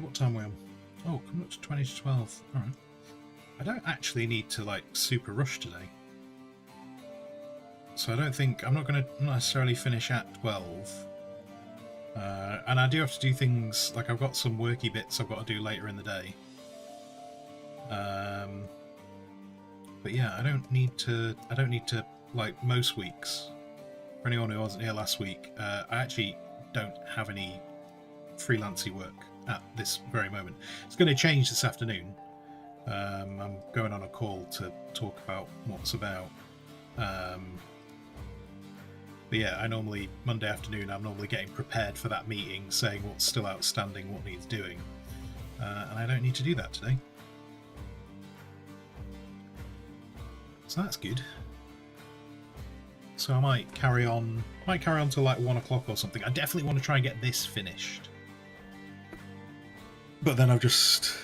What time are we on? Oh, coming up to 20 to 12. Alright. I don't actually need to, like, super rush today. So I don't think... I'm not necessarily finish at 12. And I do have to do things... Like, I've got some worky bits I've got to do later in the day. But yeah, I don't need to, like most weeks, For anyone who wasn't here last week, I actually don't have any freelancey work at this very moment. It's going to change this afternoon. I'm going on a call to talk about what's about. But yeah, Monday afternoon, I'm normally getting prepared for that meeting, saying what's still outstanding, what needs doing. And I don't need to do that today. So that's good. So I might carry on till like 1 o'clock or something. I definitely want to try and get this finished. But then I've just...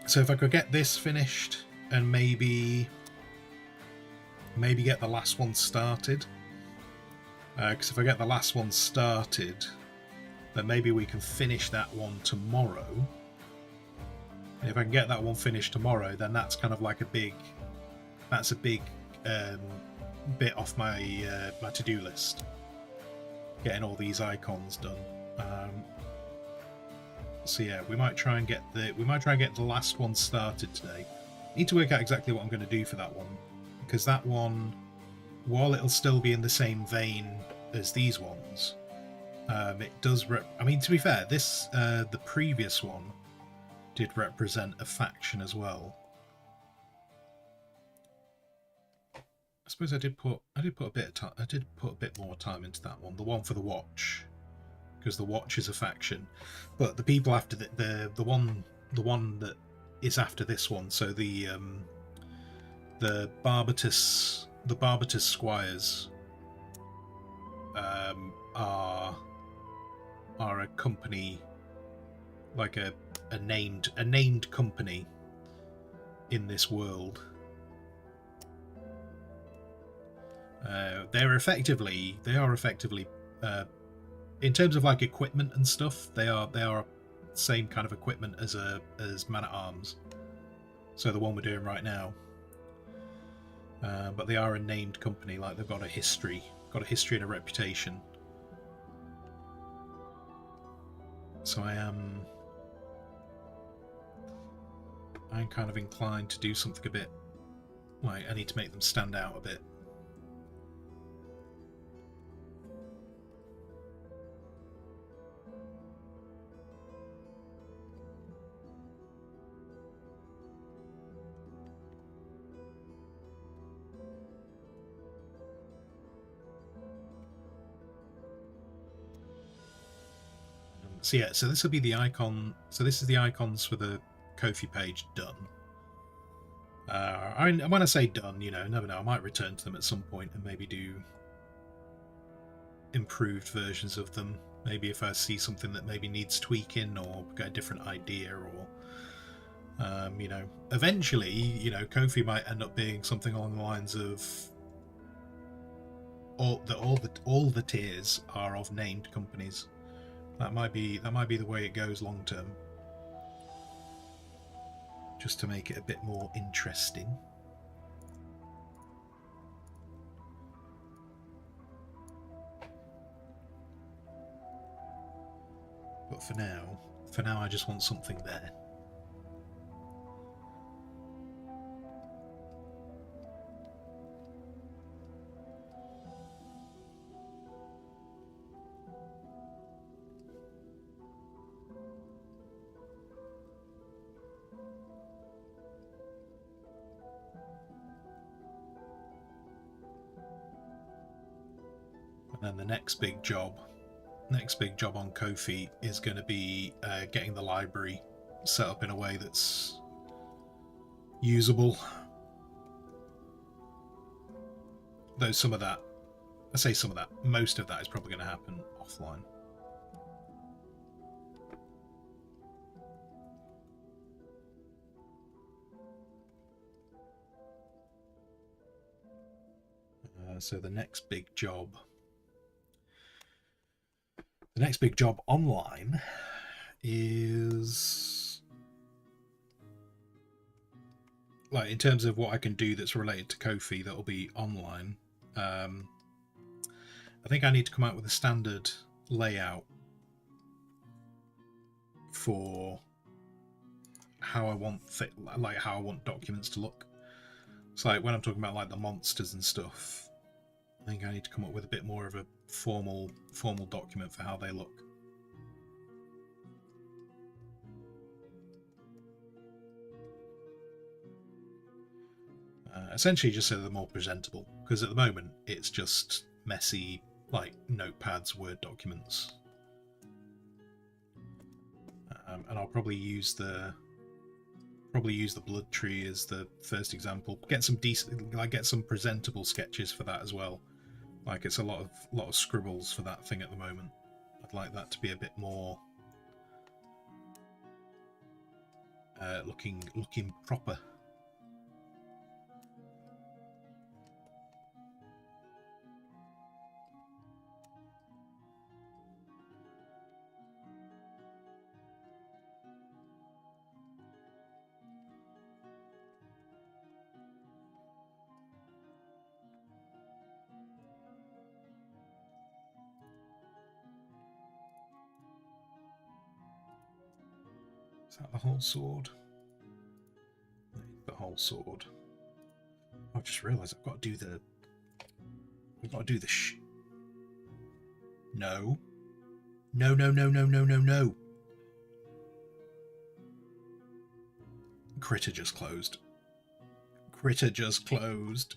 So if I could get this finished and maybe get the last one started. Because if I get the last one started, then maybe we can finish that one tomorrow. And if I can get that one finished tomorrow, then that's kind of like a big bit off my my to-do list. Getting all these icons done. So yeah, we might try and get the last one started today. Need to work out exactly what I'm going to do for that one, because that one, while it'll still be in the same vein as these ones, it does. I mean, to be fair, this the previous one did represent a faction as well. I suppose I did put a bit of time. I did put a bit more time into that one. The one for the watch, because the watch is a faction, but the people after the one that is after this one. So the Barbatus Squires are a company, like a named company in this world. They are effectively in terms of like equipment and stuff, they are same kind of equipment as Man at Arms. So the one we're doing right now. But they are a named company, like they've got a history and a reputation. So I'm kind of inclined to do something a bit like I need to make them stand out a bit. So yeah, so this will be the icon. So this is the icons for the Kofi page done. When I say done, you know, never know. I might return to them at some point and maybe do improved versions of them. Maybe if I see something that maybe needs tweaking or get a different idea, or you know, eventually, you know, Kofi might end up being something along the lines of all the tiers are of named companies. That might be the way it goes long term, just to make it a bit more interesting. But for now, I just want something there. And then the next big job on Kofi is going to be getting the library set up in a way that's usable. Though most of that is probably going to happen offline. So the next big job online is, like, in terms of what I can do that's related to Kofi that'll be online. I think I need to come out with a standard layout for how I want documents to look. So like when I'm talking about like the monsters and stuff, I think I need to come up with a bit more of a formal document for how they look. Essentially just so they're more presentable, because at the moment it's just messy, like notepads, Word documents. And I'll probably use the blood tree as the first example. Get some decent, like get some presentable sketches for that as well. Like it's a lot of scribbles for that thing at the moment. I'd like that to be a bit more looking proper. Is that the whole sword? The whole sword. I've just realised I've got to do the. I've got to do the No. No, no, no, no, no, no, no. Critter just closed. Critter just closed.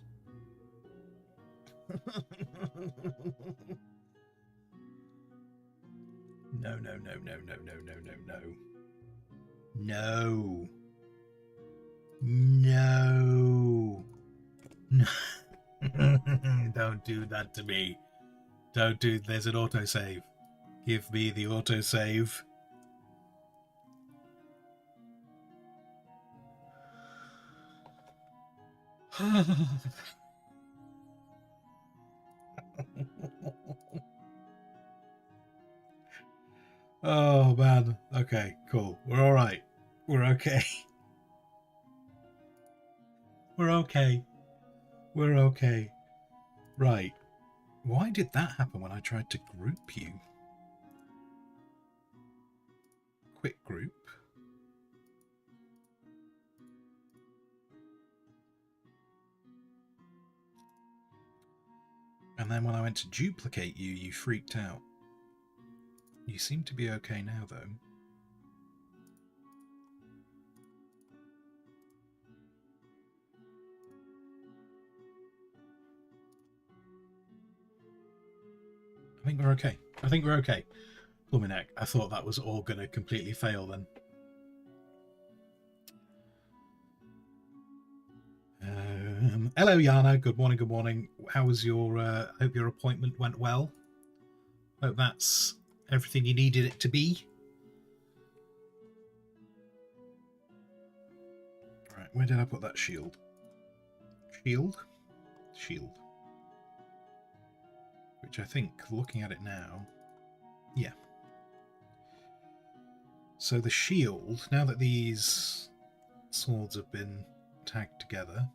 No, no, no, no, no, no, no, no, no. No. No. Don't do that to me. Don't do. There's an autosave. Give me the autosave. Oh man. Okay, cool. We're all right. We're okay. We're okay. We're okay. Right. Why did that happen when I tried to group you? Quick group. And then when I went to duplicate you, you freaked out. You seem to be okay now, though. I think we're okay. I think we're okay. Bluminek, I thought that was all going to completely fail then. Hello, Yana. Good morning, good morning. How was your... hope your appointment went well. Hope that's everything you needed it to be. Right, where did I put that shield? Shield? Shield. Which I think, looking at it now... Yeah. So the shield, now that these swords have been tagged together...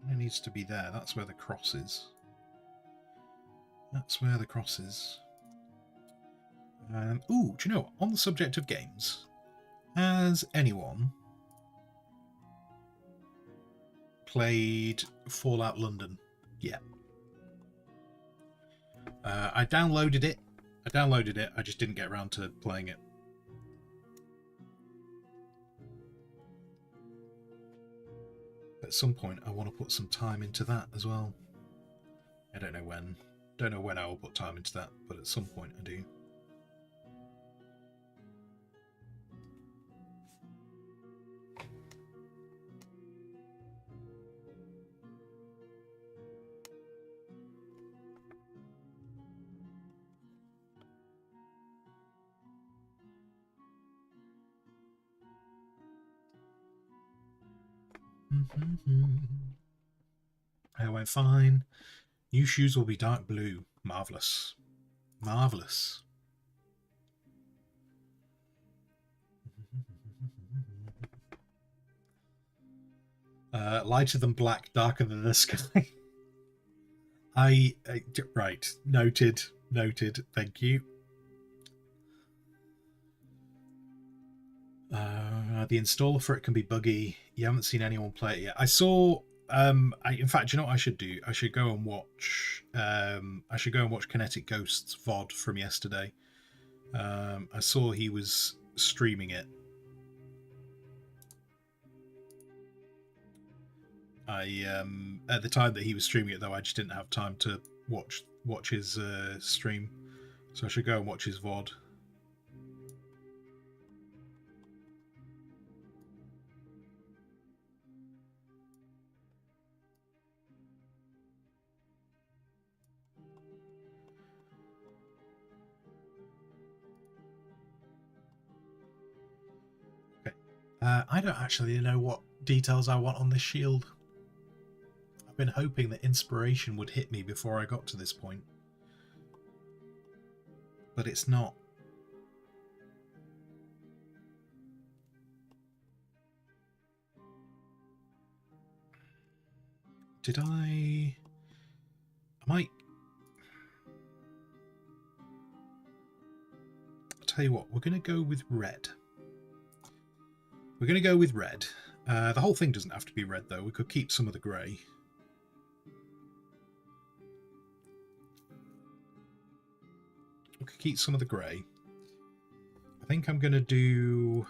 It needs to be there. That's where the cross is. That's where the cross is. Ooh, do you know what? On the subject of games, has anyone played Fallout London yet? I downloaded it. I just didn't get around to playing it. At some point, I want to put some time into that as well. I don't know when. Don't know when I will put time into that, but at some point I do. I went fine. New shoes will be dark blue. Marvellous. Marvellous. Lighter than black, darker than the sky. Right. Noted. Noted. Thank you. The installer for it can be buggy. You haven't seen anyone play it yet. I saw. In fact, you know what I should do? I should go and watch. I should go and watch Kinetic Ghost's VOD from yesterday. I saw he was streaming it. At the time that he was streaming it, though, I just didn't have time to watch his stream, so I should go and watch his VOD. Okay. I don't actually know what details I want on this shield. I've been hoping that inspiration would hit me before I got to this point, but it's not. Did I might. I'll tell you what, we're going to go with red. We're going to go with red. The whole thing doesn't have to be red, though. We could keep some of the grey. We could keep some of the grey. I think I'm going to do...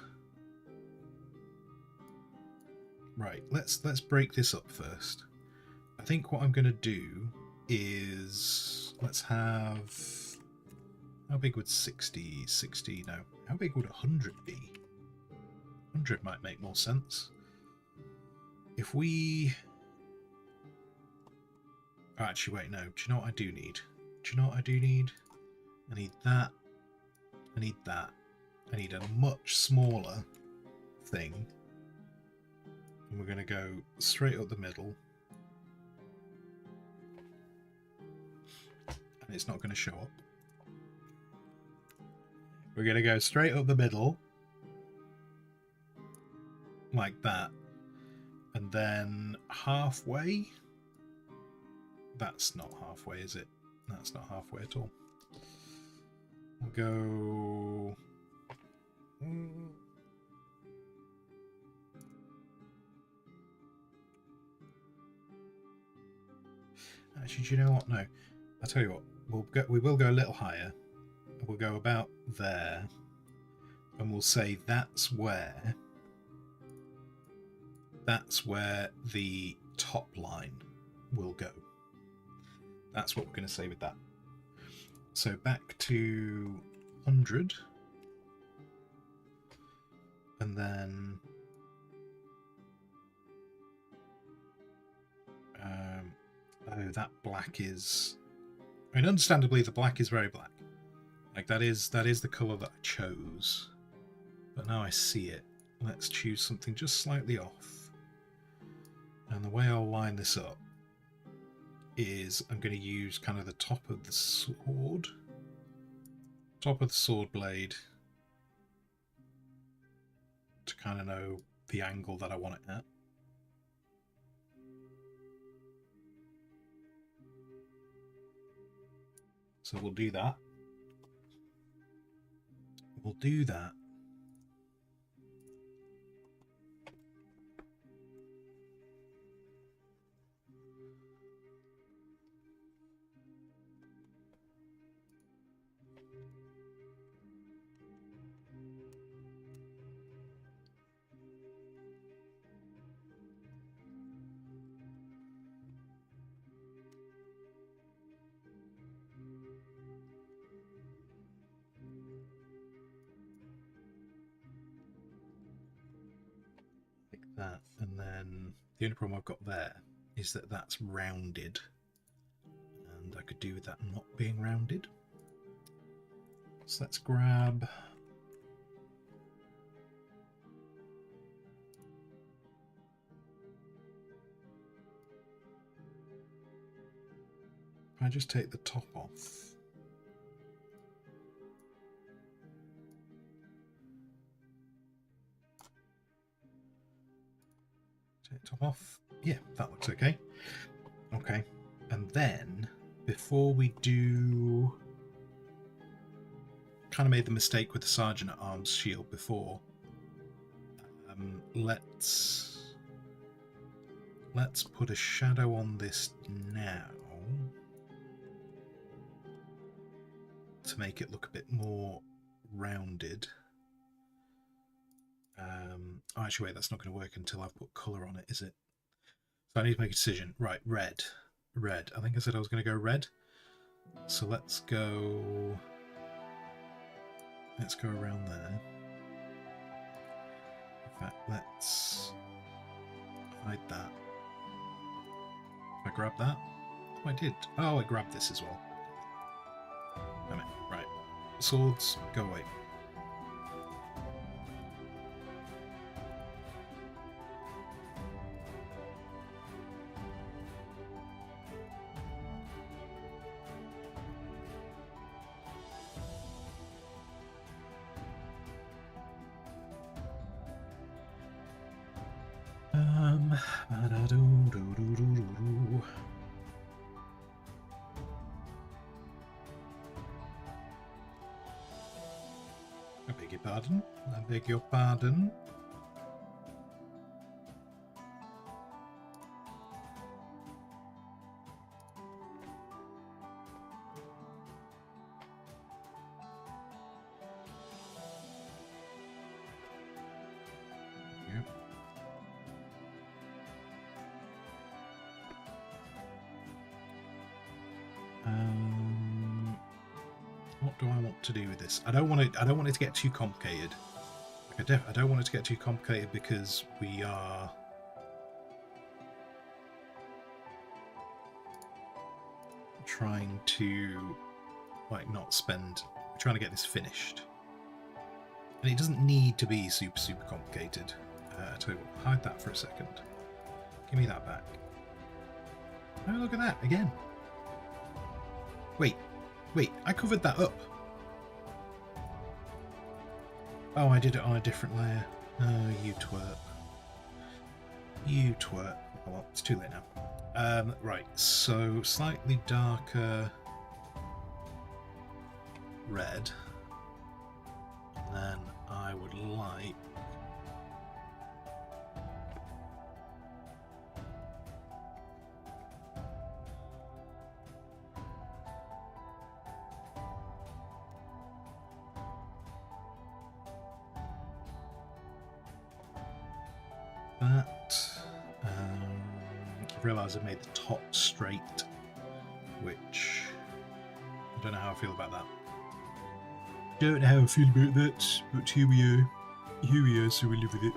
Right, let's break this up first. I think what I'm going to do is... Let's have... How big would 60? No. How big would 100 be? 100 might make more sense. If we... Oh, actually, wait, no. Do you know what I do need? Do you know what I do need? I need that. I need that. I need a much smaller thing. And we're going to go straight up the middle. And it's not going to show up. We're going to go straight up the middle. Like that. And then halfway. That's not halfway, is it? That's not halfway at all. We'll go... Actually, do you know what? No. I'll tell you what. We will go a little higher. We'll go about there. And we'll say that's where the top line will go. That's what we're going to say with that. So back to 100. And then... oh, that black is... I mean, understandably, the black is very black. Like, that is the colour that I chose. But now I see it. Let's choose something just slightly off. And the way I'll line this up is I'm going to use kind of the top of the sword. Top of the sword blade. To kind of know the angle that I want it at. So we'll do that. We'll do that. That, and then the only problem I've got there is that that's rounded, and I could do with that not being rounded. So let's grab if I just take the top off. Top off. Yeah, that looks okay. Okay. And then, before we do... Kind of made the mistake with the Sergeant at Arms shield before. Let's put a shadow on this now to make it look a bit more rounded. Oh, actually, wait, that's not going to work until I've put colour on it, is it? So I need to make a decision. Right, red. Red. I think I said I was going to go red. So let's go around there. In fact, let's hide that. If I grab that? Oh, I did. Oh, I grabbed this as well. Damn it. Right. Swords, go away. I beg your pardon. I beg your pardon. Yep. What do I want to do with this? I don't want it to get too complicated. Like I don't want it to get too complicated because we are trying to not spend. We're trying to get this finished, and it doesn't need to be super complicated. So hide that for a second. Give me that back. Oh, look at that again. Wait, I covered that up. Oh, I did it on a different layer. Oh, you twerp. You twerp. Oh, well, it's too late now. Right, so slightly darker red. And then I would like... that. I realise I've made the top straight, which I don't know how I feel about that. Don't know how I feel about that, but here we are. Here we are, so we live with it.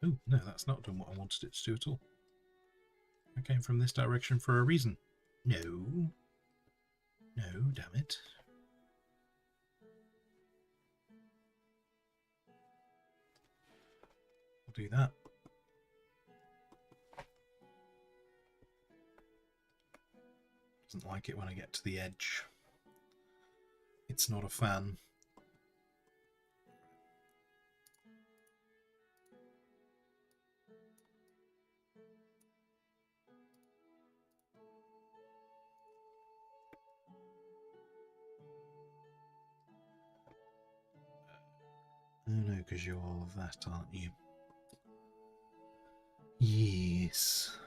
Oh, no, that's not done what I wanted it to do at all. I came from this direction for a reason. No. No, damn it. I'll do that. Doesn't like it when I get to the edge. It's not a fan. Oh no, because you're all of that, aren't you? Yes.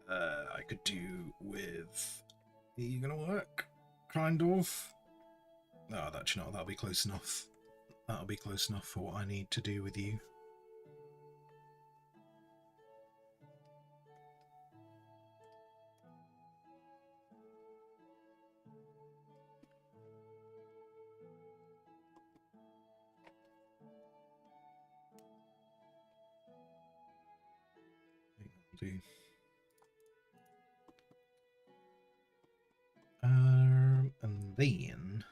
I could do with... Are you going to work? Kind of. Oh, that's not. That'll be close enough. That'll be close enough for what I need to do with you. Do. And then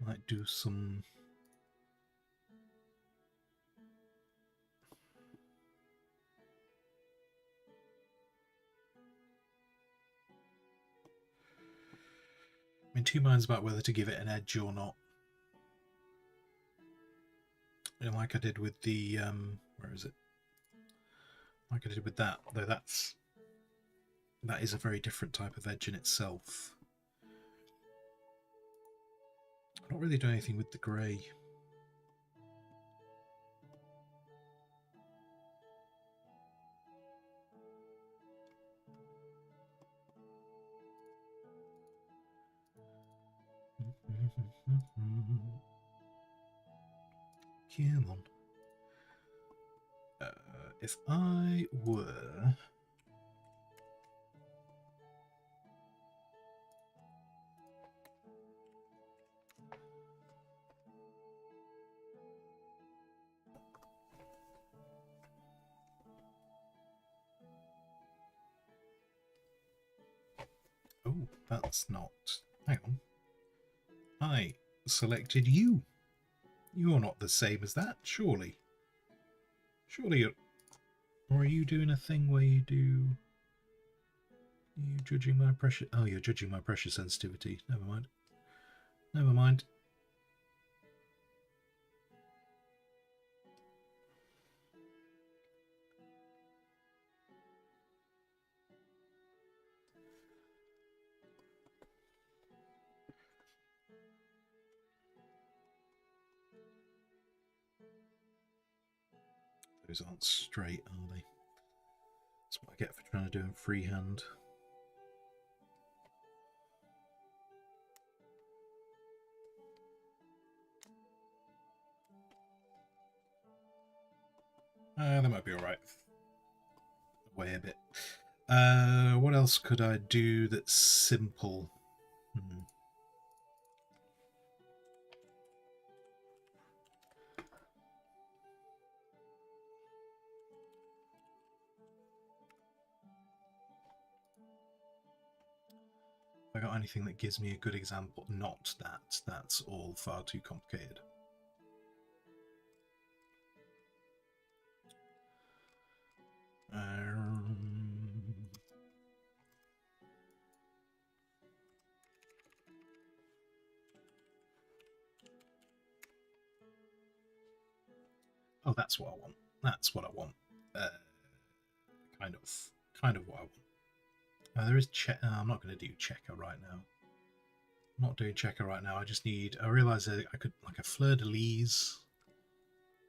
might do some. I'm in two minds about whether to give it an edge or not. And like I did with the where is it? Like I did with that, though that is a very different type of edge in itself. I'm not really doing anything with the grey. Come on. If I were... Oh, that's not... Hang on. I selected you. You're not the same as that, surely. Surely you're... Or are you doing a thing where you do... Are you judging my pressure? Oh, you're judging my pressure sensitivity. Never mind. Never mind. Those aren't straight, are they? That's what I get for trying to do in freehand. They might be alright. Away a bit. What else could I do that's simple? Have I got anything that gives me a good example? Not that. That's all far too complicated. Oh, that's what I want. That's what I want. Kind of what I want. There is I'm not going to do checker right now. I'm not doing checker right now. I just need... I realise I could like a fleur-de-lis,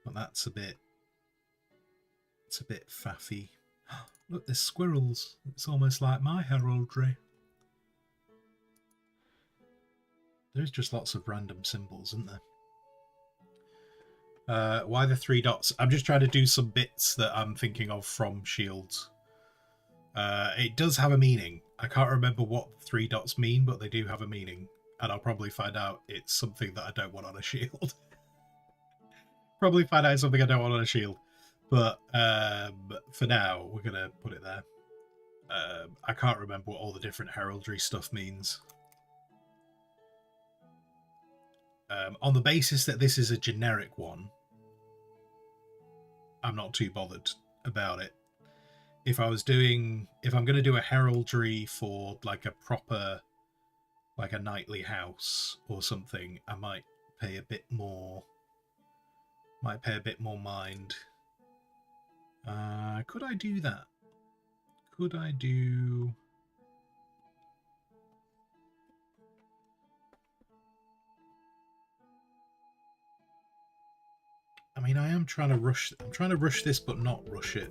but that's a bit... It's a bit faffy. Look, there's squirrels. It's almost like my heraldry. There's just lots of random symbols, isn't there? Why the 3 dots? I'm just trying to do some bits that I'm thinking of from shields. It does have a meaning. I can't remember what the 3 dots mean, but they do have a meaning. And I'll probably find out it's something that I don't want on a shield. Probably find out it's something I don't want on a shield. But for now, we're going to put it there. I can't remember what all the different heraldry stuff means. On the basis that this is a generic one, I'm not too bothered about it. If I'm going to do a heraldry for like a proper, like a knightly house or something, I might pay a bit more. Might pay a bit more mind. Could I do that? Could I do... mean, I am trying to rush. I'm trying to rush this, but not rush it,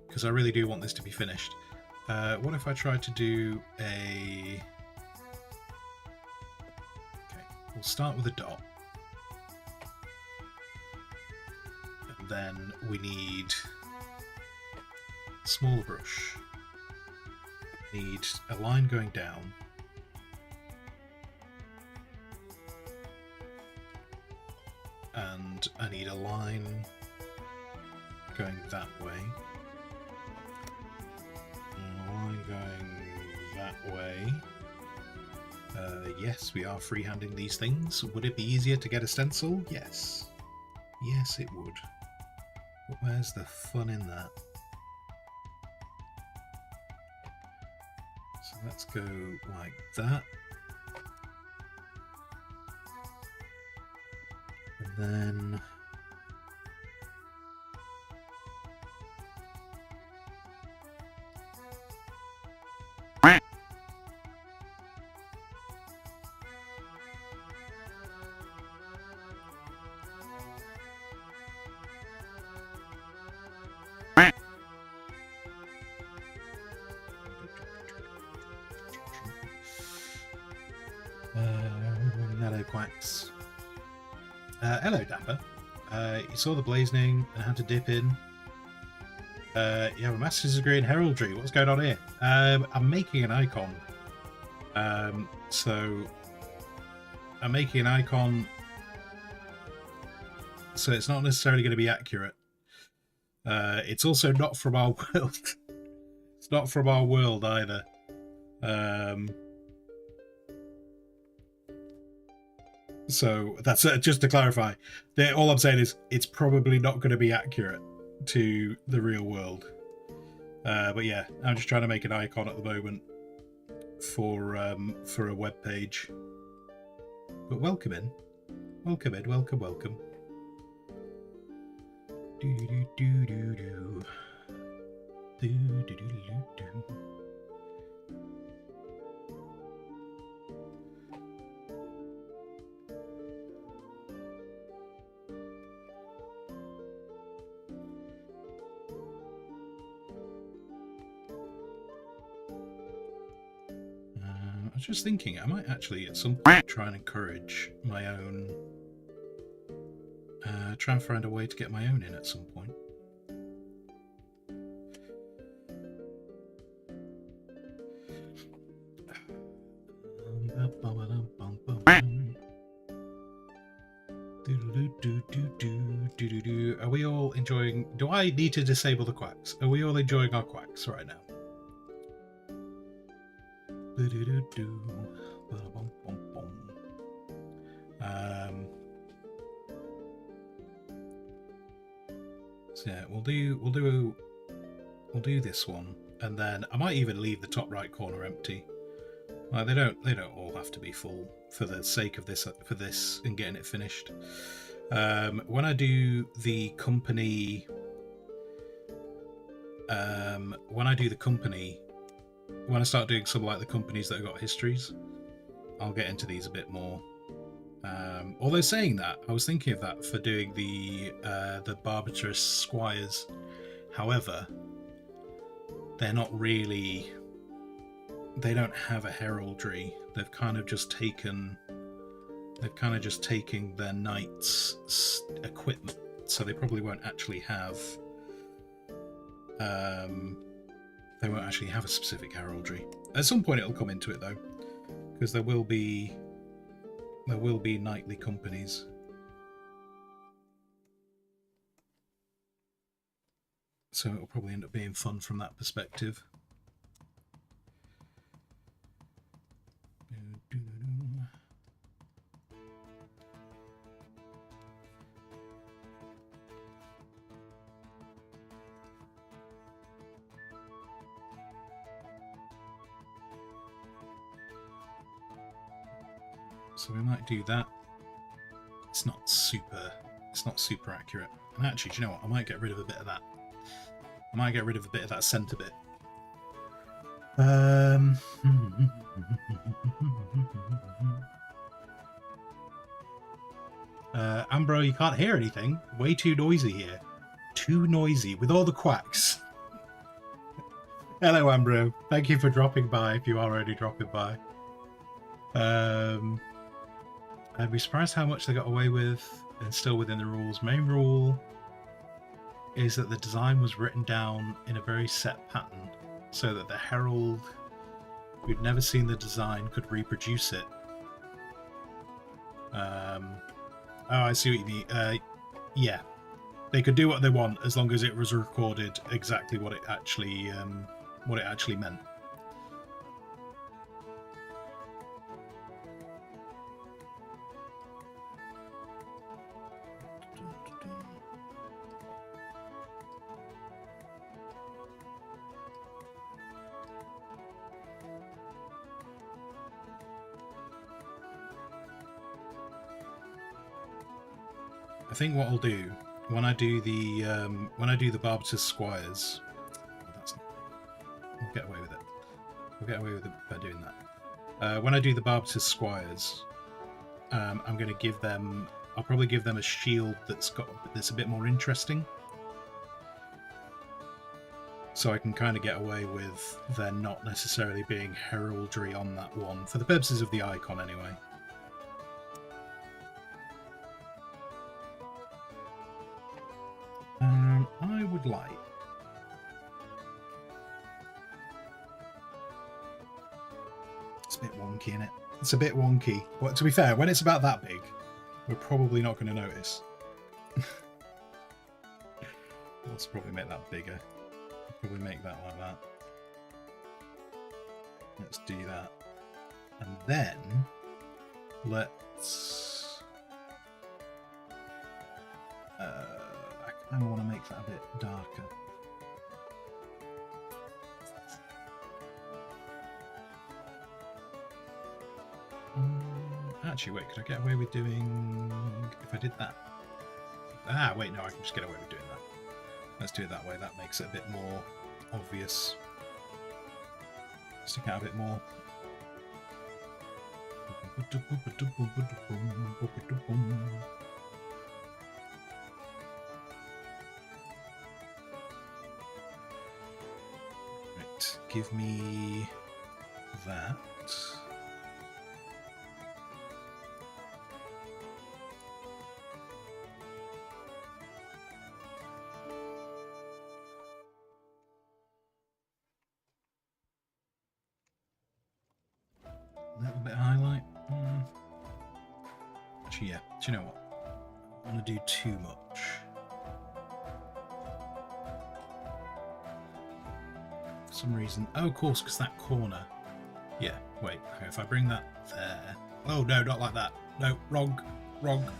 because I really do want this to be finished. What if I tried to do a? Okay, we'll start with a dot, and then we need a smaller brush. Need a line going down. And I need a line going that way. And a line going that way. Yes, we are freehanding these things. Would it be easier to get a stencil? Yes. Yes, it would. But where's the fun in that? So let's go like that. And then hello, quacks. Hello, Dapper. You saw the blazoning and had to dip in. You have a master's degree in heraldry. What's going on here? I'm making an icon. So I'm making an icon. So it's not necessarily going to be accurate. It's also not from our world. It's not from our world either. So that's just to clarify. All I'm saying is it's probably not going to be accurate to the real world. But yeah, I'm just trying to make an icon at the moment for a web page. But welcome in, welcome, welcome. Do do do do do. Do do do do do. I was just thinking, I might actually at some point try and encourage my own. Try and find a way to get my own in at some point. Are we all enjoying? Do I need to disable the quacks? Are we all enjoying our quacks right now? So yeah, we'll do this one, and then I might even leave the top right corner empty. They don't all have to be full for the sake of this and getting it finished. When I do the company, when I start doing some like the companies that have got histories, I'll get into these a bit more. Although saying that, I was thinking of that for doing the Barbatrous Squires. However, they're not really. They don't have a heraldry. They've kind of just taken their knights' equipment, so they probably won't actually have. They won't actually have a specific heraldry. At some point, it'll come into it though, because there will be knightly companies. So it'll probably end up being fun from that perspective. So we might do that. It's not super accurate. And actually, do you know what? I might get rid of a bit of that. I might get rid of a bit of that centre bit. Ambro, you can't hear anything. Way too noisy here. Too noisy with all the quacks. Hello, Ambro. Thank you for dropping by, if you are already dropping by. I'd be surprised how much they got away with and still within the rules. Main rule is that the design was written down in a very set pattern so that the herald who'd never seen the design could reproduce it. Oh, I see what you mean. Yeah, they could do what they want as long as it was recorded exactly what it actually meant. I think what I'll do when I do the Barbatus Squires, we'll get away with it. We'll get away with it by doing that. When I do the Barbatus Squires, I'm going to give them. I'll probably give them a shield that's a bit more interesting, so I can kind of get away with there not necessarily being heraldry on that one for the purposes of the icon, anyway. I would like. It's a bit wonky, isn't it? It's a bit wonky. But to be fair, when it's about that big, we're probably not going to notice. Let's probably make that bigger. Probably make that like that. Let's do that. And then let's... I kind of want to make that a bit darker. Actually, wait, could I get away with doing... if I did that? Ah, wait, no, I can just get away with doing that. Let's do it that way, that makes it a bit more obvious. Stick out a bit more. Right, give me that. A little bit of highlight. Actually, yeah. Do you know what? I don't want to do too much. For some reason. Oh, of course, because that corner. Yeah, wait. Okay, if I bring that there. Oh, no, not like that. No, wrong. Wrong.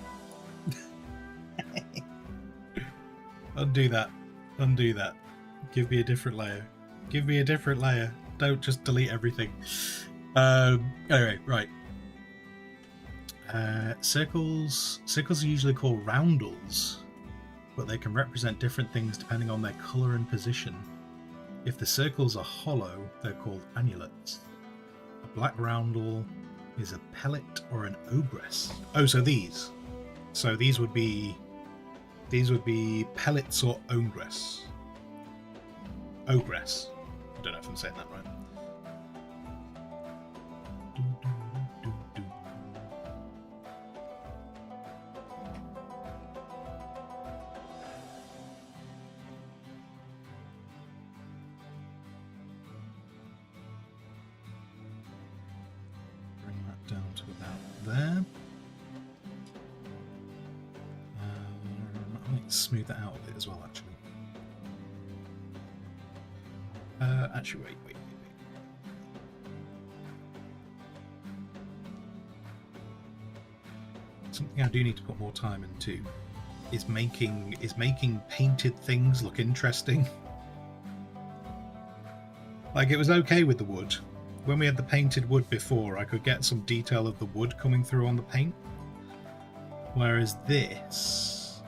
Undo that. Undo that. Give me a different layer. Give me a different layer. Don't just delete everything. Anyway, right. Circles are usually called roundels, but they can represent different things depending on their colour and position. If the circles are hollow, they're called amulets. A black roundel is a pellet or an ogress. Oh, so these. So these would be pellets or ogress. Ogress. I don't know if I'm saying that right. Bring that down to about there. I might smooth that out a bit as well, actually. Actually, wait. Something I do need to put more time into is making painted things look interesting. Like, it was okay with the wood. When we had the painted wood before, I could get some detail of the wood coming through on the paint. Whereas this,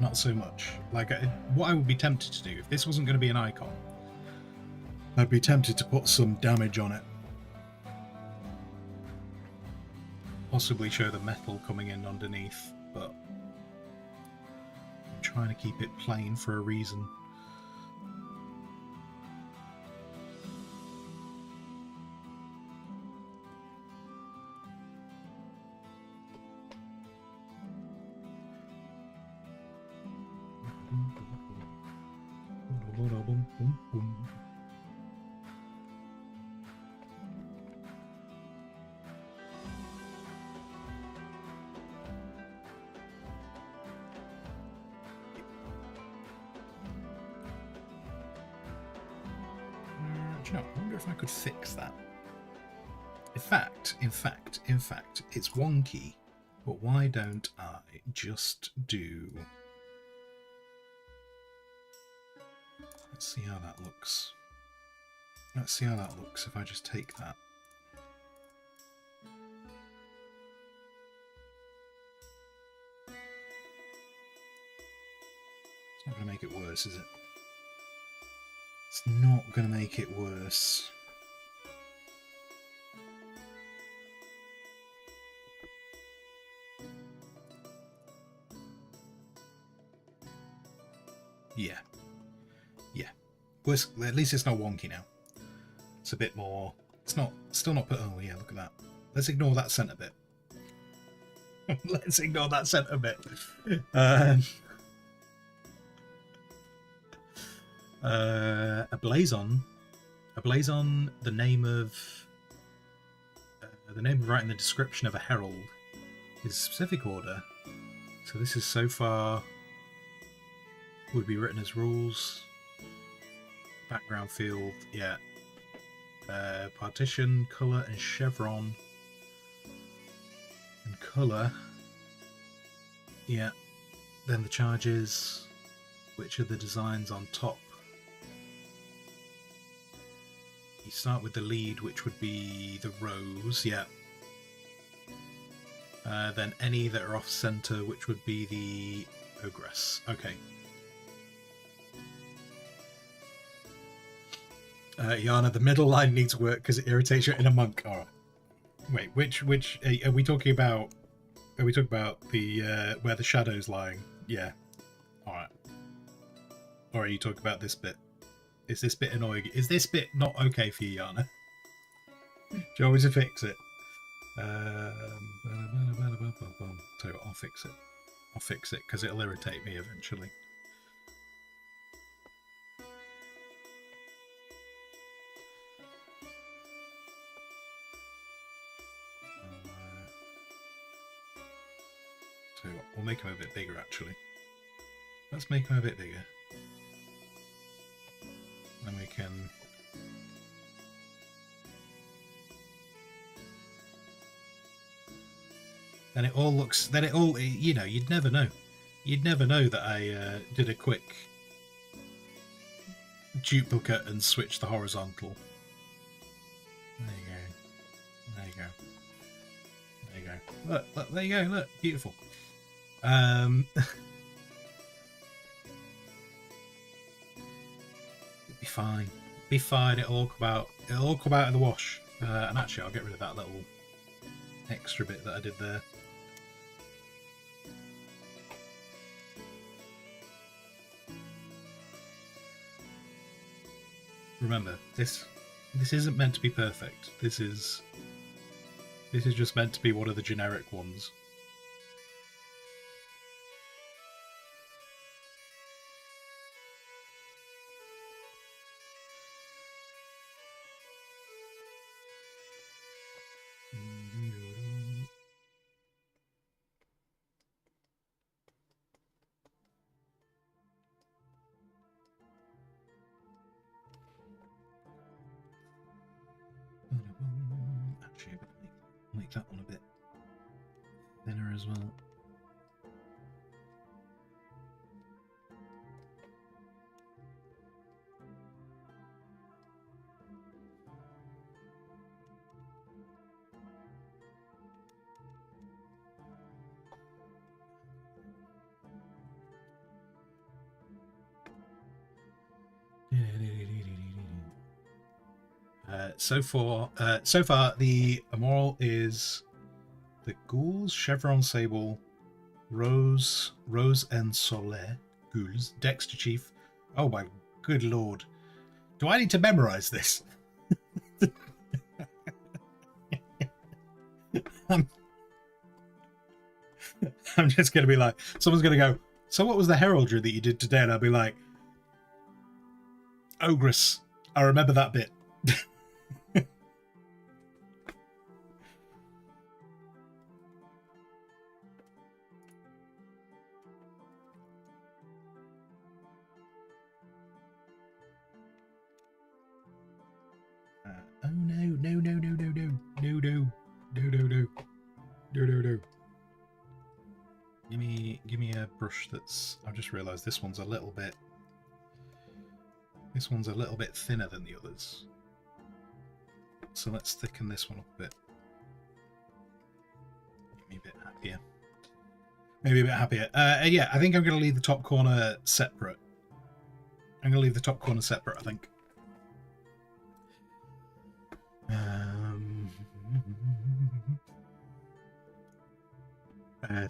not so much. Like, what I would be tempted to do, if this wasn't going to be an icon, I'd be tempted to put some damage on it. possibly show the metal coming in underneath, but I'm trying to keep it plain for a reason. Do you know, I wonder if I could fix that. In fact, it's wonky, but why don't I just do... Let's see how that looks. Let's see how that looks if I just take that. It's not going to make it worse, is it? It's not going to make it worse. Yeah. Yeah. Worse, at least it's not wonky now. It's a bit more... It's not... Still not put... Oh, yeah, look at that. Let's ignore that centre bit. Let's ignore that centre bit. A blazon, the name of writing the description of a herald is a specific order. So this is so far would be written as rules. Background field, yeah. Partition, color, and chevron. And color, yeah. Then the charges, which are the designs on top. You start with the lead, which would be the rows, yeah. Then any that are off center, which would be the ogress. Okay. Yana, the middle line needs work because it irritates your inner monk. All right. Wait, which are we talking about? Are we talking about the where the shadow's lying? Yeah. All right. Or are you talking about this bit? Is this bit annoying? Is this bit not okay for you, Yana? Do you want me to fix it? Tell you what, I'll fix it. I'll fix it because it'll irritate me eventually. Tell you what, we'll make him a bit bigger actually. Let's make him a bit bigger. Then we can... Then it all looks... Then it all... You know, you'd never know. You'd never know that I did a quick duplicate and switched the horizontal. There you go. There you go. There you go. Look, there you go. Look, beautiful. Be fine. Be fine. It'll all come out in the wash. And actually, I'll get rid of that little extra bit that I did there. Remember, this isn't meant to be perfect. This is just meant to be one of the generic ones. Actually, make that one a bit thinner as well. So far, the immoral is The ghouls, Chevron Sable, Rose and Soleil, ghouls, Dexter Chief. Oh my good lord. Do I need to memorize this? I'm just going to be like, someone's going to go, so what was the heraldry that you did today? And I'll be like, Ogress. I remember that bit. Oh no, no, no, no, no, no, no, no, no, no, no, no, no, no. Give me a brush that's. I've just realised this one's a little bit. This one's a little bit thinner than the others. So let's thicken this one up a bit. Make me a bit happier. Maybe a bit happier. Yeah, I think I'm going to leave the top corner separate. I'm going to leave the top corner separate, I think.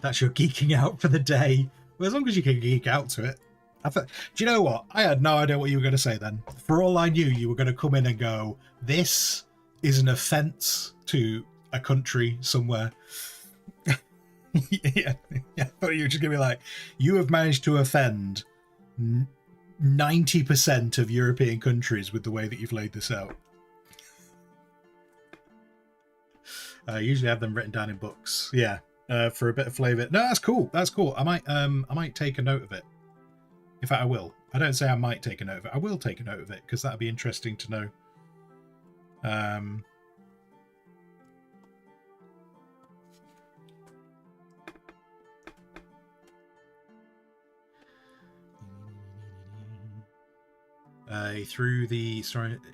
That's your geeking out for the day. Well, as long as you can geek out to it. Do you know what? I had no idea what you were going to say then. For all I knew, you were going to come in and go, this is an offence to a country somewhere. yeah, I thought you were just going to be like, you have managed to offend 90% of European countries with the way that you've laid this out. I usually have them written down in books. Yeah, for a bit of flavour. No, that's cool. That's cool. I might take a note of it. In fact, I will. I don't say I might take a note of it. I will take a note of it because that'd be interesting to know. Through the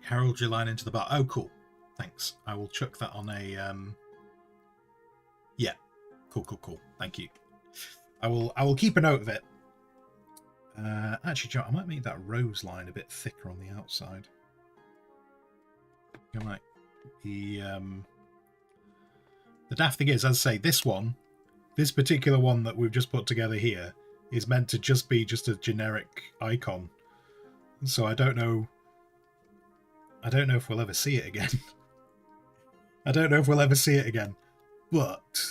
heraldry line into the bar. Oh, cool. Thanks. I will chuck that on a. Yeah. Cool. Thank you. I will keep a note of it. Actually, Joe, I might make that rose line a bit thicker on the outside. I might. The daft thing is, as I say, this particular one that we've just put together here is meant to just be just a generic icon. So I don't know if we'll ever see it again. But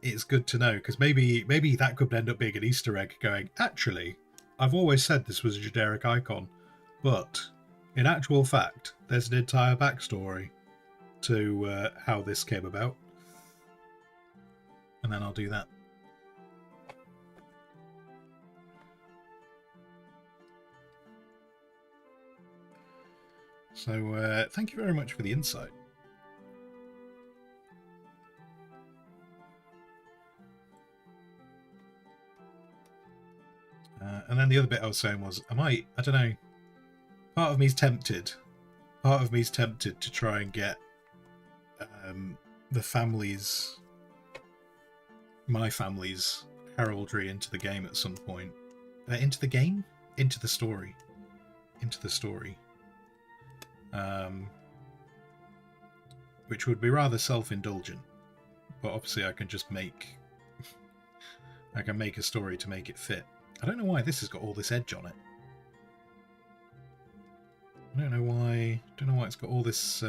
it's good to know, because maybe that could end up being an Easter egg going, actually, I've always said this was a generic icon, but in actual fact, there's an entire backstory to how this came about. And then I'll do that. So thank you very much for the insight. And then the other bit I was saying was, I don't know, part of me's tempted to try and get my family's heraldry into the game at some point. Into the story. Which would be rather self-indulgent, but obviously I can just make a story to make it fit. I don't know why this has got all this edge on it. I don't know why it's got all this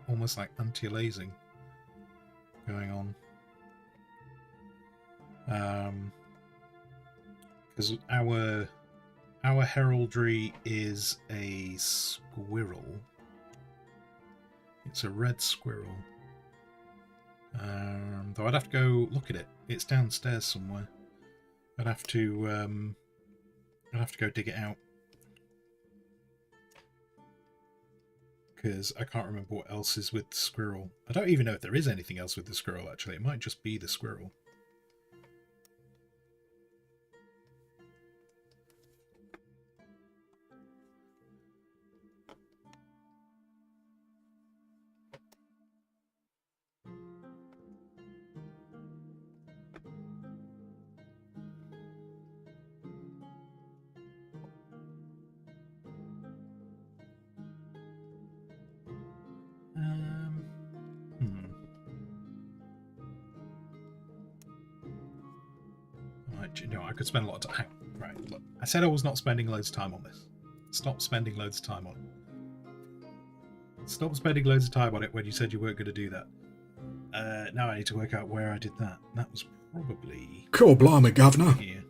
almost like anti-aliasing going on. Because our heraldry is a squirrel. It's a red squirrel. Though I'd have to go look at it. It's downstairs somewhere. I'd have to go dig it out. Because I can't remember what else is with the squirrel. I don't even know if there is anything else with the squirrel, actually. It might just be the squirrel. you know, I could spend a lot of time. Right, look, I said I was not spending loads of time on this. Stop spending loads of time on it. Stop spending loads of time on it when you said you weren't going to do that. Now I need to work out where I did that. That was probably... Cool, blimey, Governor. Here.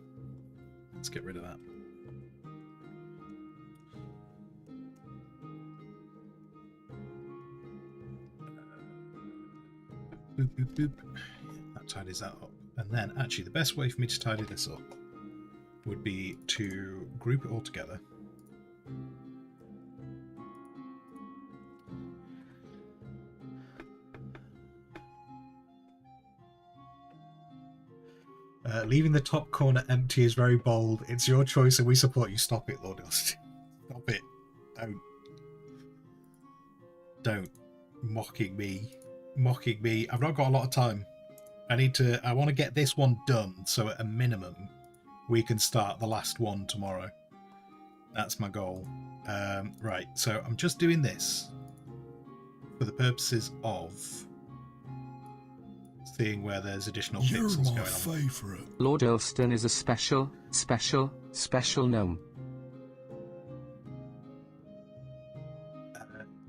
Let's get rid of that. Boop, boop, boop. That tidies that up. And then, actually, the best way for me to tidy this up would be to group it all together. Leaving the top corner empty is very bold. It's your choice and we support you. Stop it, Lord Ilst. Stop it. Don't. Mocking me. Mocking me. I've not got a lot of time. I want to get this one done, so at a minimum, we can start the last one tomorrow. That's my goal. Right, so I'm just doing this for the purposes of seeing where there's additional pixels going on. You're my favourite. Lord Ilston is a special gnome.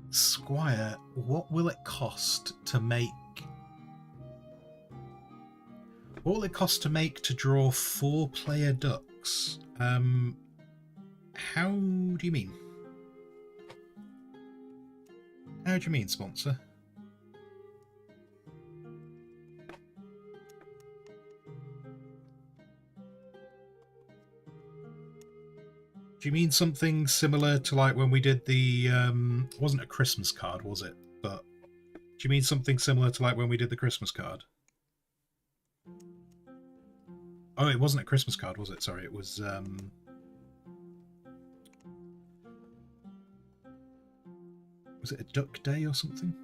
Squire, what will it cost to make... What will it cost to make to draw 4-player ducks? How do you mean? How do you mean, sponsor? Do you mean something similar to like when we did the... it wasn't a Christmas card, was it? But do you mean something similar to like when we did the Christmas card? Oh, it wasn't a Christmas card, was it? Sorry, it was... Was it a Duck Day or something?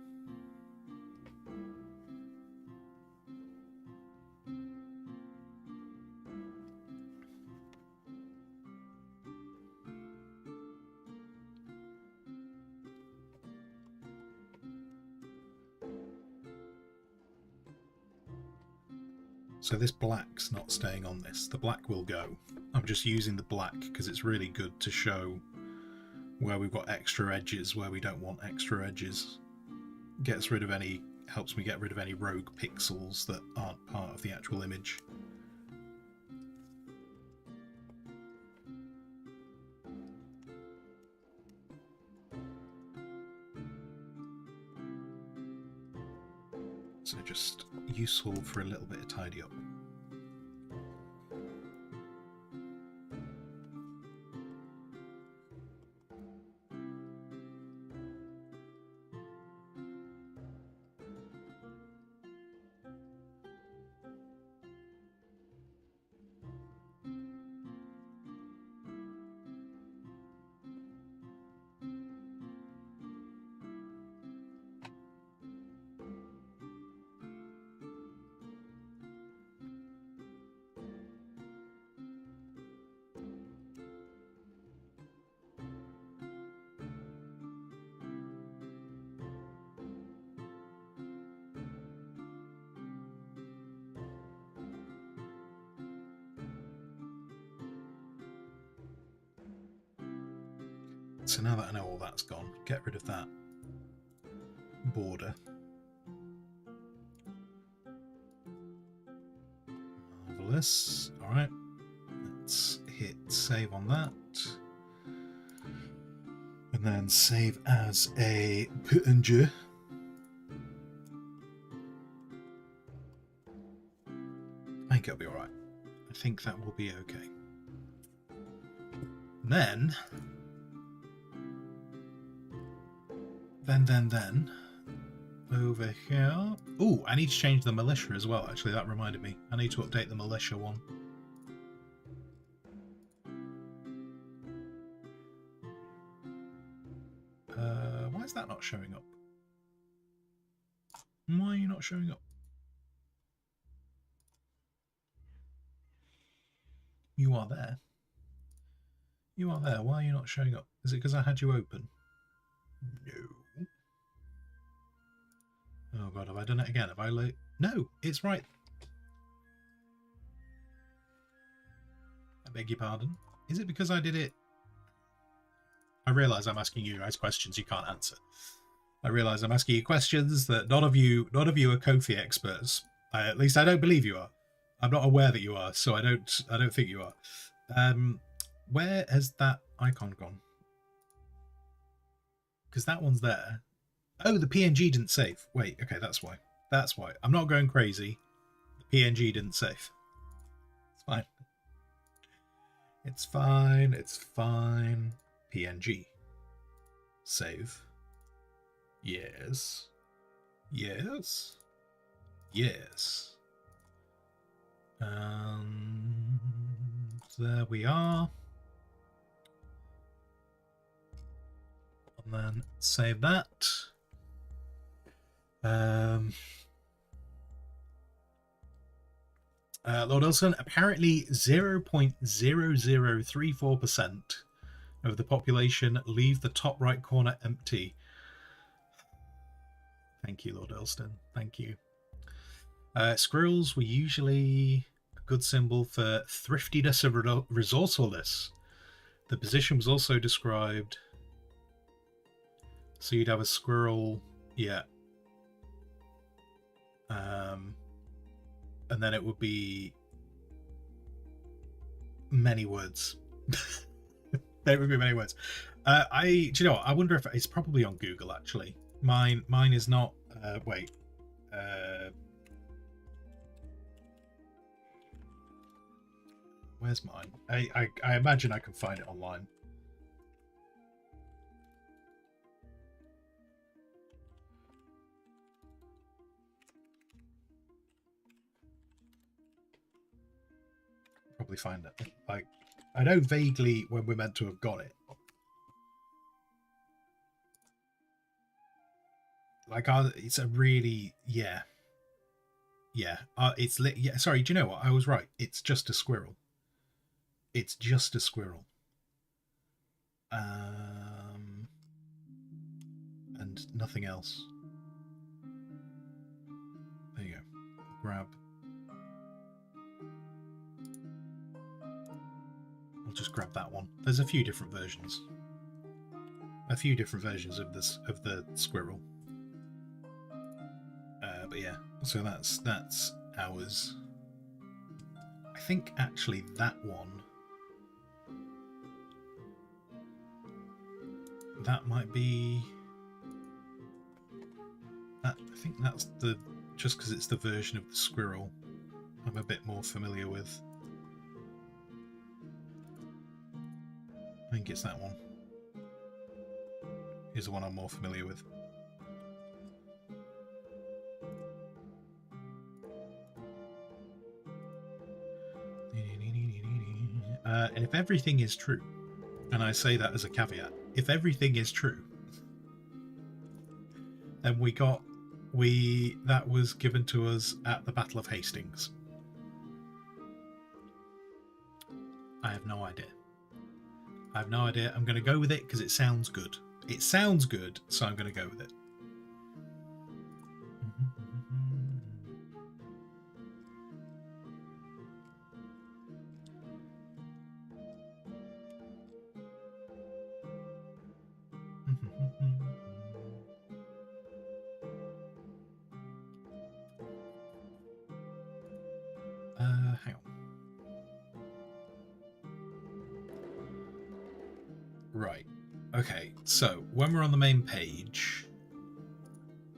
So this black's not staying on this. The black will go. I'm just using the black because it's really good to show where we've got extra edges, where we don't want extra edges. Gets rid of any, helps me get rid of any rogue pixels that aren't part of the actual image. So just useful for a little bit of tidy up. So now that I know all that's gone, get rid of that border. Marvellous. Alright, let's hit save on that. And then save as a PNG. I think it'll be alright. I think that will be okay. And then... Then, over here... Ooh, I need to change the militia as well, actually, that reminded me. I need to update the militia one. Why is that not showing up? Why are you not showing up? You are there. You are there, why are you not showing up? Is it because I had you open? No. Oh god, have I done it again? Have I No, it's right. beg your pardon. Is it because I did it? I realise I'm asking you guys questions you can't answer. I realise I'm asking you questions that none of you are kofi experts. At least I don't believe you are. I'm not aware that you are, so I don't think you are. Where has that icon gone? Because that one's there. Oh, the PNG didn't save. Wait, okay, that's why. That's why. I'm not going crazy. The PNG didn't save. It's fine. It's fine. It's fine. PNG. Save. Yes. Yes. Yes. There we are. And then save that. Lord Wilson, apparently 0.0034% of the population leave the top right corner empty. Thank you, Lord Elston. Thank you. Squirrels were usually a good symbol for thriftiness and resourcefulness. The position was also described. So you'd have a squirrel, yeah. And then it would be many words. There would be many words. Do you know what? I wonder if it's probably on Google actually. Mine is not. Wait. Where's mine? I imagine I can find it online. Probably find it. Like, I know vaguely when we're meant to have got it. Like, it's a really, yeah. It's lit. Yeah, sorry. Do you know what? I was right. It's just a squirrel. It's just a squirrel. And nothing else. There you go. Grab. I'll just grab that one. There's a few different versions. A few different versions of this of the squirrel. But yeah, so that's ours. I think actually that one. That might be. That I think that's the just because it's the version of the squirrel I'm a bit more familiar with. I think it's that one. Is the one I'm more familiar with. And if everything is true, and I say that as a caveat, if everything is true, then that was given to us at the Battle of Hastings. I have no idea. I'm going to go with it because it sounds good. It sounds good, so I'm going to go with it. Hang on. Right. Okay, so when we're on the main page,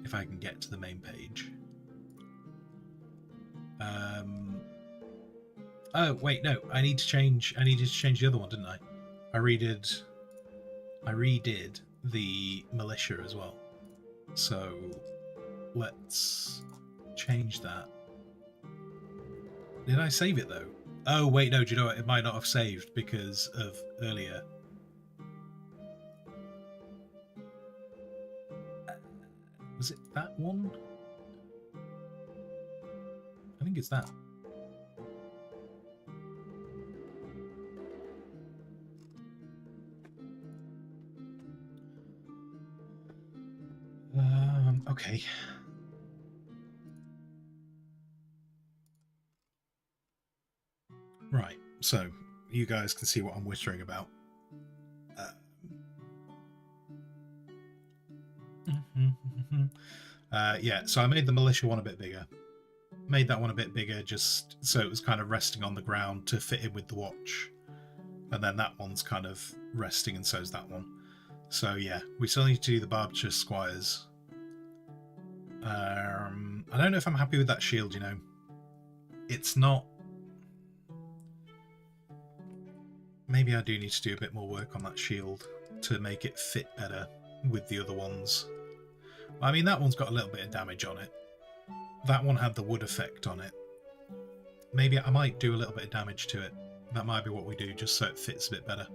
if I can get to the main page. Oh wait, no, I needed to change the other one, didn't I? I redid the militia as well. So let's change that. Did I save it though? Oh wait, no, do you know what? It might not have saved because of earlier. Was it that one? I think it's that. Okay. Right, so you guys can see what I'm whittering about. Yeah, so I made the militia one a bit bigger. Made that one a bit bigger just so it was kind of resting on the ground to fit in with the watch. And then that one's kind of resting, and so's that one. So yeah, we still need to do the Berkshire Squires. I don't know if I'm happy with that shield, you know. It's not... Maybe I do need to do a bit more work on that shield to make it fit better with the other ones. I mean, that one's got a little bit of damage on it. That one had the wood effect on it. Maybe I might do a little bit of damage to it. That might be what we do, just so it fits a bit better.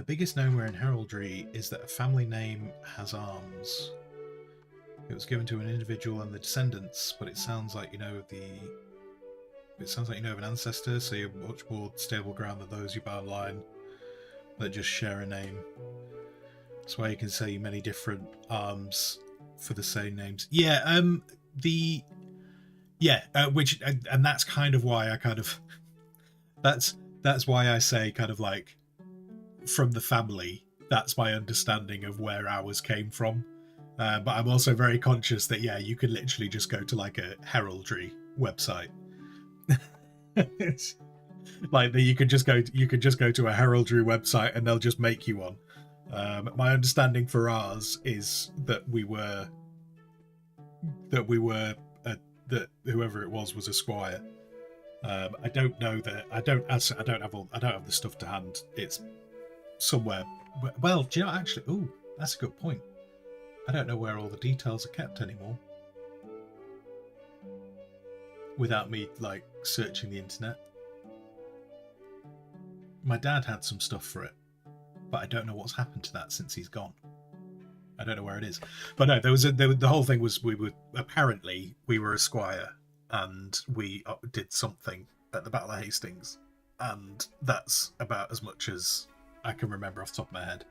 Biggest nowhere in heraldry is that a family name has arms. It was given to an individual and the descendants, but it sounds like you know of an ancestor, so you're much more stable ground than those you buy online that just share a name. That's why you can say many different arms for the same names. Yeah, and that's kind of why I kind of that's why I say kind of like from the family. That's my understanding of where ours came from. But I'm also very conscious that yeah, you could literally just go to like a heraldry website. It's like that you could just go to a heraldry website and they'll just make you one. My understanding for ours is that whoever it was a squire. I don't know that I don't have the stuff to hand. It's somewhere. Well, do you know actually? Oh, that's a good point. I don't know where all the details are kept anymore. Without me like searching the internet. My dad had some stuff for it, but I don't know what's happened to that since he's gone. I don't know where it is. But no, the whole thing was we were a squire and we did something at the Battle of Hastings, and that's about as much as I can remember off the top of my head.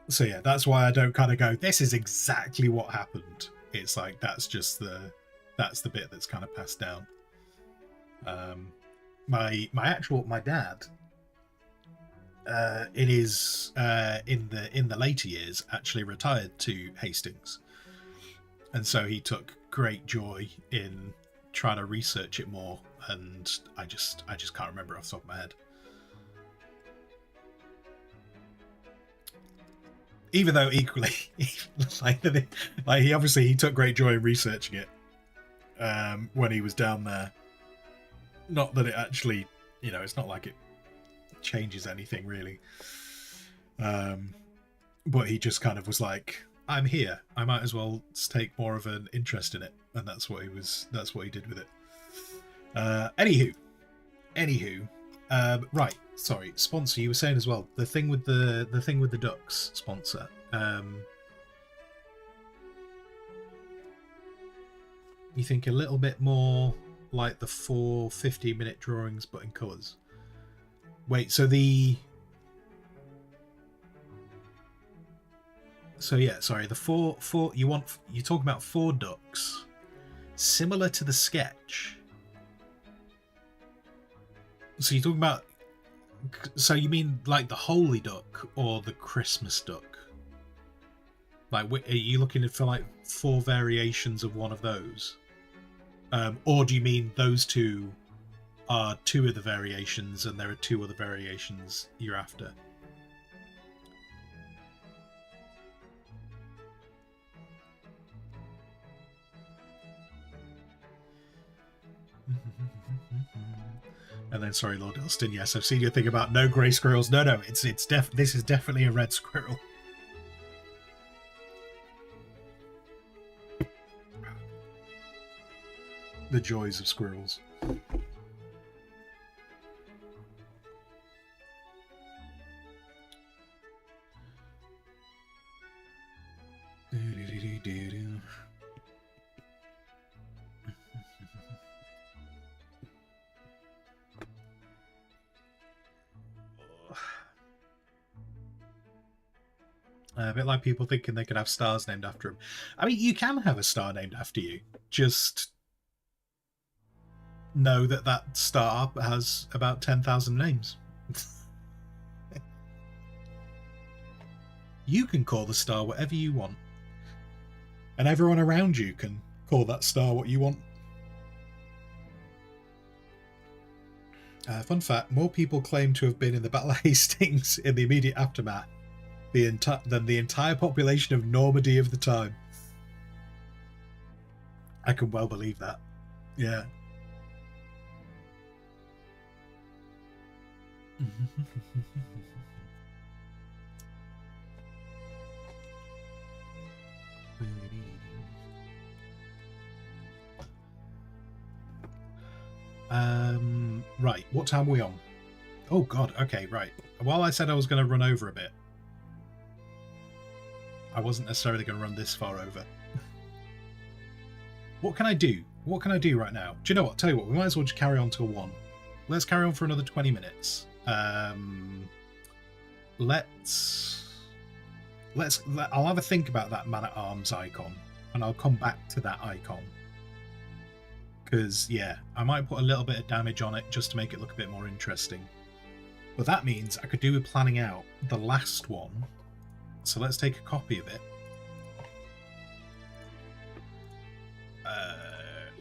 So yeah, that's why I don't kind of go, this is exactly what happened. It's like that's the bit that's kind of passed down. My dad in the later years actually retired to Hastings, and so he took great joy in trying to research it more, and I just can't remember off the top of my head. Even though equally, like he took great joy in researching it when he was down there. Not that it actually, it's not like it changes anything really. But he just kind of was like, I'm here. I might as well take more of an interest in it, and that's what he did with it. Anywho, right. Sorry, sponsor. You were saying as well the thing with the ducks sponsor. You think a little bit more like the 4 15-minute drawings, but in colours. Wait, so the four you're talking about 4 ducks, similar to the sketch. So you're talking about. So you mean like the holy duck or the Christmas duck? Like, are you looking for like 4 variations of one of those? Or do you mean those 2 are 2 of the variations and there are 2 other variations you're after? And then, sorry, Lord Ilston, yes, I've seen your thing about no grey squirrels. No, this is definitely a red squirrel. The joys of squirrels. A bit like people thinking they could have stars named after them. I mean, you can have a star named after you. Just know that that star has about 10,000 names. You can call the star whatever you want. And everyone around you can call that star what you want. Fun fact, more people claim to have been in the Battle of Hastings in the immediate aftermath than the entire population of Normandy of the time. I can well believe that. Yeah. Right, what time are we on? Oh god, okay, right. While I said I was going to run over a bit, I wasn't necessarily going to run this far over. What can I do? What can I do right now? Do you know what? Tell you what, we might as well just carry on till 1. Let's carry on for another 20 minutes. I'll have a think about that man-at-arms icon, and I'll come back to that icon. Because, yeah, I might put a little bit of damage on it just to make it look a bit more interesting. But that means I could do with planning out the last one. So let's take a copy of it.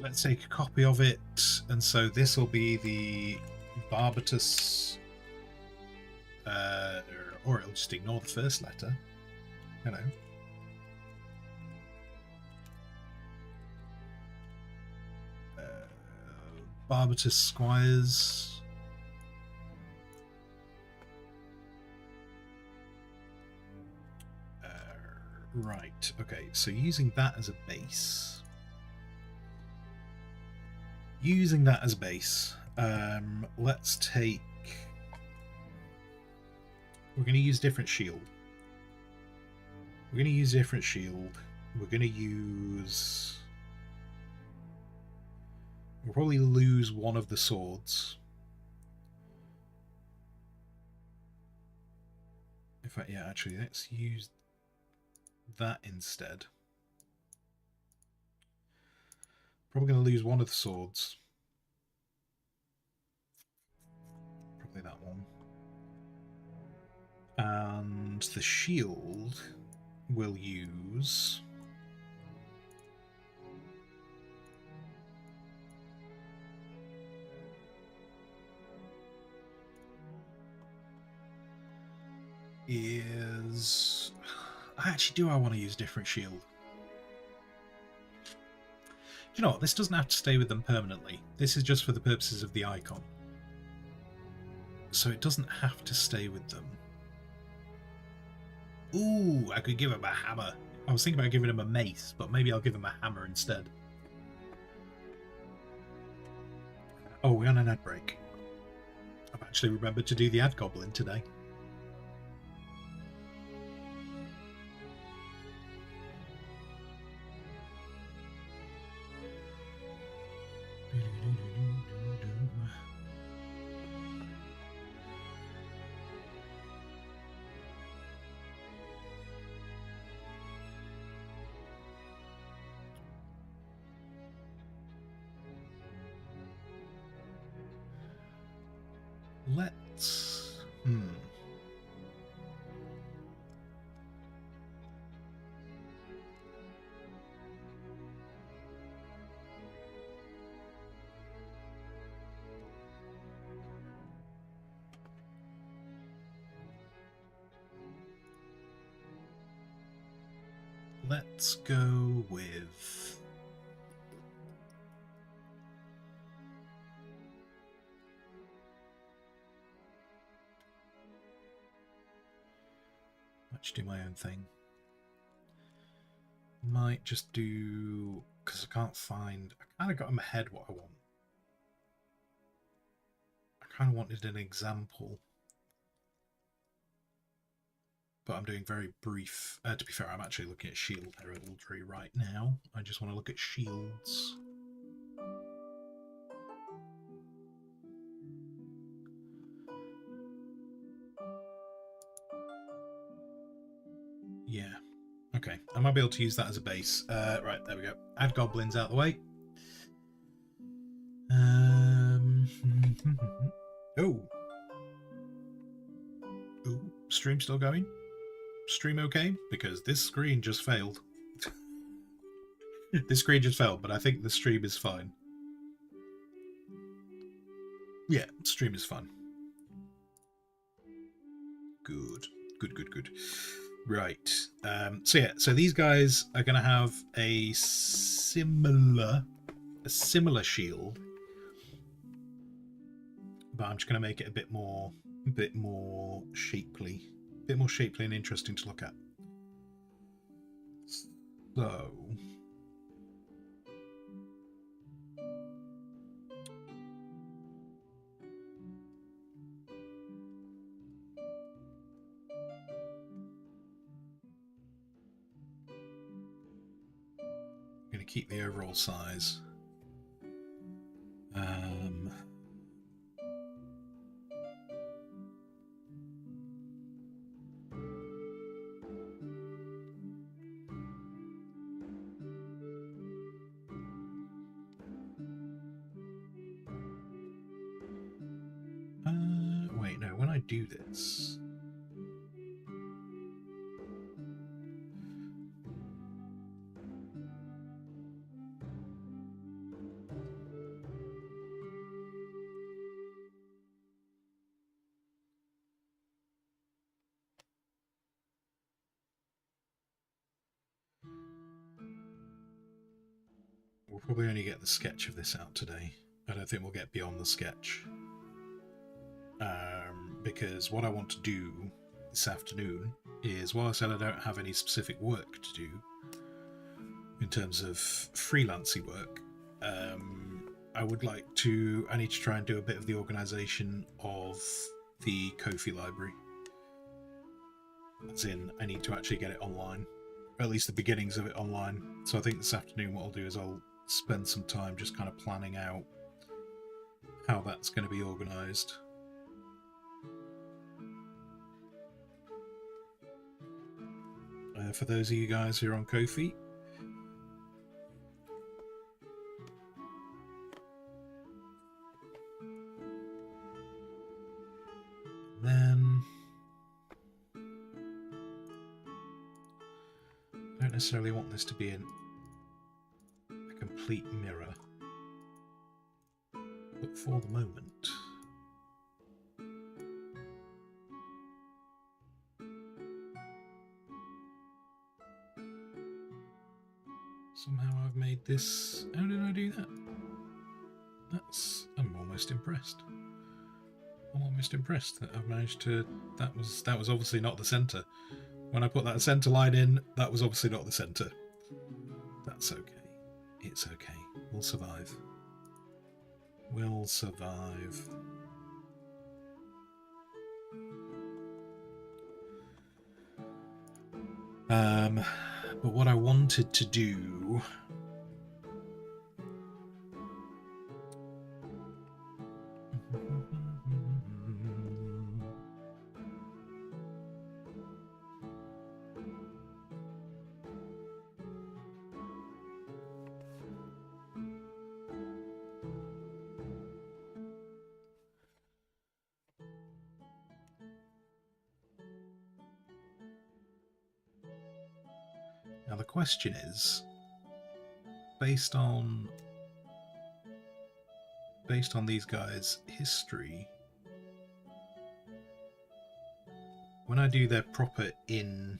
Let's take a copy of it. And so this will be the Barbatus... or it'll just ignore the first letter. You know. Barbatus Squires. Right, okay, so using that as a base. Let's take... We're going to use different shield. We're going to use... We'll probably lose one of the swords. In fact, yeah, actually, let's use that instead. Probably going to lose one of the swords. Probably that one. And the shield will use... is... Actually, do I want to use different shield? Do you know what? This doesn't have to stay with them permanently. This is just for the purposes of the icon. So it doesn't have to stay with them. Ooh, I could give him a hammer. I was thinking about giving him a mace, but maybe I'll give him a hammer instead. Oh, we're on an ad break. I've actually remembered to do the ad goblin today. Let's... Let's go with... Let's do my own thing. Might just do because I can't find... I kind of got in my head what I want. I kind of wanted an example. But I'm doing very brief. To be fair, I'm actually looking at shield heraldry right now. I just want to look at shields. Yeah. Okay. I might be able to use that as a base. Right, there we go. Add goblins out the way. Oh. Oh, stream still going? Stream okay? Because this screen just failed. This screen just failed, but I think the stream is fine. Yeah, stream is fine. Good. Good. Right. So yeah, so these guys are going to have a similar shield, but I'm just going to make it a bit more shapely, and interesting to look at. So. Going to keep the overall size. Wait, no, when I do this... We'll probably only get the sketch of this out today. I don't think we'll get beyond the sketch. Because what I want to do this afternoon is, while I said I don't have any specific work to do in terms of freelancing work, I need to try and do a bit of the organisation of the Kofi library. As in, I need to actually get it online, or at least the beginnings of it online. So I think this afternoon what I'll do is I'll spend some time just kind of planning out how that's going to be organised. For those of you guys who are on Kofi, then I don't necessarily want this to be a complete mirror, but for the moment, somehow I've made this... How did I do that? I'm almost impressed. I'm almost impressed that I've managed to... That was obviously not the centre. When I put that centre line in, that was obviously not the centre. That's okay. It's okay. We'll survive. We'll survive. But what I wanted to do... Now the question is, based on these guys' history, when I do their proper in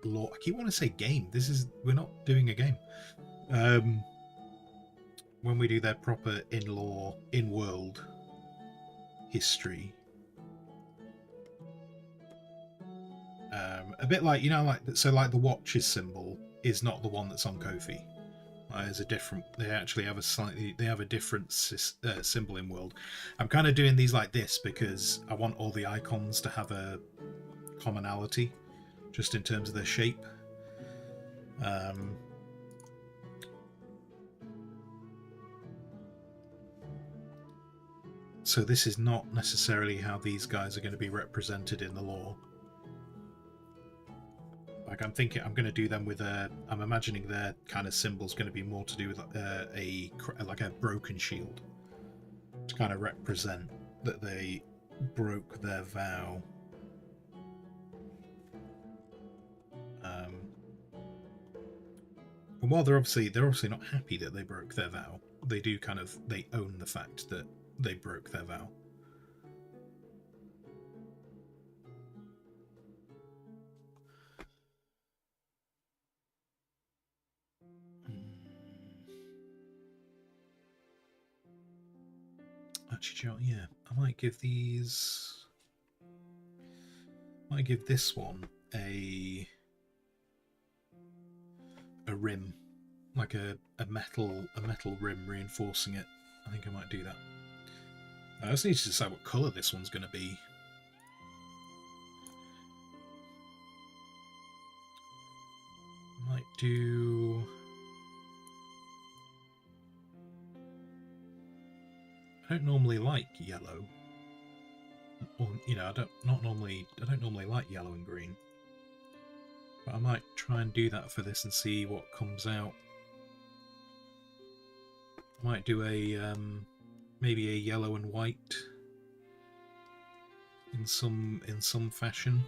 lore, I keep wanting to say game. We're not doing a game. When we do their proper in lore, in world history, a bit like, you know, like so like the watches symbol is not the one that's on Kofi. There's a different. They actually have a slightly. They have a different symbol in world. I'm kind of doing these like this because I want all the icons to have a commonality, just in terms of their shape. So this is not necessarily how these guys are going to be represented in the lore. Like I'm thinking, I'm going to do them with a. I'm imagining their kind of symbol's going to be more to do with like a broken shield, to kind of represent that they broke their vow. And while they're obviously not happy that they broke their vow, they do kind of they own the fact that they broke their vow. Actually, yeah, I might give these. I might give this one a rim, like a metal rim reinforcing it. I think I might do that. I just need to decide what colour this one's going to be. Might do. I don't normally like yellow. Or, you know, I don't normally like yellow and green. But I might try and do that for this and see what comes out. I might do a maybe a yellow and white in some fashion.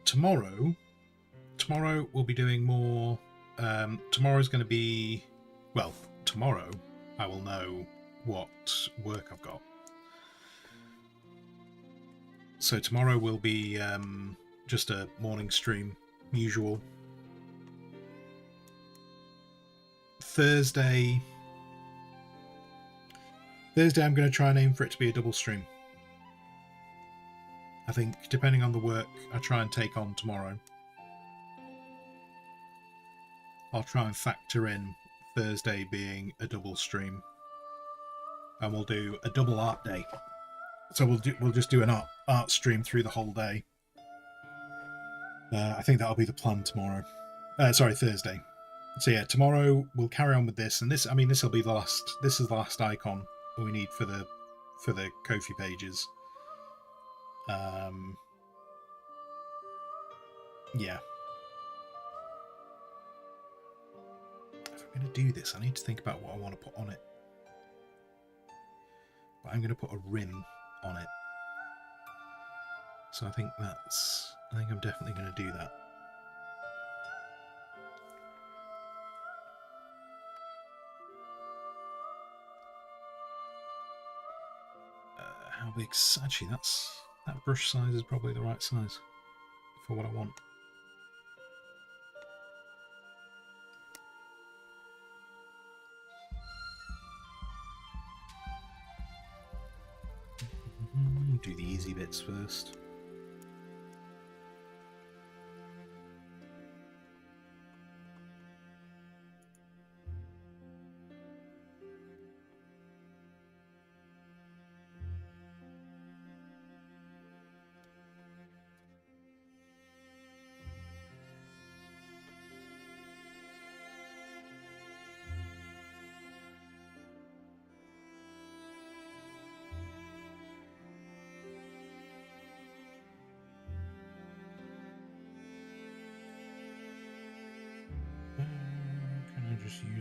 Tomorrow we'll be doing more. Tomorrow's going to be, well, tomorrow I will know what work I've got. So tomorrow will be just a morning stream, usual. Thursday I'm going to try and aim for it to be a double stream. I think, depending on the work I try and take on tomorrow, I'll try and factor in Thursday being a double stream, and we'll do a double art day. So we'll just do an art stream through the whole day. I think that'll be the plan tomorrow. Sorry, Thursday. So yeah, tomorrow we'll carry on with this, and this. I mean, this will be the last. This is the last icon we need for the Kofi pages. Yeah. If I'm going to do this, I need to think about what I want to put on it. But I'm going to put a rim on it. So I think I'm definitely going to do that. How big? Actually, that brush size is probably the right size for what I want. Do the easy bits first.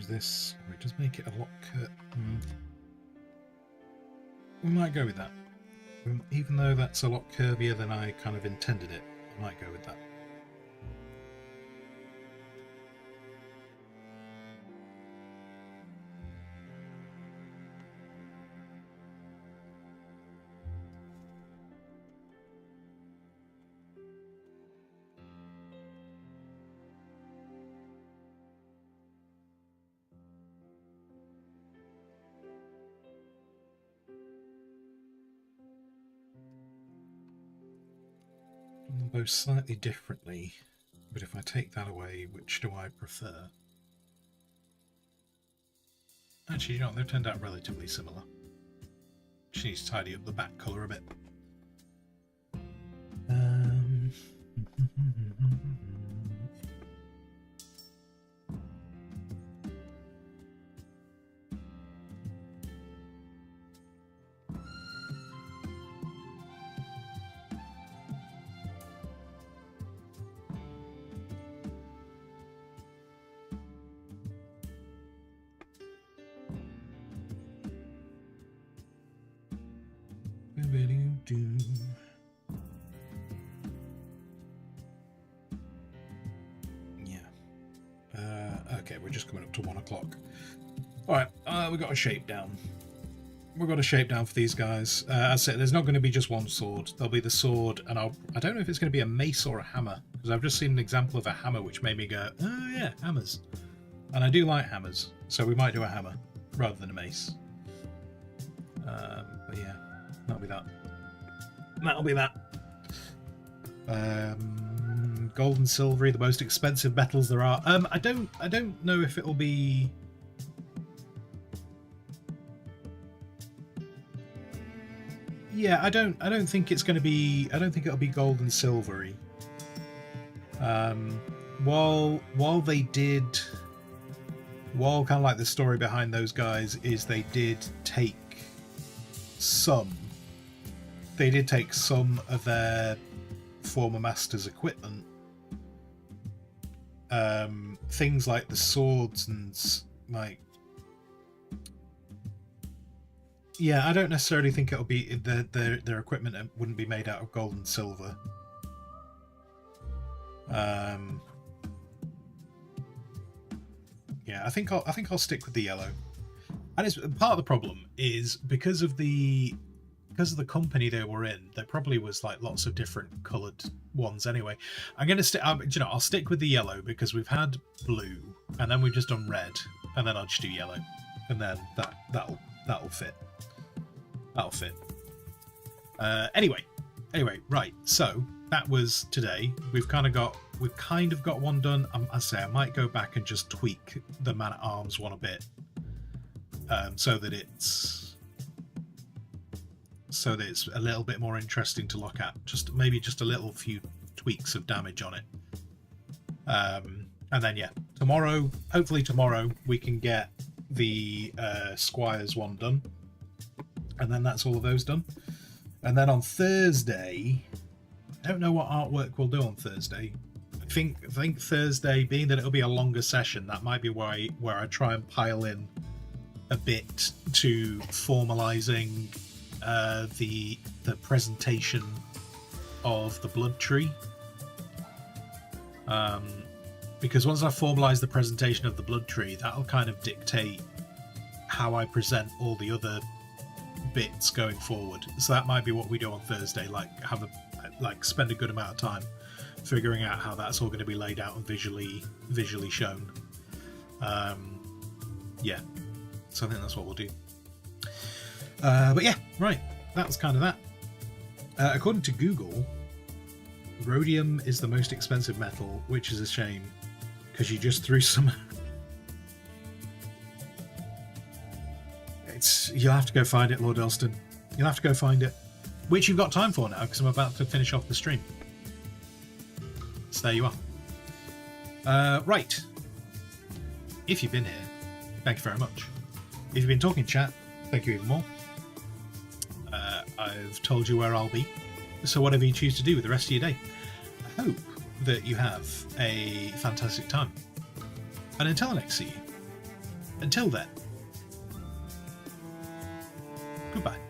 use this. It does make it a lot We might go with that. Even though that's a lot curvier than I kind of intended it, I might go with that. Both slightly differently, but if I take that away, which do I prefer? Actually, you know, they've turned out relatively similar. Just needs to tidy up the back colour a bit. Okay, we're just coming up to 1 o'clock. Alright, we've got a shape down. We've got a shape down for these guys. As I said, there's not going to be just one sword. There'll be the sword, and I don't know if it's going to be a mace or a hammer, because I've just seen an example of a hammer which made me go, oh yeah, hammers. And I do like hammers, so we might do a hammer rather than a mace. But yeah, that'll be that. That'll be that. Gold and silvery, the most expensive metals there are. I don't know if it'll be. Yeah, I don't think it's going to be. I don't think it'll be gold and silvery. While kind of like the story behind those guys is they did take some of their former master's equipment. Things like the swords and like, yeah, I don't necessarily think it'll be their equipment wouldn't be made out of gold and silver. Yeah, I think I'll stick with the yellow. And it's part of the problem is because of the company they were in, there probably was like lots of different coloured ones anyway. I'm gonna stick. I'll stick with the yellow because we've had blue, and then we've just done red, and then I'll just do yellow, and then that'll fit. That'll fit. Anyway, right. So that was today. We've kind of got one done. I say I might go back and just tweak the man-at-arms one a bit, so that it's a little bit more interesting to look at. Maybe just a little few tweaks of damage on it. And then yeah, hopefully tomorrow we can get the Squires one done, and then that's all of those done. And then on Thursday, I don't know what artwork we'll do on Thursday. I think Thursday, being that it'll be a longer session, that might be where I try and pile in a bit to formalizing the presentation of the blood tree, because once I formalize the presentation of the blood tree, that'll kind of dictate how I present all the other bits going forward. So that might be what we do on Thursday, spend a good amount of time figuring out how that's all going to be laid out and visually shown. Yeah, so I think that's what we'll do. But yeah, right, that was kind of that. According to Google, rhodium is the most expensive metal, which is a shame, because you just threw some... You'll have to go find it, Lord Elston. You'll have to go find it. Which you've got time for now, because I'm about to finish off the stream. So there you are. Right. If you've been here, thank you very much. If you've been talking chat, thank you even more. I've told you where I'll be, so whatever you choose to do with the rest of your day, I hope that you have a fantastic time. And until I next see you, Until then, goodbye.